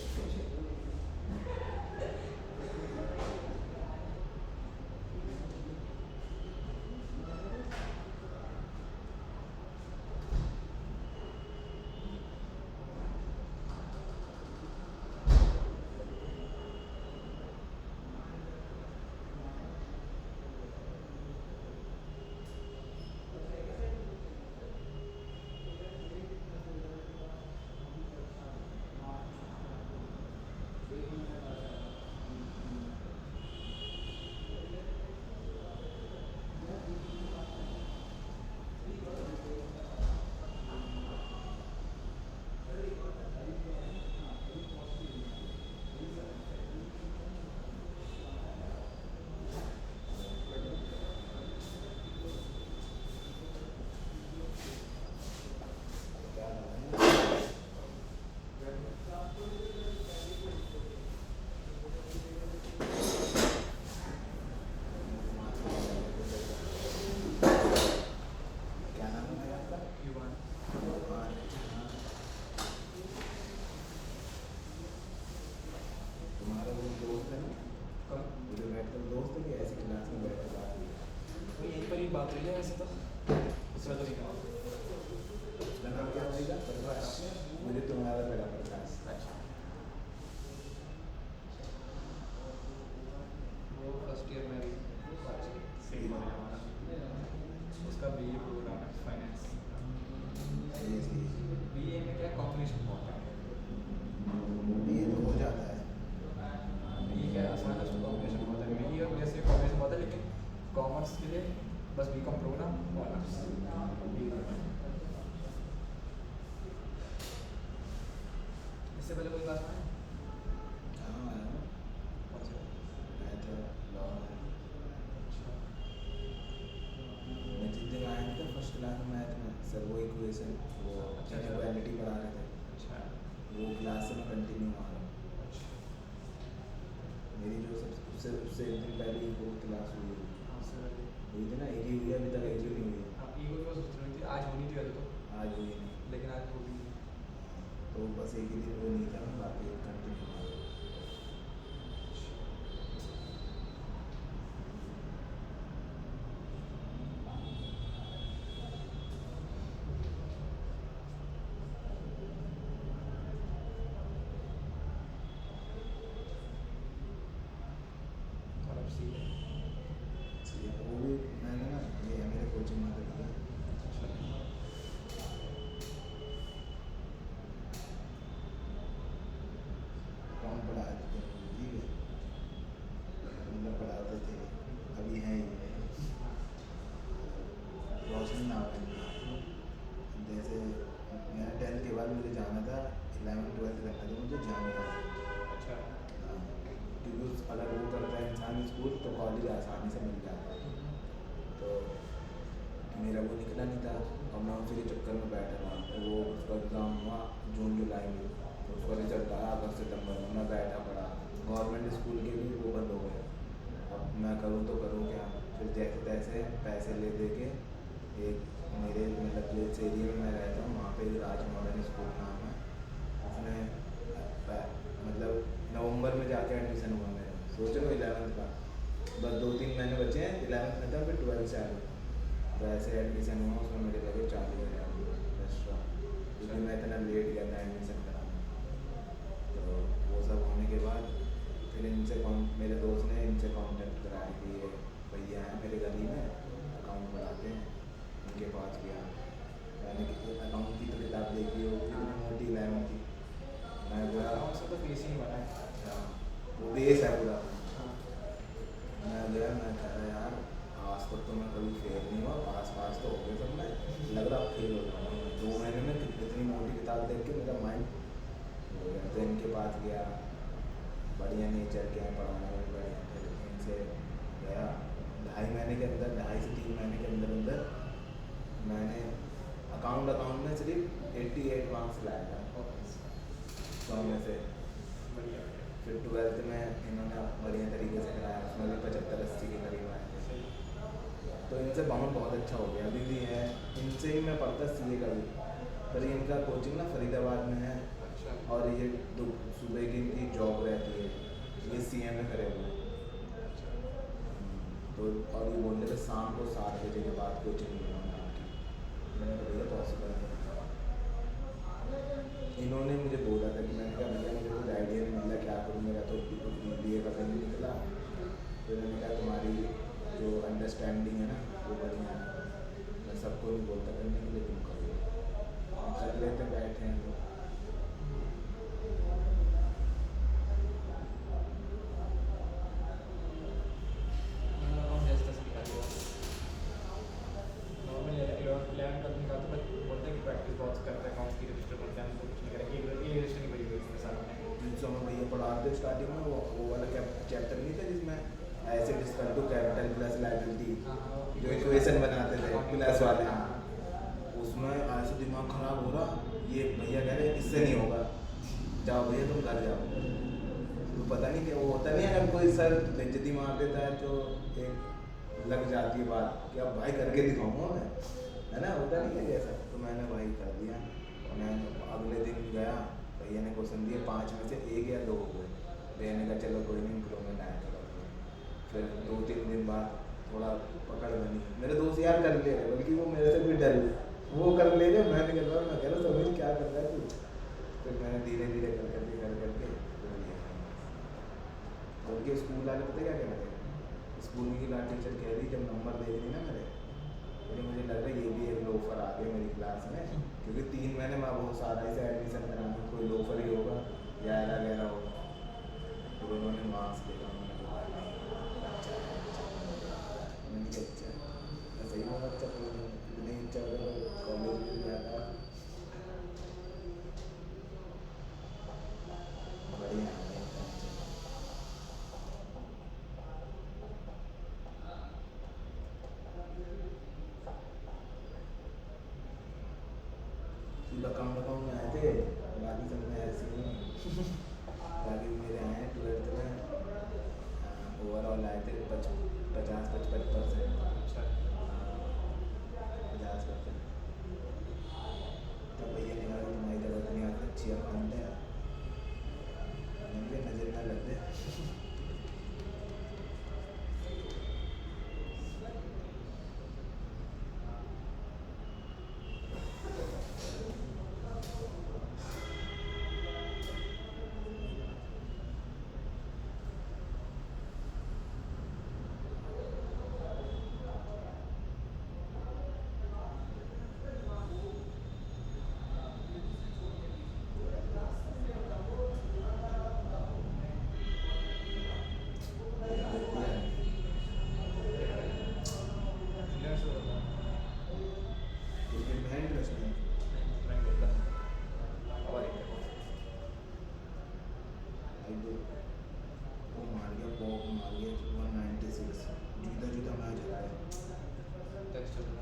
बात हुई है वैसे तो उसमें तो नहीं कहा। उसका नाम क्या होगा? मुझे तुम्हारा लगा प्रकाश। अच्छा, वो फर्स्ट ईयर में भी सेम है हमारा, उसका BA प्रोग्राम है फाइनेंस। BA में क्या कॉम्बिनेशन बहुत है, ये तो हो जाता है। BA क्या आसान है, उसमें कॉम्बिनेशन बहुत है। BA और BSc कॉम्बिनेशन बहुत है, लेकिन कॉमर्स के लिए बस BCom प्रोग्राम ऑनर्स। इससे पहले कोई बात नहीं। हाँ अच्छा, मैं तो लॉ में। मैं जिस दिन आया था फर्स्ट क्लास में मैथ में सर वो इक्वेशन वो अच्छा। इक्वालिटी पढ़ा रहे थे, अच्छा, वो क्लास से मैं कंटिन्यू आ रहा हूँ। अच्छा। मेरी जो सब उससे एक दिन पहले ही वो क्लास हुई हाँ सर, हुई थी ना, एक ही हुई है, अभी तक एक ही नहीं हुई है। हाँ ईगो की बस उतनी थी, आज होनी थी वैसे तो, आज हुई नहीं, लेकिन आज हो गई। तो बस एक ही दिन वो नहीं था, बाकी कंटिन्यू आ रहा हूँ। और अब सी इसलिए वो भी मैंने ना ये है मेरे कोचिंग में दिया कौन पढ़ाते थे, ठीक है मतलब पढ़ाते थे, अभी हैं ये रोशनी नाम है इनका। जैसे मैं 10th के बाद मुझे जाना था, 11th 12th करना था मुझे जामिया। अच्छा, हाँ, क्योंकि अगर वो करता है इंसान स्कूल तो कॉलेज आसानी से मिल जाता है, तो मेरा वो निकला नहीं था और मैं उसी के चक्कर में बैठा था। तो वो उसका एग्ज़ाम हुआ जून जुलाई में, तो उसका रिजल्ट आया अगस्त सितंबर में, मैं बैठा पड़ा। गवर्नमेंट स्कूल के भी वो बंद हो गए, अब मैं करूँ तो करूँ क्या। फिर जैसे तैसे पैसे ले दे के एक मेरे मतलब जिस एरिया में मैं रहता हूँ वहाँ पे राज मॉडर्न स्कूल नाम है, उसमें मतलब नवंबर में जाके एडमिशन हुआ मेरा। सोच लो 11th का, बस 2-3 महीने बचे हैं, 11th में था फिर 12th से आ गया। तो ऐसे एडमिशन हुआ, उसमें मेरे लगे 40,000 एक्स्ट्रा, क्योंकि मैं इतना लेट गया था एडमिशन कराने। तो वो सब होने के बाद फिर इनसे मेरे दोस्त ने इनसे कांटेक्ट कराया कि ये भैया हैं मेरे गली में अकाउंट बढ़ाते हैं, उनके पास गया। मैंने अकाउंट की तो किताब देखी हो कितनी मोटी 11th की, मैं गया अकाउंट से तो बेस ही बना है। हाँ, वो बेस है पूरा। हाँ, मैं गया, मैं कह रहा यार आज तक तो मैं कभी फेल नहीं हुआ, पास तो हो गए सब, मैं लग रहा फेल हो जाऊँगा। 2 महीने में इतनी मोटी किताब देख के मेरा माइंड हो गया। तो इनके पास गया, बढ़िया नेचर के हैं, पढ़ाना भी बढ़िया। फिर इनसे गया 2.5 महीने के अंदर, 2.5 से 3 महीने के अंदर मैंने अकाउंट में सिर्फ 88 मार्क्स लाया था 100 में से। बढ़िया। फिर 12th में इन्होंने बढ़िया तरीके से कराया, उसमें भी 75-80 के करीब आए। तो इनसे बाउंड बहुत अच्छा हो गया, अभी भी है इनसे ही मैं पढ़ता CA का भी। पर इनका कोचिंग ना फरीदाबाद में है, अच्छा, और ये सुबह की इनकी जॉब रहती है, ये CA में करे हुए हैं। तो और ये बोलने पे शाम को 7 बजे के बाद कोचिंग मिलूँगा आपकी। मैंने कहा भैया पॉसिबल नहीं। इन्होंने मुझे बोला था कि मैंने कहा भैया मुझे कुछ आइडिया नहीं मिला क्या करूँ, मेरा तो BA का नहीं निकला। फिर मैंने कहा तुम्हारी जो अंडरस्टैंडिंग है ना वो बढ़िया है, मैं सबको नहीं बोलता करने के लिए, तुम करो कर लेते बैठे हैं तो। अकाउंट जैसे तैसे निकाल दिया। नॉर्मल 11 का निकालते बट बोलते हैं कि प्रैक्टिस बहुत करते हैं, अकाउंट की रजिस्टर करते हैं, कुछ नहीं करेंगे, एक रजिस्टर नहीं बनी हुई इसके साथ में। जिनसे हम भैया पढ़ाते स्टार्टिंग में वो वाला चैप्टर नहीं था जिसमें ऐसे discuss to capital plus liability, जो इक्वेशन बनाते थे प्लस वाले, उसमें ऐसे दिमाग खराब हो रहा, ये भैया कह रहे इससे नहीं होगा, जाओ भैया तुम घर जाओ। तो पता नहीं क्या वो होता नहीं है, अगर कोई सर बेइज्जती मार देता है तो एक लग जाती है बात कि अब भाई करके दिखाऊंगा मैं, है ना, होता नहीं है ऐसा। तो मैंने भाई कर दिया। मैं अगले दिन गया, भैया ने क्वेश्चन दिए 5 में से 1 या 2 हो गए। भैया ने कहा चलो कोई नहीं इम्प्रूवमेंट आया करो। फिर 2-3 दिन बाद थोड़ा पकड़ बनी। मेरे दोस्त यार कर ले रहे, बल्कि वो मेरे से भी डर गए, वो कर ले रहे, मैं नहीं कर रहा, मैं कह रहा समझ क्या कर रहा है तू। फिर मैंने धीरे धीरे कर करके कर लिया। बल्कि स्कूल वाले पता क्या कह रहे थे, स्कूल की क्लास टीचर कह रही जब नंबर दे रही ना मेरे, बोले मुझे लग रहा है ये भी एक लोफर आ गया मेरी क्लास में, क्योंकि 3 महीने में बहुत सारा इसे एडमिशन कराना, कोई लोफर ही होगा या ऐरा गहरा होगा। फिर उन्होंने मार्क्स देखा, उन्होंने कहा नहीं अच्छा है, मैंने कहा अच्छा है, सही में अच्छा नहीं अच्छा होगा तो कॉलेज में जाता बढ़िया है। लखनऊ में आए थे, बाकी सब में ऐसे ही बाकी मेरे आए 12th में ओवरऑल आए थे 50-55%। अच्छा 50%। तब भैया ने कहा तुम्हारी तरह इतनी अच्छी अकाउंट है, मुझे नजर ना लग जाए। इंग्लैंड से होता क्रिकेट में है इंटरेस्ट नहीं। नहीं बोलता हमारे भाई वो मार गया, पॉप मार गया 196, जीता मैच है। टेस्ट होता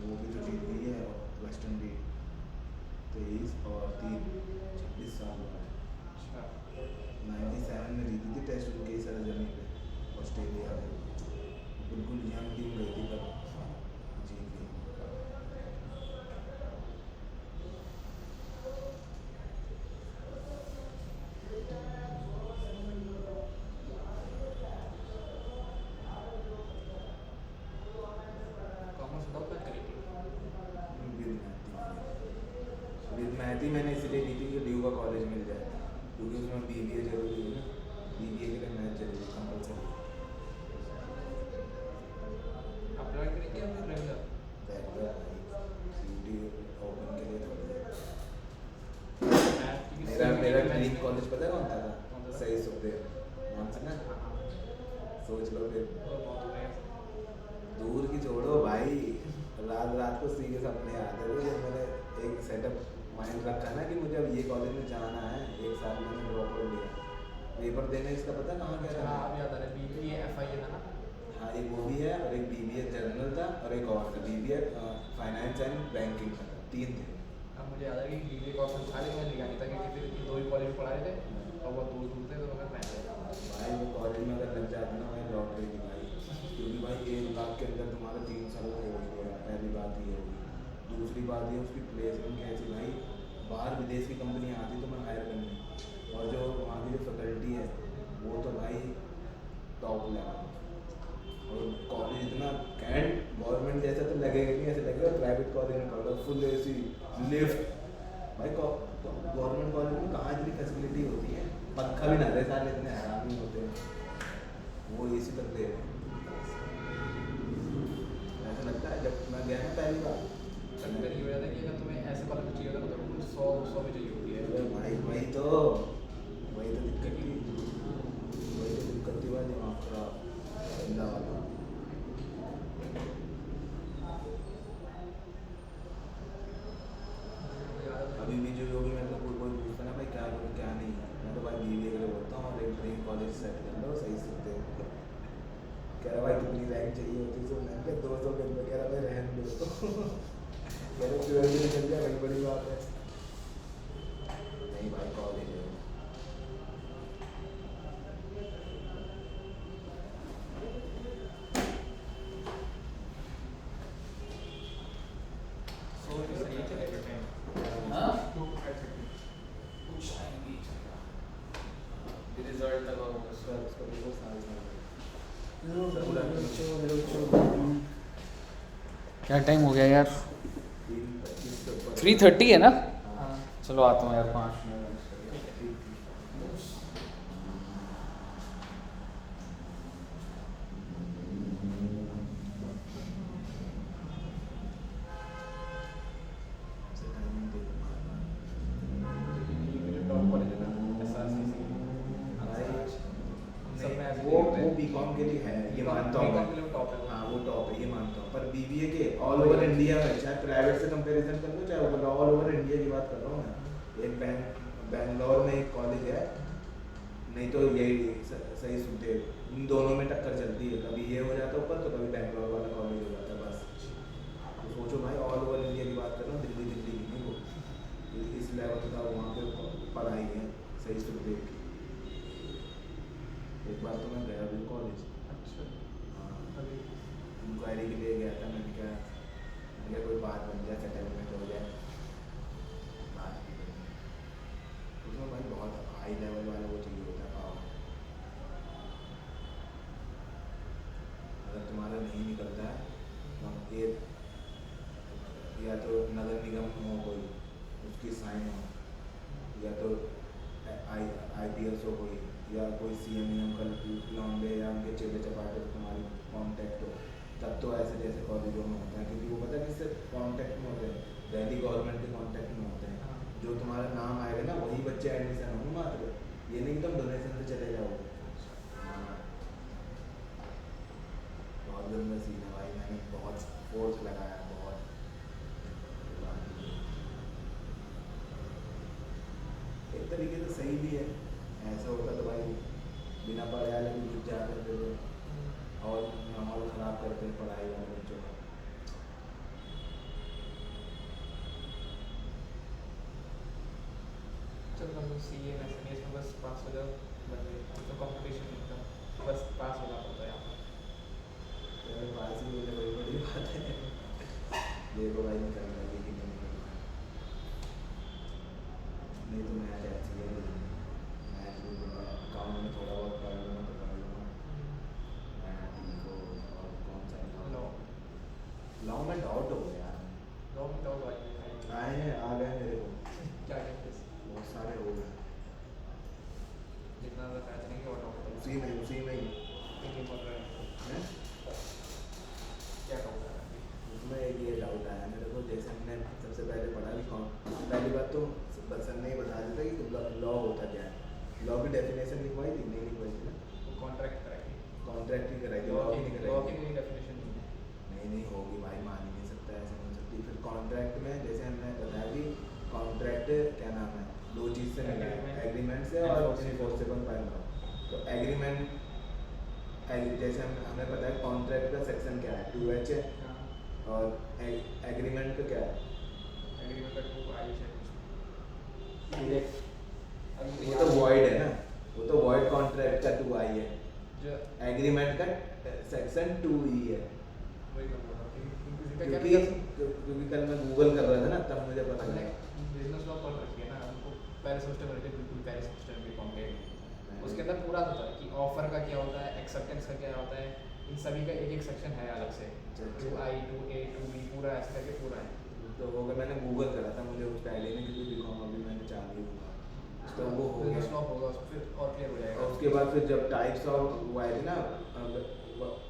वो भी तो जीत गई है वेस्ट इंडीज 23 और 3 26 साल हुआ है। अच्छा 97 में जीती थी टेस्ट उनके ही सरजमी पे ऑस्ट्रेलिया में, बिल्कुल यंग टीम गई थी पर जीत गई। कॉमर्स बताओ क्या करी थी विद मैथी मैंने इसलिए ली थी कि ड्यू का कॉलेज मिल जाए, क्योंकि उसमें BBA जरूरी है ना, BBA के लिए मैथ जरूरी कंपलसरी। अप्लाई करेंगे या फिर रेगुलर CUT ओपन के लिए थोड़ी है। मैथ की मेरा ड्रीम में कॉलेज पता है कौन कौन था? था? सही सुखदेव, नाम सुना? सोच लो फिर, बहुत हो गया दूर की छोड़ो भाई, रात को सी के सपने आते थे जब मैंने एक सेटअप माइंड रखा ना कि मुझे अब ये कॉलेज में जाना है। 1 साल मैंने ड्रॉप आउट लिया, पेपर देने इसका पता कहाँ गया अच्छा था? हाँ अभी आता है BBA FIA था ना हाँ एक वो भी है, और एक BBA जर्नल था, और एक और था BBA फाइनेंस एंड बैंकिंग था, 3 थे। अब मुझे याद है कि BBA का ऑप्शन था लेकिन मैं लिया नहीं था क्योंकि फिर ये 2 ही कॉलेज पढ़ा रहे थे और वो दूर थे तो मैं भाई वो कॉलेज में अगर लग जाता ना भाई लॉटरी थी भाई, क्योंकि भाई 1 लाख के अंदर तुम्हारा 3 साल हो गया। पहली बात ये होगी, दूसरी बात ये उसकी प्लेसमेंट कैसी भाई, बाहर विदेश की कंपनियाँ आती तो मैं हायर करने, और जो वहाँ की जो फैकल्टी है वो तो भाई टॉप लेवल, और कॉलेज इतना कैंट गवर्नमेंट जैसा तो लगेगा नहीं, ऐसे लगेगा प्राइवेट कॉलेज में पढ़ो, फुल AC लिफ्ट। भाई गवर्नमेंट कॉलेज में कहाँ इतनी फैसिलिटी होती है, पंखा भी ना दे, सारे इतने हरामी होते हैं, वो AC तक दे रहे हैं। ऐसा लगता है जब मैं गया ना पहली बार, मेरी ये वजह है कि अगर तुम्हें ऐसे कॉलेज में चाहिए होता तो 100 भी चाहिए होती है अरे भाई वही तो दिक्कत थी, भाई दिमाग खराब गंदा वाला। अभी भी जो भी मतलब कोई पूछता ना भाई क्या करूँ क्या नहीं, मैं तो भाई BBA के लिए बोलता हूँ, और एक ड्रीम कॉलेज सेट कर लो सही सकते हो। कह रहा भाई कितनी रैंक चाहिए होती तो मैंने कहा 200 के अंदर, कह रहा भाई रहने दो कह रहे 12 में चल जाए, वही बड़ी बात है। नहीं भाई कॉलेज है। सो सही चलेगा टाइम हाँ 2 to 5:30 कुछ टाइम भी रिजल्ट तक होगा उसका पेपर साल पूरा क्या टाइम हो गया यार? 3:30 है ना? चलो आता हूँ यार 5 मिनट। टॉप कॉलेज है ना SRCC सब में ऐसे वो बीकॉम के लिए है, ये मानता हूँ बीकॉम के लिए टॉप है। हाँ वो टॉप है, ये मानता हूँ। पर बीबीए के ऑल ओवर इंडिया में, चाहे प्राइवेट से कंपैरिजन कर लो चाहे ऑल ओवर इंडिया की बात कर रहा हूँ मैं, एक बैंगलोर में एक कॉलेज है, नहीं तो यही सही सुनते, इन दोनों में टक्कर चलती है, कभी ये हो जाता है ऊपर तो कभी बैंगलोर वाला कॉलेज हो जाता है बस। तो सोचो भाई, ऑल ओवर इंडिया की बात कर रहा हूँ, दिल्ली की नहीं, वो इस लेवल का वहाँ पे पढ़ाई है सही सुनते। एक बार तो मैं गया भी कॉलेज, अच्छा हाँ इंक्वायरी के लिए गया था, मैंने क्या कोई बात बन जाए, सेटलमेंट हो जाए, बात की बनी। उसमें भाई बहुत हाई लेवल वाला वो चाहिए होता है पावर। अगर तुम्हारा नहीं निकलता है तो ये या तो नगर निगम हो कोई, उसकी साइन हो, या तो IPS हो कोई, या कोई CM का लॉन्डे या उनके चेले चपाटे तुम्हारी कॉन्टैक्ट हो, तब तो ऐसे जैसे कॉलेजों में होता है, क्योंकि वो पता है किससे कॉन्टैक्ट में होते हैं, दिल्ली गवर्नमेंट के कॉन्टैक्ट में होते हैं। जो तुम्हारा नाम आएगा ना वही बच्चे एडमिशन होंगे मात्र, ये नहीं कि तुम डोनेशन से चले जाओगे। बहुत गंदा सीन है भाई, मैंने बहुत फोर्स लगाया, बहुत। एक तरीके से सही भी है, ऐसा होता तो भाई बिना पढ़े वाले भी घुस जाते थे तो, और माहौल ख़राब करते हैं पढ़ाई वाले बच्चों का। चलो हम लोग CA में SME में बस पास हो जाओ, बन गए, तो कंपटीशन नहीं होता, बस पास होना पड़ता है यहाँ पर। तो पास ही मुझे बड़ी बड़ी बात है, देखो भाई निकलना है कि नहीं निकलना है, नहीं तो मैं ऐसे ही अकाउंट में थोड़ा बहुत पढ़ लूँगा तो पढ़ लूँगा। मैं ठीक हो, और कौन सा लॉ में डाउट हो गया यार, लॉ में डाउट आ आए हैं आ गए मेरे को, क्या कहते हैं, बहुत सारे हो गए जितना ज़्यादा फायदा नहीं और डाउट उसी में ही नहीं पड़ रहा है, है। क्या डाउट आ रहा है? उसमें एक ये डाउट आया मेरे को, जैसे हमने सबसे पहले पढ़ा भी पहली बात तो सर ने बता देता कि लॉ होता क्या है, लॉ की डेफिनेशन लिखवाई थी, नहीं लिखवाई थी ना, वो कॉन्ट्रैक्ट कराएगी, कॉन्ट्रैक्ट ही कराई थी, लॉ लॉ ही नहीं की कराई थी। कोई डेफिनेशन नहीं है। नहीं होगी भाई, मान ही नहीं सकता, ऐसे नहीं हो सकती। फिर कॉन्ट्रैक्ट में जैसे हमने बताया कि कॉन्ट्रैक्ट क्या नाम है, दो चीज़ से मिला है, एग्रीमेंट से और इनफोर्सेबल बाय लॉ। तो एग्रीमेंट जैसे हमें पता है कॉन्ट्रैक्ट का सेक्शन क्या है, 2H है, और एग्रीमेंट का क्या है, एग्रीमेंट का 2I है, वो तो वॉइड है ना, वो तो वॉइड कॉन्ट्रैक्ट का 2I है, जो एग्रीमेंट का सेक्शन 2E है। वही कर रहा था क्योंकि कल मैं गूगल कर रहा था ना, तब मुझे पता हमने लगा। बिजनेस लॉ पढ़ रखी है ना, हमको पहले सेमेस्टर में बिल्कुल पहले सेमेस्टर में कॉन्ट्रैक्ट उसके अंदर पूरा होता है कि ऑफर का क्या होता है, एक्सेप्टेंस का क्या होता है, इन सभी का एक एक सेक्शन है अलग से, 2I 2A 2B पूरा ऐसे करके पूरा है। तो वो अगर मैंने गूगल करा था, मुझे उसका आइडिया नहीं, क्योंकि बीकॉम अभी मैंने चालू ही हुआ, तो वो हो बिजनेस गया। लॉ होगा उसमें फिर और क्लियर हो और जाएगा। उसके बाद फिर जब टाइप्स ऑफ वो आए थे ना,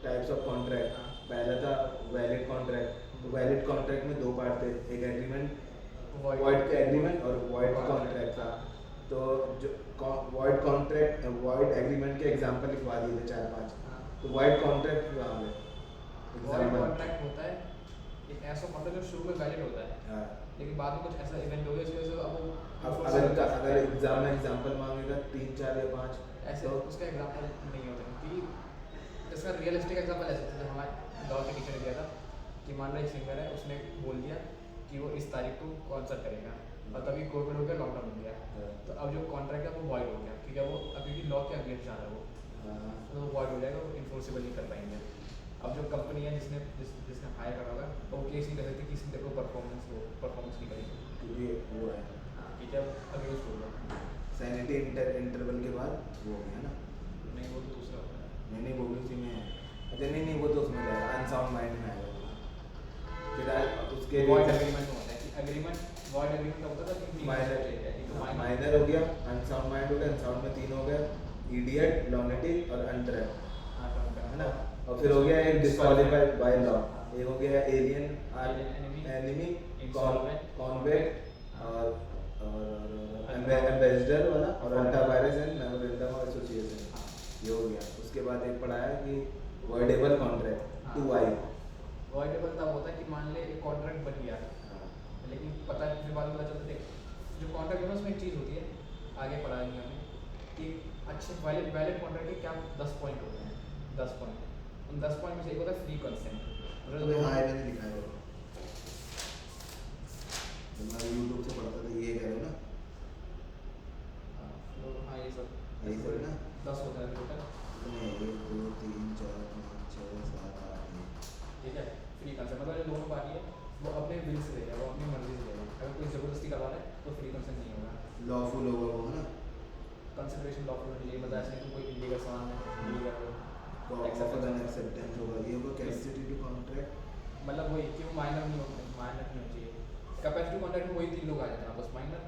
टाइप्स ऑफ कॉन्ट्रैक्ट, पहला था वैलिड कॉन्ट्रैक्ट, तो वैलिड कॉन्ट्रैक्ट में दो पार्ट थे, एक एग्रीमेंट, वॉइड का एग्रीमेंट और वॉइड कॉन्ट्रैक्ट था। तो जो वॉइड कॉन्ट्रैक्ट वॉइड एग्रीमेंट के एग्जांपल लिखवा दिए थे 4-5, तो वॉइड कॉन्ट्रैक्ट कहाँ है वॉइड एग्जांपल? कॉन्ट्रैक्ट होता है एक ऐसा कॉन्ट्रैक्ट जो शुरू में वैलिड होता है, हाँ, लेकिन बाद में कुछ ऐसा इवेंट हो गया जिसकी वजह से अब अब वो अगर एग्जाम में एग्जांपल मांगेगा 3, 4 या 5, ऐसे तो उसका एग्जांपल नहीं होता, क्योंकि इसका रियलिस्टिक एग्जांपल ऐसे जैसे हमारे लॉ के टीचर ने दिया था कि मान लो एक सिंगर है, उसने बोल दिया कि वो इस तारीख को कॉन्सर्ट करेगा, और तभी कोविड हो गया, लॉकडाउन हो गया, तो अब जो कॉन्ट्रैक्ट है वो वॉइड हो गया, क्योंकि वो अभी भी लॉ के अगेंस्ट जा रहा है, वो तो वॉइड हो जाएगा, वो इन्फोर्सेबल नहीं कर पाएंगे। अब जो कंपनी है जिसने हायर करा होगा वो केस नहीं कर सकती कि इसने देखो परफॉर्मेंस नहीं करी, क्योंकि वो है हाँ ठीक है, अगेंस्ट हो गया। सैनिटी इंटरवल के बाद वो हो गया ना, नहीं वो तो दूसरा होता है, मैंने वो भी उसी में है, अच्छा नहीं वो तो उसमें जाएगा अनसाउंड माइंड में आएगा फिर उसके वॉइड एग्रीमेंट में होता है कि एग्रीमेंट वॉइड एग्रीमेंट का होता था कि माइनर हो गया, अनसाउंड माइंड हो गया, अनसाउंड में 3 हो गया, इडियट, लॉनेटिक और अनट्रैप, है ना। और फिर हो गया एक डिस्क्वालीफाइड बाय लॉ, एक हो गया एलियन एनिमी, कॉन्वेक्ट और एम्बेसडर वाला और ultra vires and memorandum of association, ये हो गया। उसके बाद एक पढ़ाया कि वॉइडेबल कॉन्ट्रैक्ट 2i। वॉइडेबल तब होता है कि मान ले एक कॉन्ट्रैक्ट बन गया, लेकिन पता है फिर बाद में पता चलता है जो कॉन्ट्रैक्ट है ना उसमें एक चीज़ होती है, आगे पढ़ाएंगे हमें कि अच्छे वैलिड कॉन्ट्रैक्ट के क्या 10 पॉइंट होते हैं, 10 पॉइंट। उन 10 पॉइंट में से एक होता है फ्री कंसेंट। अबे हाँ मैंने लिखा है वो, तो मैं यूट्यूब से पढ़ा था तो ये कह रहे हो ना, हाँ ये सब यही सब है ना। 10 होता है टोटल, 1 2 3 4 5 6 7 8 ठीक है। फ्री कंसेंट मतलब जो दोनों पार्टी है वो अपने विल से ले जाएगा, वो अपनी मर्जी से ले जाएगा। अगर कोई ज़बरदस्ती करवा रहा है तो फ्री कंसेंट नहीं होगा। लॉफुल होगा वो, है ना। कंसिडरेशन लॉफुल होनी चाहिए, बताया इसने कोई इलीगल सामान है, इलीगल एक्सेप्टेंस होगा, ये होगा कैपेसिटी टू कॉन्ट्रैक्ट। मतलब वही कि वो माइनर नहीं होना चाहिए। कैपेसिटी कॉन्ट्रैक्ट में वही 3 लोग आ जाते हैं, बस माइनर,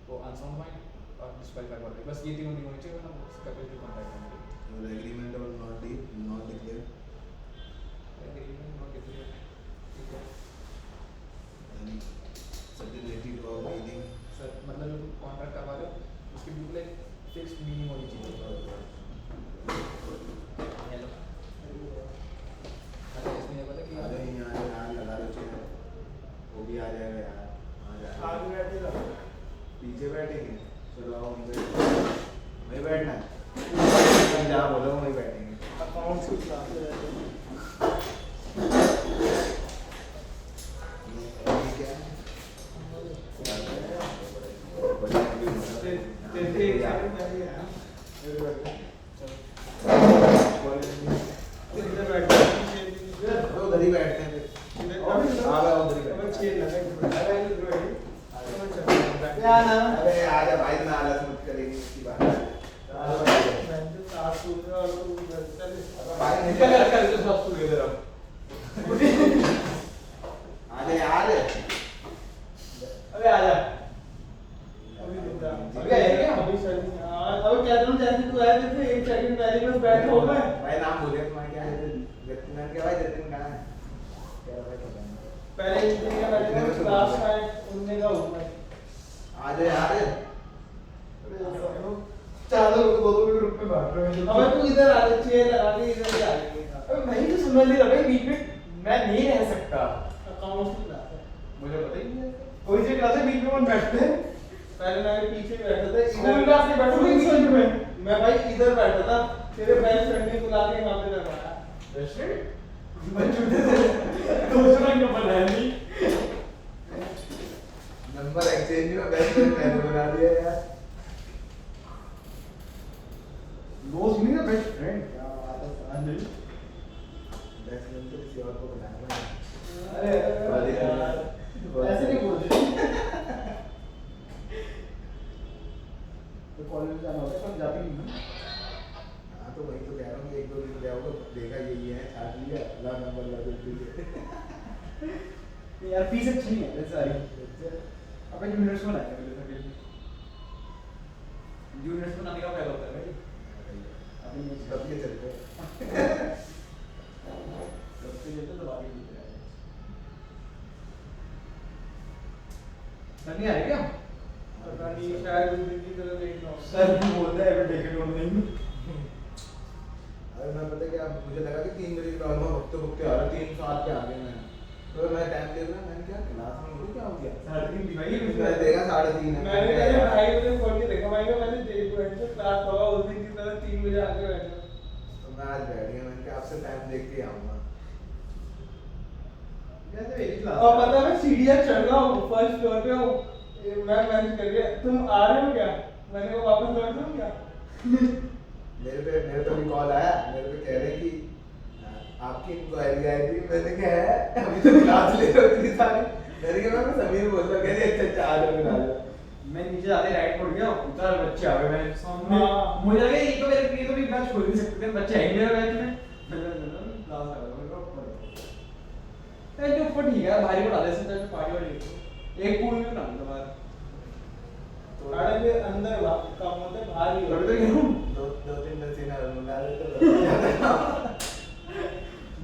वो अनसाउंड माइंड और डिस्क्वालीफाइड वाले, बस ये तीनों नहीं होने चाहिए, वरना कैपेसिटी कॉन्ट्रैक्ट होना चाहिए। और एग्रीमेंट और not declare, agreement not declare, ठीक है यानी सर्टेनिटी ऑफ रीडिंग। सर, मतलब जो कॉन्ट्रैक्ट करवा रहे हो उसकी बिल्कुल एक फिक्स्ड मीनिंग होनी चाहिए। हेलो, अच्छा इसमें ये पता कि अरे यहाँ लगा लो चेयर, वो भी आ जाएगा यार, आगे बैठे रहो। पीछे बैठेंगे, चलो आओ वहीं बैठना है, जहाँ बोलो वहीं बैठेंगे। अकाउंट्स की क्लास रहते हैं। ये क्या है? तेरे एक सेकंड पहले आया मेरे बैठे इधर बैठे तो उधर ही बैठते हैं फिर। आओ उधर ही बैठते हैं। छेद लगा क्या ना अरे आजा भाई, ना आलस मत करेगी इसकी बात। मैं तो साथ सुन रहा और तू उधर चल भाई निकल कर तो सब सुन इधर आओ। आजा यार, अबे आजा अभी रुक जा। अभी आया क्या? अभी चल हां अबे कहता हूं जैसे तू आया तो एक सेकंड पहले बस बैठ हो मैं भाई नाम बोले तुम्हारा क्या है? जतिन क्या भाई, जतिन कहाँ है? क्या भाई पता नहीं। पहले इतने का मैंने क्लास में उनने का हुआ आजा यार, चारों लोग दो ग्रुप में बांट रहे हैं। अबे तू इधर आ जा, चेयर लगा के इधर ही आ जाएगा। अबे मैं ही तो समझ नहीं रहा बीच में मैं नहीं रह सकता। अकाउंट्स की क्लास है, मुझे पता ही नहीं है। कोई सी क्लास है बीच में कौन बैठते हैं? पहले मैं पीछे बैठा था, स्कूल क्लास में बैठा था बीच में। मैं भाई इधर बैठा था, तेरे बेस्ट फ्रेंड ने बुला के वहां पे लगाया। बेस्ट फ्रेंड मैं झूठे थे दूसरा क्यों बनाया नहीं? नंबर एक्सचेंज में बेस्ट फ्रेंड मैंने बना दिया यार। दोस्त नहीं है बेस्ट फ्रेंड, क्या बात है समझ। बेस्ट फ्रेंड तो किसी और को बनाया है। अरे यार ऐसे नहीं बोलते। तो कॉलेज जाना होता है पर जाती नहीं है। हाँ तो वही तो कह रहा हूँ कि 1-2 दिन गया होगा, देखा यही है, छाट लिया, ला नंबर ला दे। यार फीस अच्छी नहीं है सारी। अबे जूनियर्स को लाएंगे मेरे से। जूनियर्स को लाने का फायदा होता है भाई। अभी ये कब के चलते सबसे लेते तो बाकी नहीं है। सर नहीं आए क्या? पता नहीं, शायद उस दिन की तरह लेट ना हो। सर भी बोलता है टेक इट ऑन नहीं। अरे मैं पता क्या, मुझे लगा कि 3 बजे ग्राउंड में भगते आ रहा, 3:07 पे आ गया मैं। तो मैं टाइम देख रहा, मैंने क्या क्लास में मुझे क्या हो गया? 3:30 दिखाई है मैं देखा 3:30 है। मैंने कहा भाई मुझे खोल के देखा, मैंने कहा मैंने देख बैठे क्लास होगा उस दिन की तरह 3 बजे आके बैठा। तो मैं आज बैठ गया, मैंने कहा आपसे टाइम देख के आऊंगा। कैसे मेरी क्लास? और पता है मैं सीढ़ियां चढ़ रहा हूँ, फर्स्ट फ्लोर पे हूँ, मैं मैनेज कर गया। तुम आ रहे हो क्या? मैंने कहा वापस लौट जाऊँ क्या? मेरे पे भी कॉल आया, मेरे पे कह रहे कि आपकी इंक्वायरी आई थी। मैंने कहा है अभी तो क्लास ले रहे हो इतनी सारी। मैंने कहा मैं समीर बोल रहा, कह रही अच्छा आ जाओ बना लो। मैं नीचे जाते राइट पड़ गया, उधर बच्चे आ गए मेरे सामने। मुझे लगा ये तो मेरे लिए तो भी मैच खोल नहीं सकते थे, बच्चे आएंगे मेरे बैच में। क्लास आ गया मेरे ऊपर ये जो ऊपर ठीक है भारी बना दे इससे पार्टी वाली एक पूल में बना दो बाहर साढ़े पे अंदर कम होते भारी होते दो तीन सीन मंगा लेते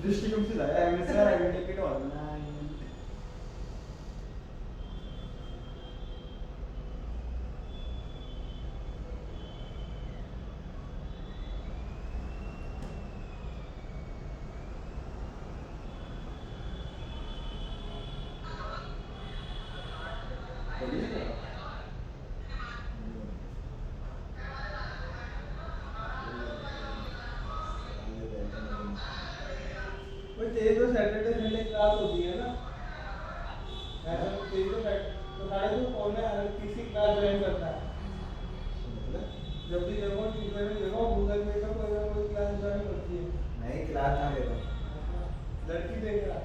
दृष्टिकोण से लाया एमएसआर आइडेंटिटी किट वाला भाई तेरी तो सैटरडे संडे क्लास होती है ना ऐसा तेरी तो साढ़े तो फोन में हर किसी क्लास ज्वाइन करता है जब भी देखो ट्यूटर में देखो गूगल पे का कोई ना कोई क्लास ज्वाइन करती है नहीं क्लास ना ले रहा लड़की देख रहा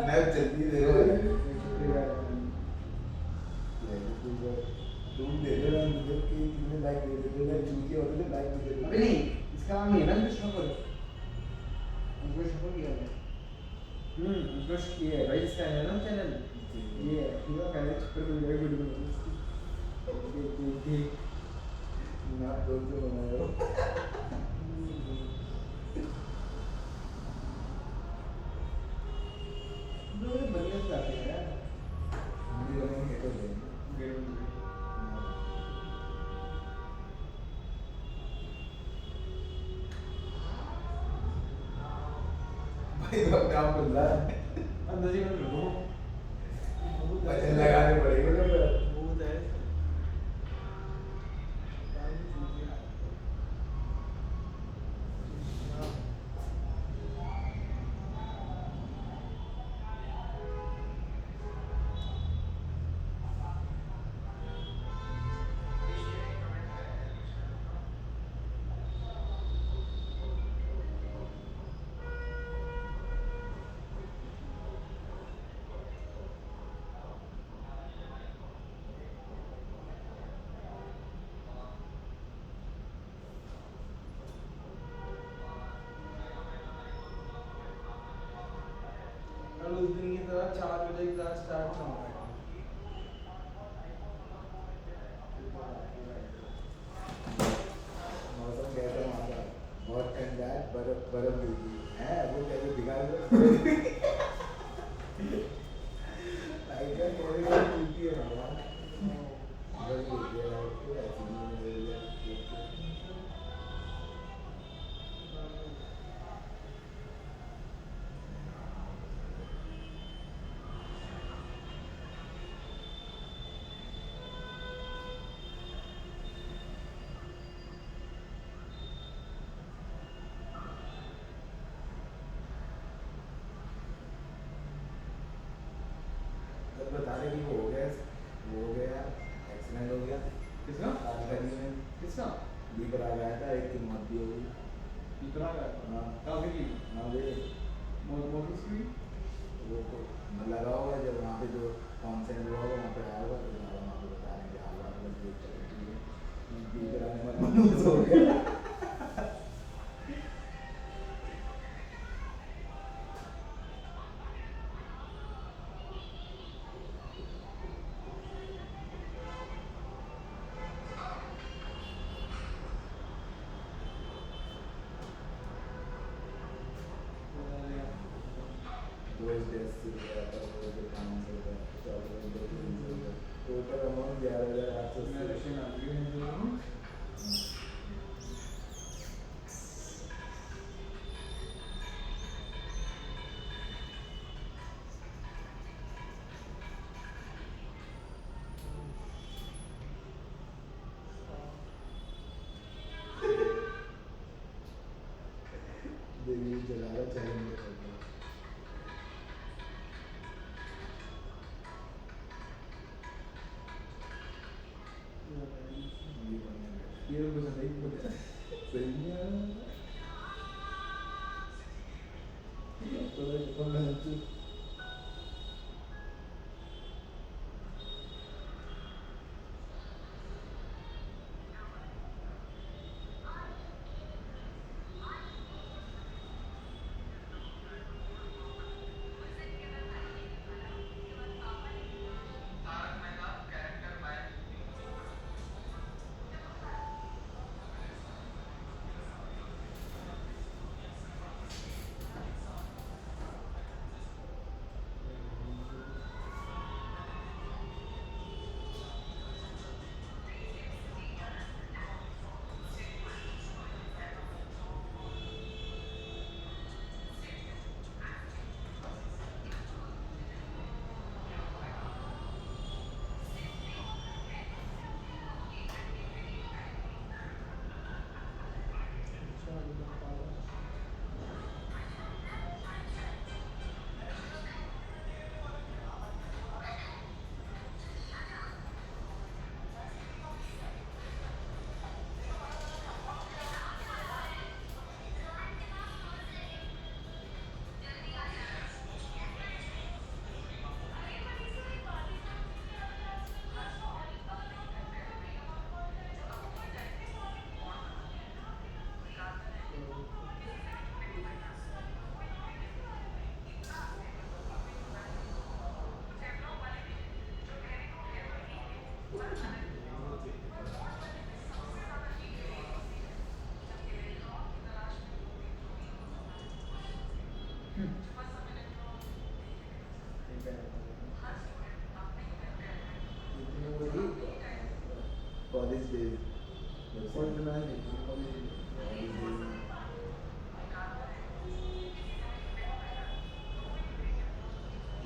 स्नैप जल्दी देखो तुम दे दो ना मुझे कि तुमने लाइक दे दो ना चूतिया होते थे लाइक दे दो अबे नहीं इसका नाम नहीं है ना कृष्णपुर उसको शफल किया है उसको किया है भाई इसका है ना चैनल ये है पूरा पहले पर कोई वीडियो बना ना दोस्त बनाओ दो ये बढ़िया से आते हैं यार मुझे लगेंगे तो देंगे भाई तो अपने आप को ला अंदर ही में लो वजन लगाने पड़ेंगे ना फिर बहुत है कल उस दिन की तरह 4 बजे क्लास स्टार्ट ना हो मौसम कैसा वहाँ का बहुत ठंडा है बर्फ बर्फ गिरती है वो कैसे दिखा दो लाइट का कैसे कैसे गिरती है भगवान बर्फ गिरती है लाइट को ऐसी नहीं है तब बता रहे कि वो हो गया एक्सीडेंट हो गया किसका राजधानी में किसका दीपर आ गया था एक की मौत भी हो गई इतना का हाँ काफी की हाँ वे बहुत की वो तो लगा होगा जब वहाँ पे जो कॉन्सेंट हुआ होगा वहाँ पे आया होगा तो वहाँ पे बता रहे हैं कि हाल बात बस देख चलो ठीक है दीपर आने वाला मनुष्य हो गया रोज डेस्क से गया था रोज काम से गया टोटल अमाउंट 11,880 मैं रशियन आ गई हूँ देवी जलाला चैलेंज करता ये लोग कुछ नहीं बोलते सही है तो मैं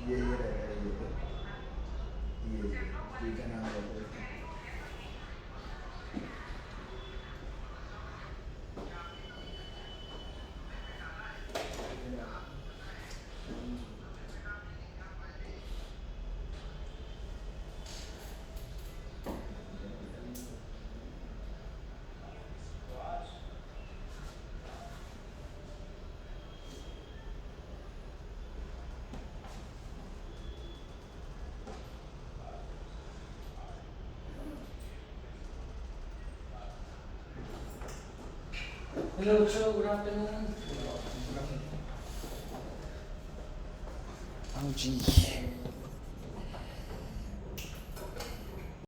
ये रहेगा ये ठीक है नाम बोलते हैं Hello, sir. Good afternoon. Oh, gee.